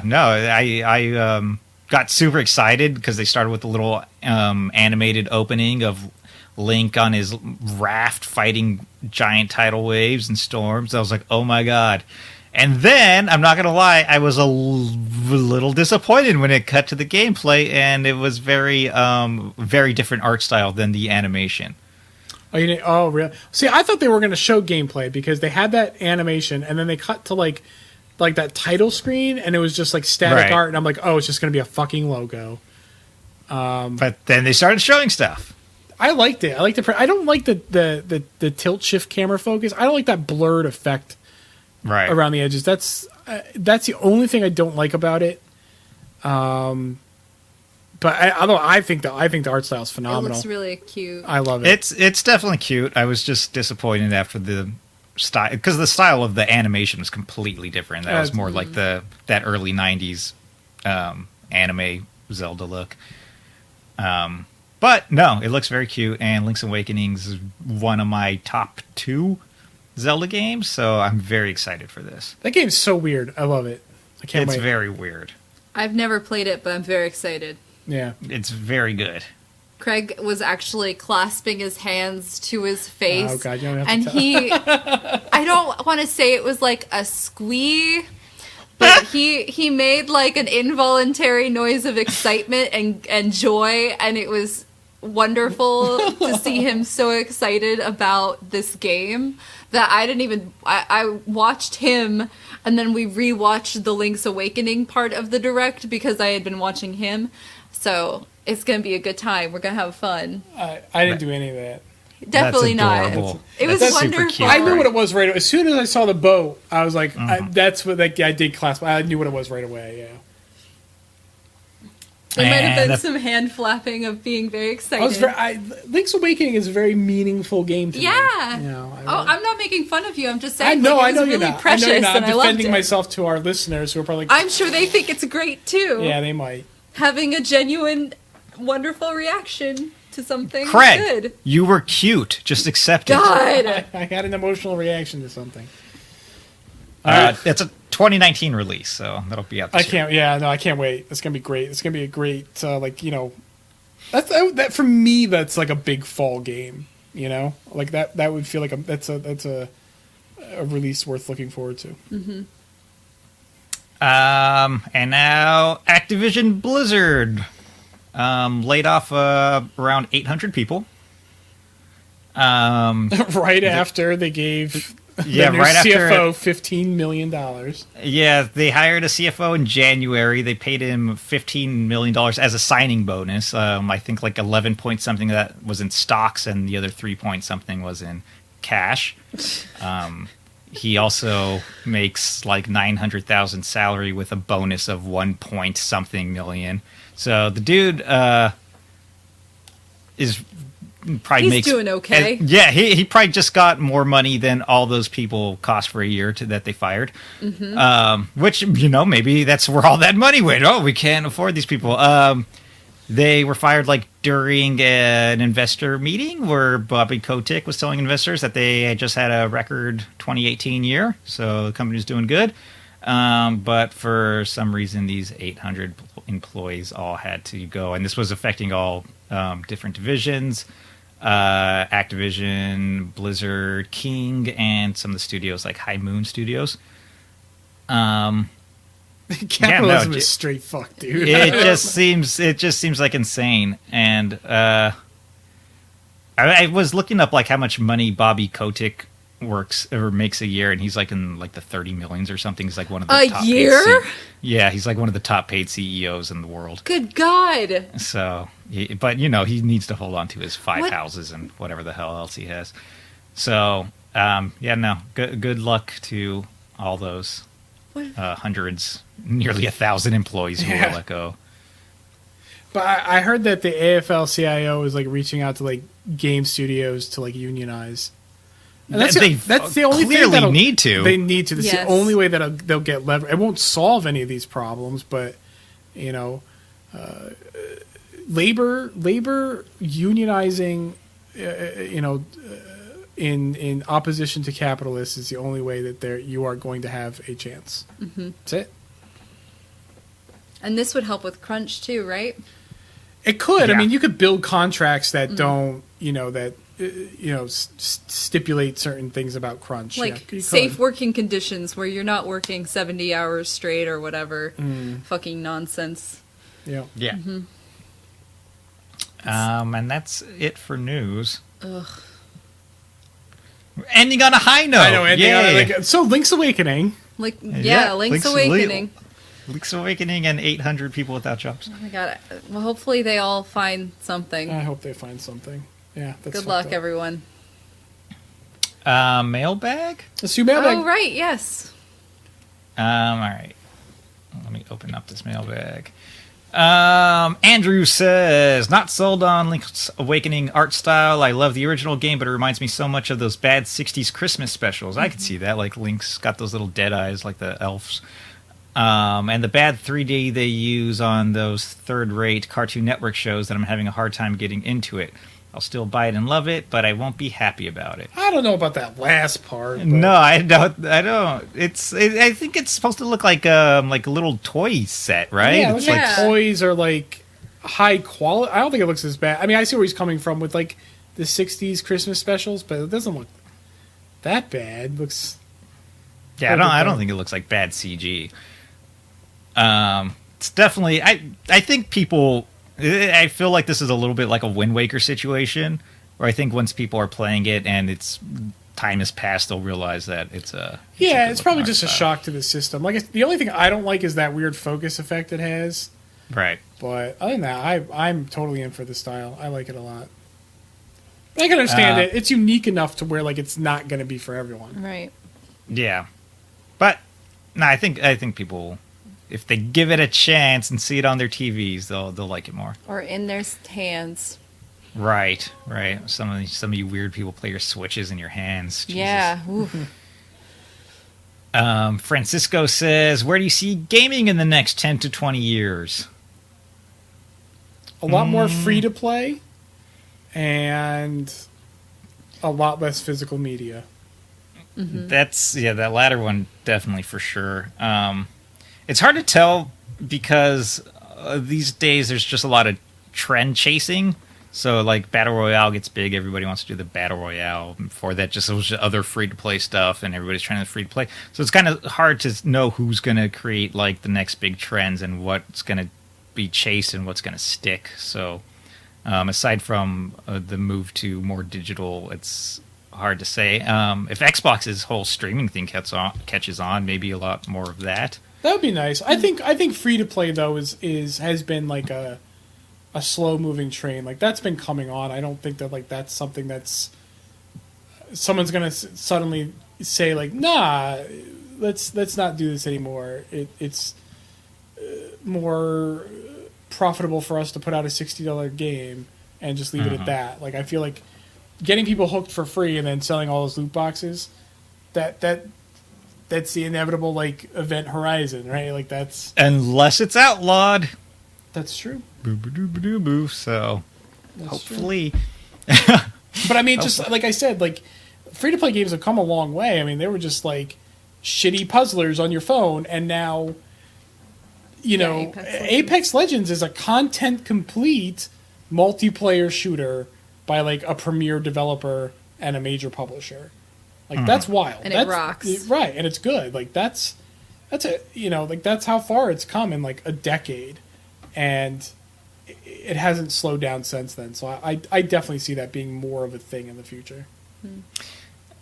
no, I got super excited because they started with a little animated opening of Link on his raft fighting giant tidal waves and storms. I was like, oh my god. And then, I'm not going to lie, I was a little disappointed when it cut to the gameplay, and it was very different art style than the animation. Oh, really? See, I thought they were going to show gameplay because they had that animation, and then they cut to like that title screen, and it was just like static art, and I'm like, oh, it's just going to be a fucking logo. But then they started showing stuff. I liked it. I don't like the tilt shift camera focus. I don't like that blurred effect around the edges. That's the only thing I don't like about it. But although I think the art style is phenomenal. It looks really cute. I love it. It's definitely cute. I was just disappointed after the style, because the style of the animation was completely different. That was more like that early '90s anime Zelda look. But no, it looks very cute, and Link's Awakening is one of my top 2 Zelda games, so I'm very excited for this. That game's so weird. I love it. I can't wait. It's very weird. I've never played it, but I'm very excited. Yeah. It's very good. Craig was actually clasping his hands to his face. Oh, God, you don't have and to he, I don't want to say it was like a squee, but he made like an involuntary noise of excitement and joy, and it was wonderful to see him so excited about this game that I watched him, and then we rewatched the Link's Awakening part of the direct because I had been watching him. So it's going to be a good time. We're going to have fun. I didn't do any of that. Definitely not. It was wonderful. I knew what it was right away. As soon as I saw the boat, I was like, that's what that guy did clasp. I knew what it was right away, yeah. There might have been some hand flapping of being very excited. Link's Awakening is a very meaningful game to me. Yeah. I'm not making fun of you. I'm just saying. I know really you're not. Precious, I know you're not. I'm and defending myself to our listeners who are probably. I'm sure they think it's great too. Yeah, they might. Having a genuine, wonderful reaction to something Craig, good. You were cute. Just accept it. God. I had an emotional reaction to something. It's a 2019 release, so that'll be out this year. I can't wait. It's gonna be great. It's gonna be a great, that for me, that's like a big fall game. Like that would feel like that's a release worth looking forward to. Mm-hmm. And now Activision Blizzard laid off around 800 people. Right after they gave. Yeah, their right CFO after $15 million. Yeah, they hired a CFO in January. They paid him $15 million as a signing bonus. I think like 11 point something that was in stocks, and the other 3 point something was in cash. He also makes like 900,000 salary with a bonus of 1 point something million. So the dude is. He's doing okay. He probably just got more money than all those people cost for a year that they fired. Mm-hmm. Which, maybe that's where all that money went. Oh, we can't afford these people. They were fired like during an investor meeting where Bobby Kotick was telling investors that they had just had a record 2018 year, so the company's doing good. But for some reason, these 800 employees all had to go, and this was affecting all different divisions. Activision, Blizzard, King, and some of the studios like High Moon Studios. Capitalism is straight fuck, dude. It just seems like insane. And I was looking up like how much money Bobby Kotick makes a year, and he's like in like the 30 millions or something. He's like one of the top year. Yeah, he's like one of the top paid CEOs in the world. Good God. So, but he needs to hold on to his 5 houses and whatever the hell else he has. So, Yeah, no. Good luck to all those hundreds, nearly 1,000 employees who were let go. But I heard that the AFL-CIO is like reaching out to like game studios to like unionize. And that's the only clearly thing need to. They need to. That's Yes. the only way that they'll get leverage. It won't solve any of these problems, but labor unionizing, in opposition to capitalists is the only way that you are going to have a chance. Mm-hmm. That's it. And this would help with crunch too, right? It could. Yeah. I mean, you could build contracts that don't, stipulate certain things about crunch. Like you safe could. working conditions where you're not working 70 hours straight or whatever fucking nonsense. Yeah. Yeah. Mm-hmm. And that's it for news. Ugh. We're ending on a high note. I know. Yay. So Link's Awakening. Link's Awakening. Link's Awakening and 800 people without jobs. Oh my god. Well, hopefully they all find something. I hope they find something. Yeah. That's Good luck, everyone. Mailbag? Let's do mailbag. Oh, right, yes. All right. Let me open up this mailbag. Andrew says, not sold on Link's Awakening art style. I love the original game, but it reminds me so much of those bad 60s Christmas specials. I could see that. Like, Link's got those little dead eyes like the elves. And the bad 3D they use on those third-rate Cartoon Network shows that I'm having a hard time getting into it. I'll still buy it and love it, but I won't be happy about it. I don't know about that last part. But... No, I don't. I think it's supposed to look like a little toy set, right? Yeah, it it's looks like like toys are like high quality. I don't think it looks as bad. I mean, I see where he's coming from with like the 60s Christmas specials, but it doesn't look that bad. It looks... Yeah, I don't think it looks like bad CG. It's definitely... I think people... I feel like this is a little bit like a Wind Waker situation, where I think once people are playing it and time has passed, they'll realize that it's it's probably just a shock to the system. Like, the only thing I don't like is that weird focus effect it has. Right. But other than that, I'm totally in for the style. I like it a lot. I can understand it. It's unique enough to where like it's not going to be for everyone. Right. Yeah. But no, I think people, if they give it a chance and see it on their TVs, they'll like it more. Or in their hands. Right. Some of you weird people play your Switches in your hands. Jesus. Yeah. Francisco says, where do you see gaming in the next 10 to 20 years? A lot more free to play and a lot less physical media. Mm-hmm. That's that latter one definitely for sure. It's hard to tell because these days there's just a lot of trend chasing. So like Battle Royale gets big, everybody wants to do the Battle Royale. Before that, it was just other free to play stuff, and everybody's trying to free to play. So it's kind of hard to know who's going to create like the next big trends and what's going to be chased and what's going to stick. So aside from the move to more digital, it's hard to say. If Xbox's whole streaming thing catches on, maybe a lot more of that. That would be nice. I think free to play though has been like a slow moving train. Like that's been coming on. I don't think that like that's something that's someone's gonna suddenly say like, nah, let's not do this anymore. It's more profitable for us to put out a $60 game and just leave it at that. Like I feel like getting people hooked for free and then selling all those loot boxes, that's the inevitable like event horizon, right? Like that's unless it's outlawed. That's true. Boo. So That's hopefully, but I mean, just like I said, like free to play games have come a long way. I mean, they were just like shitty puzzlers on your phone, and now Apex Legends is a content complete multiplayer shooter by like a premier developer and a major publisher. Like that's wild. And it rocks. Right, and it's good. Like that's that's how far it's come in like a decade, and it hasn't slowed down since then. So I definitely see that being more of a thing in the future.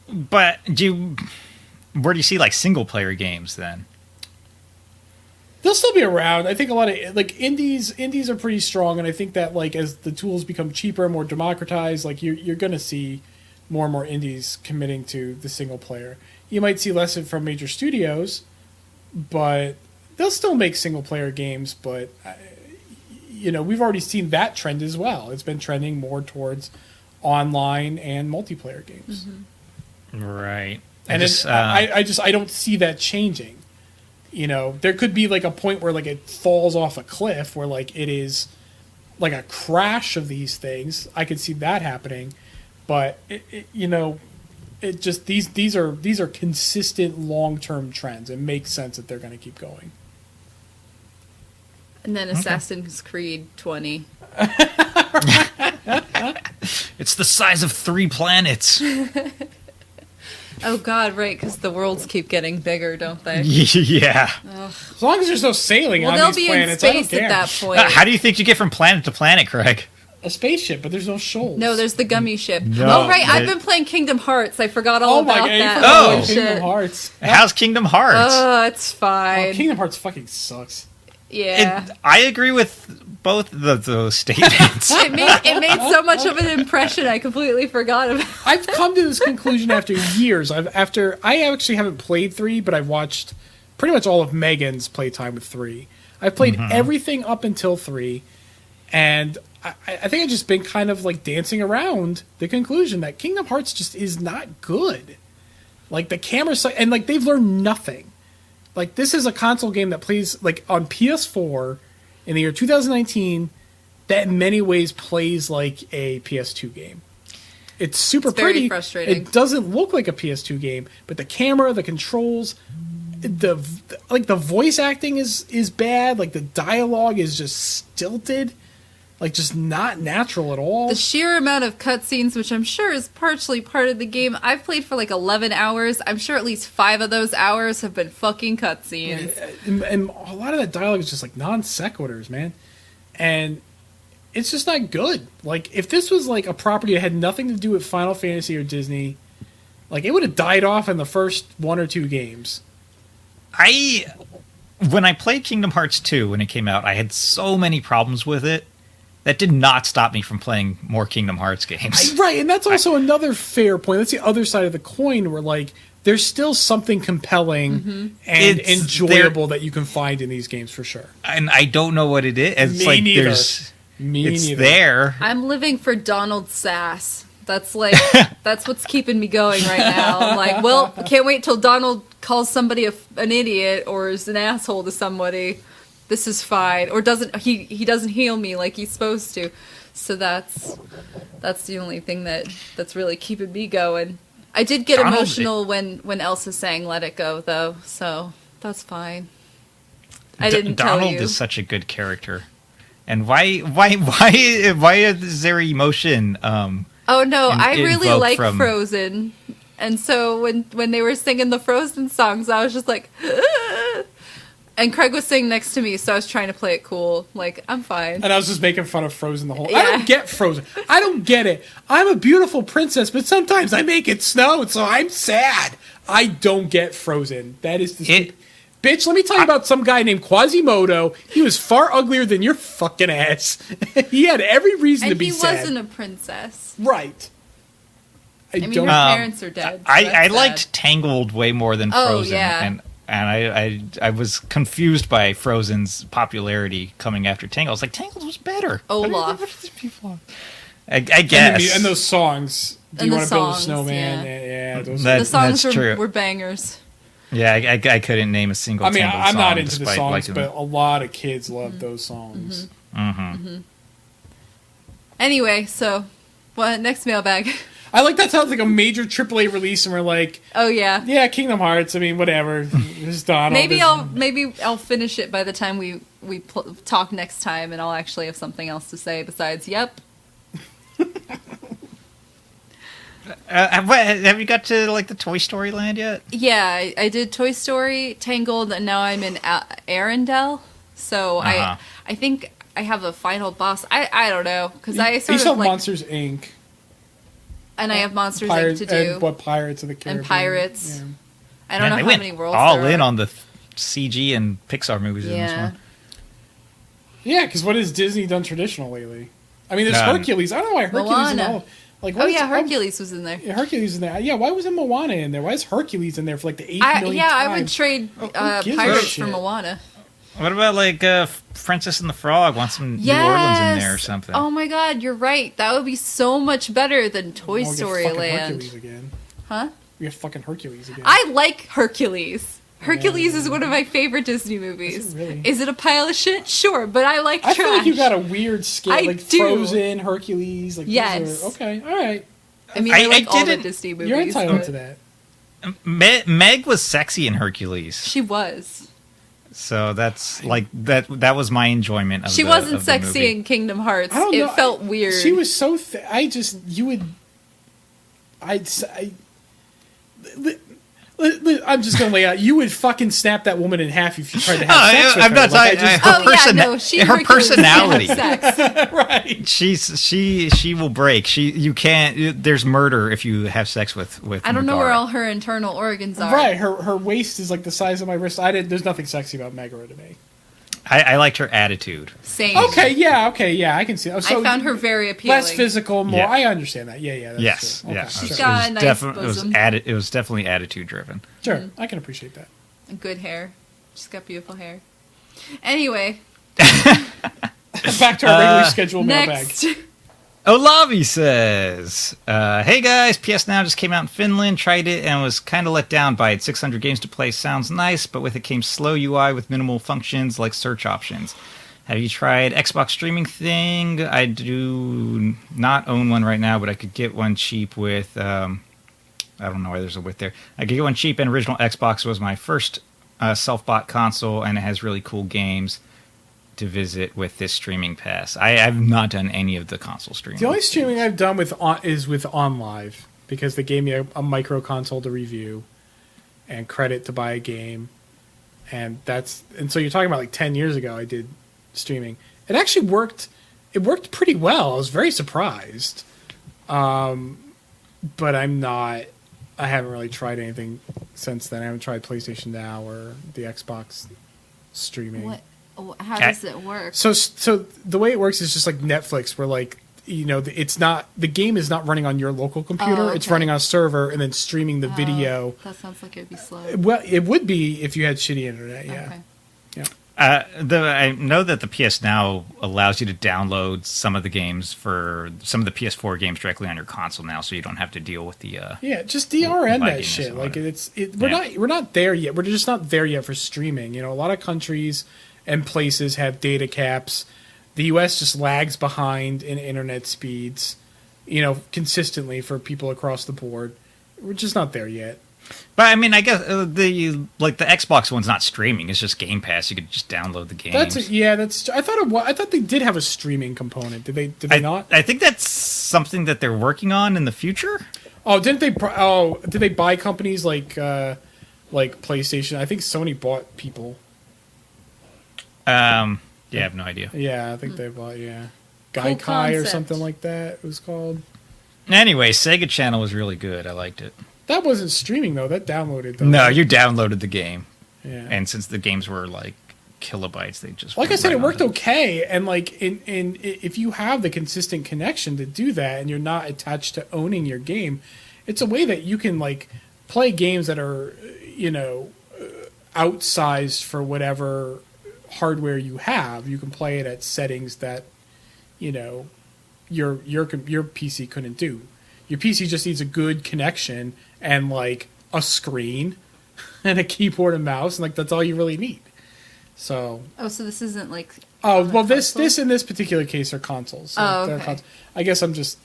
But where do you see like single player games then? They'll still be around. I think a lot of like indies are pretty strong, and I think that like as the tools become cheaper and more democratized, like you're going to see more and more indies committing to the single player. You might see less from major studios, but they'll still make single player games. But we've already seen that trend as well. It's been trending more towards online and multiplayer games. Right. And I don't see that changing. There could be like a point where like it falls off a cliff where like it is like a crash of these things. I could see that happening, but it just these are consistent long-term trends. It makes sense that they're going to keep going. And then Assassin's Creed 20. It's the size of 3 planets. Oh God, right? Because the worlds keep getting bigger, don't they? Yeah. As long as there's no sailing on they'll these be planets, in I don't space care. at that point. How do you think you get from planet to planet, Craig? A spaceship, but there's no shoals. No, there's the gummy ship. No, Oh, right. I've been playing Kingdom Hearts. I forgot all Oh my about god! that. You forgot Oh. about Kingdom Hearts. How's Kingdom Hearts? Oh, it's fine. Kingdom Hearts fucking sucks. Yeah. I agree with both of those statements. It made so much of an impression. I completely forgot about. I've come to this conclusion after years. I actually haven't played 3, but I've watched pretty much all of Megan's playtime with 3. I've played everything up until 3, and I think I've just been kind of like dancing around the conclusion that Kingdom Hearts just is not good. Like the camera and like they've learned nothing. Like this is a console game that plays like on PS4 in the year 2019 that in many ways plays like a PS2 game. It's super It's very pretty. frustrating. It doesn't look like a PS2 game, but the camera, the controls, the voice acting is bad. Like the dialogue is just stilted, like just not natural at all. The sheer amount of cutscenes, which I'm sure is partially part of the game. I've played for like 11 hours. I'm sure at least 5 of those hours have been fucking cutscenes. And a lot of that dialogue is just like non sequiturs, man. And it's just not good. Like, if this was like a property that had nothing to do with Final Fantasy or Disney, like it would have died off in the first 1 or 2 games. When I played Kingdom Hearts 2 when it came out, I had so many problems with it. That did not stop me from playing more Kingdom Hearts games. Right, and that's also another fair point. That's the other side of the coin where, like, there's still something compelling and enjoyable that you can find in these games for sure. And I don't know what it is. It's Me like neither. it's neither. there. I'm living for Donald Sass. That's like that's what's keeping me going right now. I'm like, well, can't wait till Donald calls somebody an idiot or is an asshole to somebody. This is fine, or he doesn't heal me like he's supposed to. So that's the only thing that's really keeping me going. I did get emotional when Elsa sang "Let It Go" though, so that's fine. I didn't tell Donald you. is such a good character, and why is there emotion? Oh no, I really invoked like from- Frozen, and so when they were singing the Frozen songs, I was just like. And Craig was sitting next to me, so I was trying to play it cool. Like, I'm fine. And I was just making fun of Frozen the whole... Yeah. I don't get Frozen. I don't get it. I'm a beautiful princess, but sometimes I make it snow, so I'm sad. I don't get Frozen. That is the... Bitch, let me tell you about some guy named Quasimodo. He was far uglier than your fucking ass. He had every reason to be sad. And he wasn't a princess. Right. I mean, her parents are dead. So I that's liked sad. Tangled way more than Frozen. Yeah. And I was confused by Frozen's popularity coming after Tangled. I was like, Tangled was better. Olaf. What are these people? I guess. And those songs. Do And you the want to build a songs, snowman? yeah. Yeah, those That- The songs that's true. were bangers. Yeah, I couldn't name a single I mean, Tangled I'm song not into the despite songs, liking but them. a lot of kids love those songs. Anyway, so, what next mailbag? I like that sounds like a major AAA release, and we're like, Oh yeah. yeah, Kingdom Hearts. I mean, whatever. It's Donald. Maybe It's- I'll finish it by the time we talk next time, and I'll actually have something else to say besides "Yep." Have you got to like the Toy Story land yet? Yeah, I did Toy Story, Tangled, and now I'm in Arendelle. So I think I have a final boss. I don't know because I You sort still of have like, Monsters Inc. and I have Monsters Pirates, Inc. to do. and what Pirates of the Caribbean? Pirates. Yeah. I don't Man, know they how went many worlds all there in are. on the CG and Pixar movies in this Yeah. one. Yeah, because what has Disney done traditional lately? I mean, there's None. Hercules. I don't know why Hercules and Moana. all. Like, Oh yeah, Hercules was in there. Yeah, Hercules is in there. Yeah, why wasn't Moana in there? Why is Hercules in there for like the 8 millionth time? I would trade gives a Pirates shit? for Moana. What about like Princess and the Frog? Want some New Orleans in there or something? Oh my god, you're right. That would be so much better than Toy Oh, we get Story fucking Land. Hercules again. Huh? We have fucking Hercules again. I like Hercules. Hercules is one of my favorite Disney Is movies. it really? Is it a pile of shit? Sure, but I like I trash. feel like you got a weird scale, I like do. Frozen, Hercules. Like these Yes. are, okay, all right. I mean, I like all the didn't- Disney movies. You're entitled but to that. Meg was sexy in Hercules, She was. so that's like that was my enjoyment of She the, wasn't of the sexy movie. in Kingdom Hearts. I don't know. It felt weird. She was so. You would. I'm just gonna lay out. You would fucking snap that woman in half if you tried to have sex with I'm her. not Like, talking. Oh, Her personality. Sex. right. She will break. You can't. There's murder if you have sex with. I don't know Megara. where all her internal organs are. Right. Her waist is like the size of my wrist. There's nothing sexy about Megara to me. I liked her attitude. Same. Okay. Yeah. I can see. So I found her very appealing. less physical, more. Yeah. I understand that. Yeah. That's Yes. true. Okay, Yeah. She's sure. got a nice bosom. It was definitely attitude driven. Sure, I can appreciate that. Good hair. She's got beautiful hair. Anyway, Back to our regularly scheduled mailbag. next. Olavi says, "Hey guys, PS Now just came out in Finland. Tried it and was kind of let down by it. 600 games to play sounds nice, but with it came slow UI with minimal functions like search options. Have you tried Xbox streaming thing? I do not own one right now, but I could get one cheap with. I don't know why there's a with there. I could get one cheap, and original Xbox was my first self-bought console, and it has really cool games to visit with this streaming pass. I have not done any of the console streaming. The only streaming I've done is with OnLive because they gave me a micro console to review and credit to buy a game, and so you're talking about like 10 years ago I did streaming. It actually worked. It worked pretty well. I was very surprised, but I haven't really tried anything since then. I haven't tried PlayStation Now or the Xbox streaming. What? How does it work? So the way it works is just like Netflix, where like the game is not running on your local computer. Oh, okay. It's running on a server and then streaming the video. That sounds like it'd be slow. Well, it would be if you had shitty internet. Yeah. Okay. Yeah. I know that the PS Now allows you to download some of the games for some of the PS4 games directly on your console now, so you don't have to deal with the. Yeah, just DRM that lagging shit. and Like whatever. we're not there yet. We're just not there yet for streaming. A lot of countries and places have data caps. The U.S. just lags behind in internet speeds, consistently for people across the board. We're just not there yet. But I mean, I guess the Xbox one's not streaming; it's just Game Pass. You could just download the games. I thought they did have a streaming component. Did they not? I think that's something that they're working on in the future. Oh, didn't they? Did they buy companies like PlayStation? I think Sony bought people. Yeah, I have no idea. Yeah, I think they bought. Yeah, Cool Gaikai or concept. something like that. It was called. Anyway, Sega Channel was really good. I liked it. That wasn't streaming though. That downloaded though. No, you downloaded the game, Yeah. and since the games were like kilobytes, they just Like I went said, right it worked on okay, and like if you have the consistent connection to do that, and you're not attached to owning your game, it's a way that you can like play games that are outsized for whatever hardware you have. You can play it at settings that your PC couldn't do. Your PC just needs a good connection and like a screen and a keyboard and mouse, and like that's all you really need. So So this isn't like. oh on a well, this console? in this particular case are consoles. So Oh, they're okay. I guess I'm just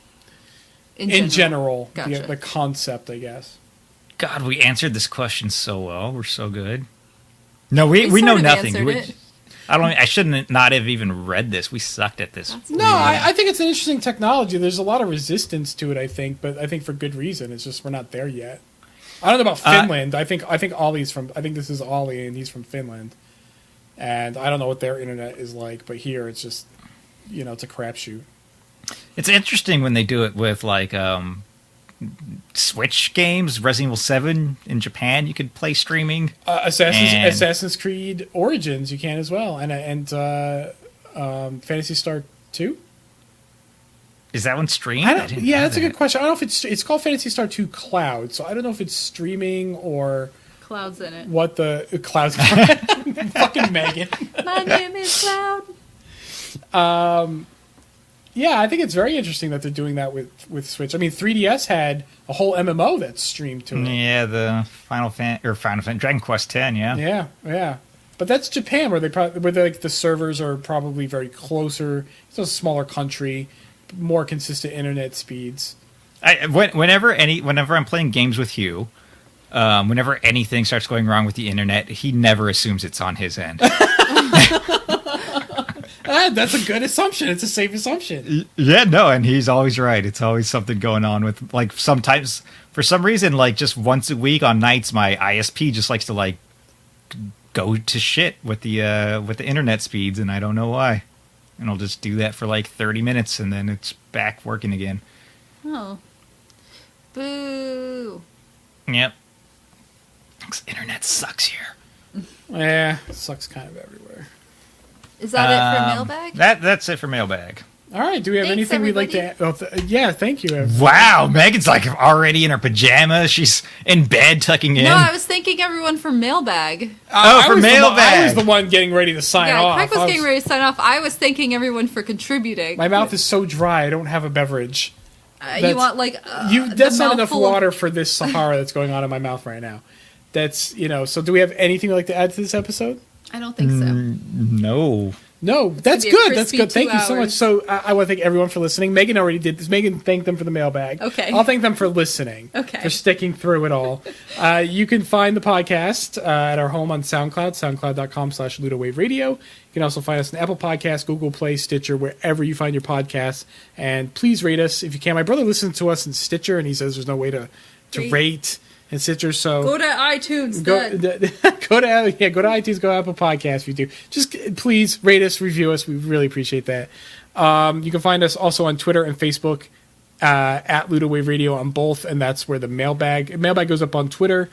in general the concept. I guess. God, we answered this question so well. We're so good. No, we We know sort of nothing. answered it. I shouldn't not have even read this. We sucked at this. No, I think it's an interesting technology. There's a lot of resistance to it, I think, but I think for good reason. It's just we're not there yet. I don't know about Finland. I think Ollie's from. I think this is Ollie, and he's from Finland. And I don't know what their internet is like, but here it's just, it's a crapshoot. It's interesting when they do it with like Switch games. Resident Evil 7 in Japan, you could play streaming. Assassin's Creed Origins, you can as well, and Phantasy Star 2. Is that one streamed? That's a good question. I don't know if it's called Phantasy Star 2 Cloud, so I don't know if it's streaming or Cloud's in it. what the Cloud's fucking Megan. My name is Cloud. Yeah, I think it's very interesting that they're doing that with Switch. I mean, 3DS had a whole MMO that's streamed to it. Yeah, the Final Fantasy Dragon Quest X. Yeah. Yeah. But that's Japan, where the servers are probably very closer. It's a smaller country, more consistent internet speeds. Whenever I'm playing games with Hugh, whenever anything starts going wrong with the internet, he never assumes it's on his end. That's a good assumption. It's a safe assumption. Yeah, no, and he's always right. It's always something going on with, like, sometimes, for some reason, like, just once a week on nights, my ISP just likes to, like, go to shit with the internet speeds, and I don't know why. And I'll just do that for, like, 30 minutes, and then it's back working again. Oh. Boo. Yep. This internet sucks here. Yeah, it sucks kind of everywhere. Is that it for mailbag? That's it for mailbag. All right. Do we have Thanks, anything we'd like to add? Yeah, thank you. Wow, Megan's like already in her pajamas. She's in bed tucking in. No, I was thanking everyone for mailbag. For mailbag. I was the one getting ready to sign off. Craig was getting ready to sign off. I was thanking everyone for contributing. My mouth is so dry. I don't have a beverage. You want that's not enough water for this Sahara that's going on in my mouth right now. That's, so do we have anything we'd like to add to this episode? I don't think so. No. No, that's good. That's good. Thank you so much. So I want to thank everyone for listening. Megan already did this. Megan thanked them for the mailbag. Okay. I'll thank them for listening. Okay. For sticking through it all. You can find the podcast at our home on SoundCloud, soundcloud.com/Ludowave Radio. You can also find us on Apple Podcasts, Google Play, Stitcher, wherever you find your podcasts. And please rate us if you can. My brother listens to us in Stitcher, and he says there's no way to rate in Stitcher, so go to iTunes. Go to iTunes, go to Apple Podcasts if you do. Just please rate us, review us. We really appreciate that. You can find us also on Twitter and Facebook at Ludowave Radio on both, and that's where the mailbag goes up on Twitter.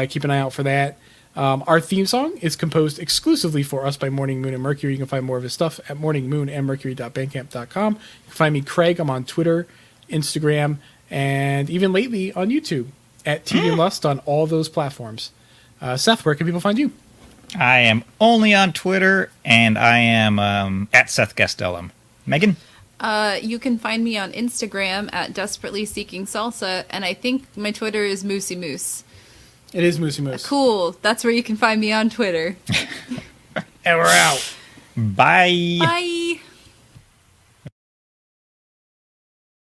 Keep an eye out for that. Our theme song is composed exclusively for us by Morning Moon and Mercury. You can find more of his stuff at morningmoonandmercury.bandcamp.com. You can find me, Craig. I'm on Twitter, Instagram, and even lately on YouTube at TV and Lust on all those platforms. Seth, where can people find you? I am only on Twitter, and I am at Seth Gastelum. Megan? You can find me on Instagram at Desperately Seeking Salsa, and I think my Twitter is Moosey Moose. It is Moosey Moose. Cool. That's where you can find me on Twitter. And we're out. Bye. Bye.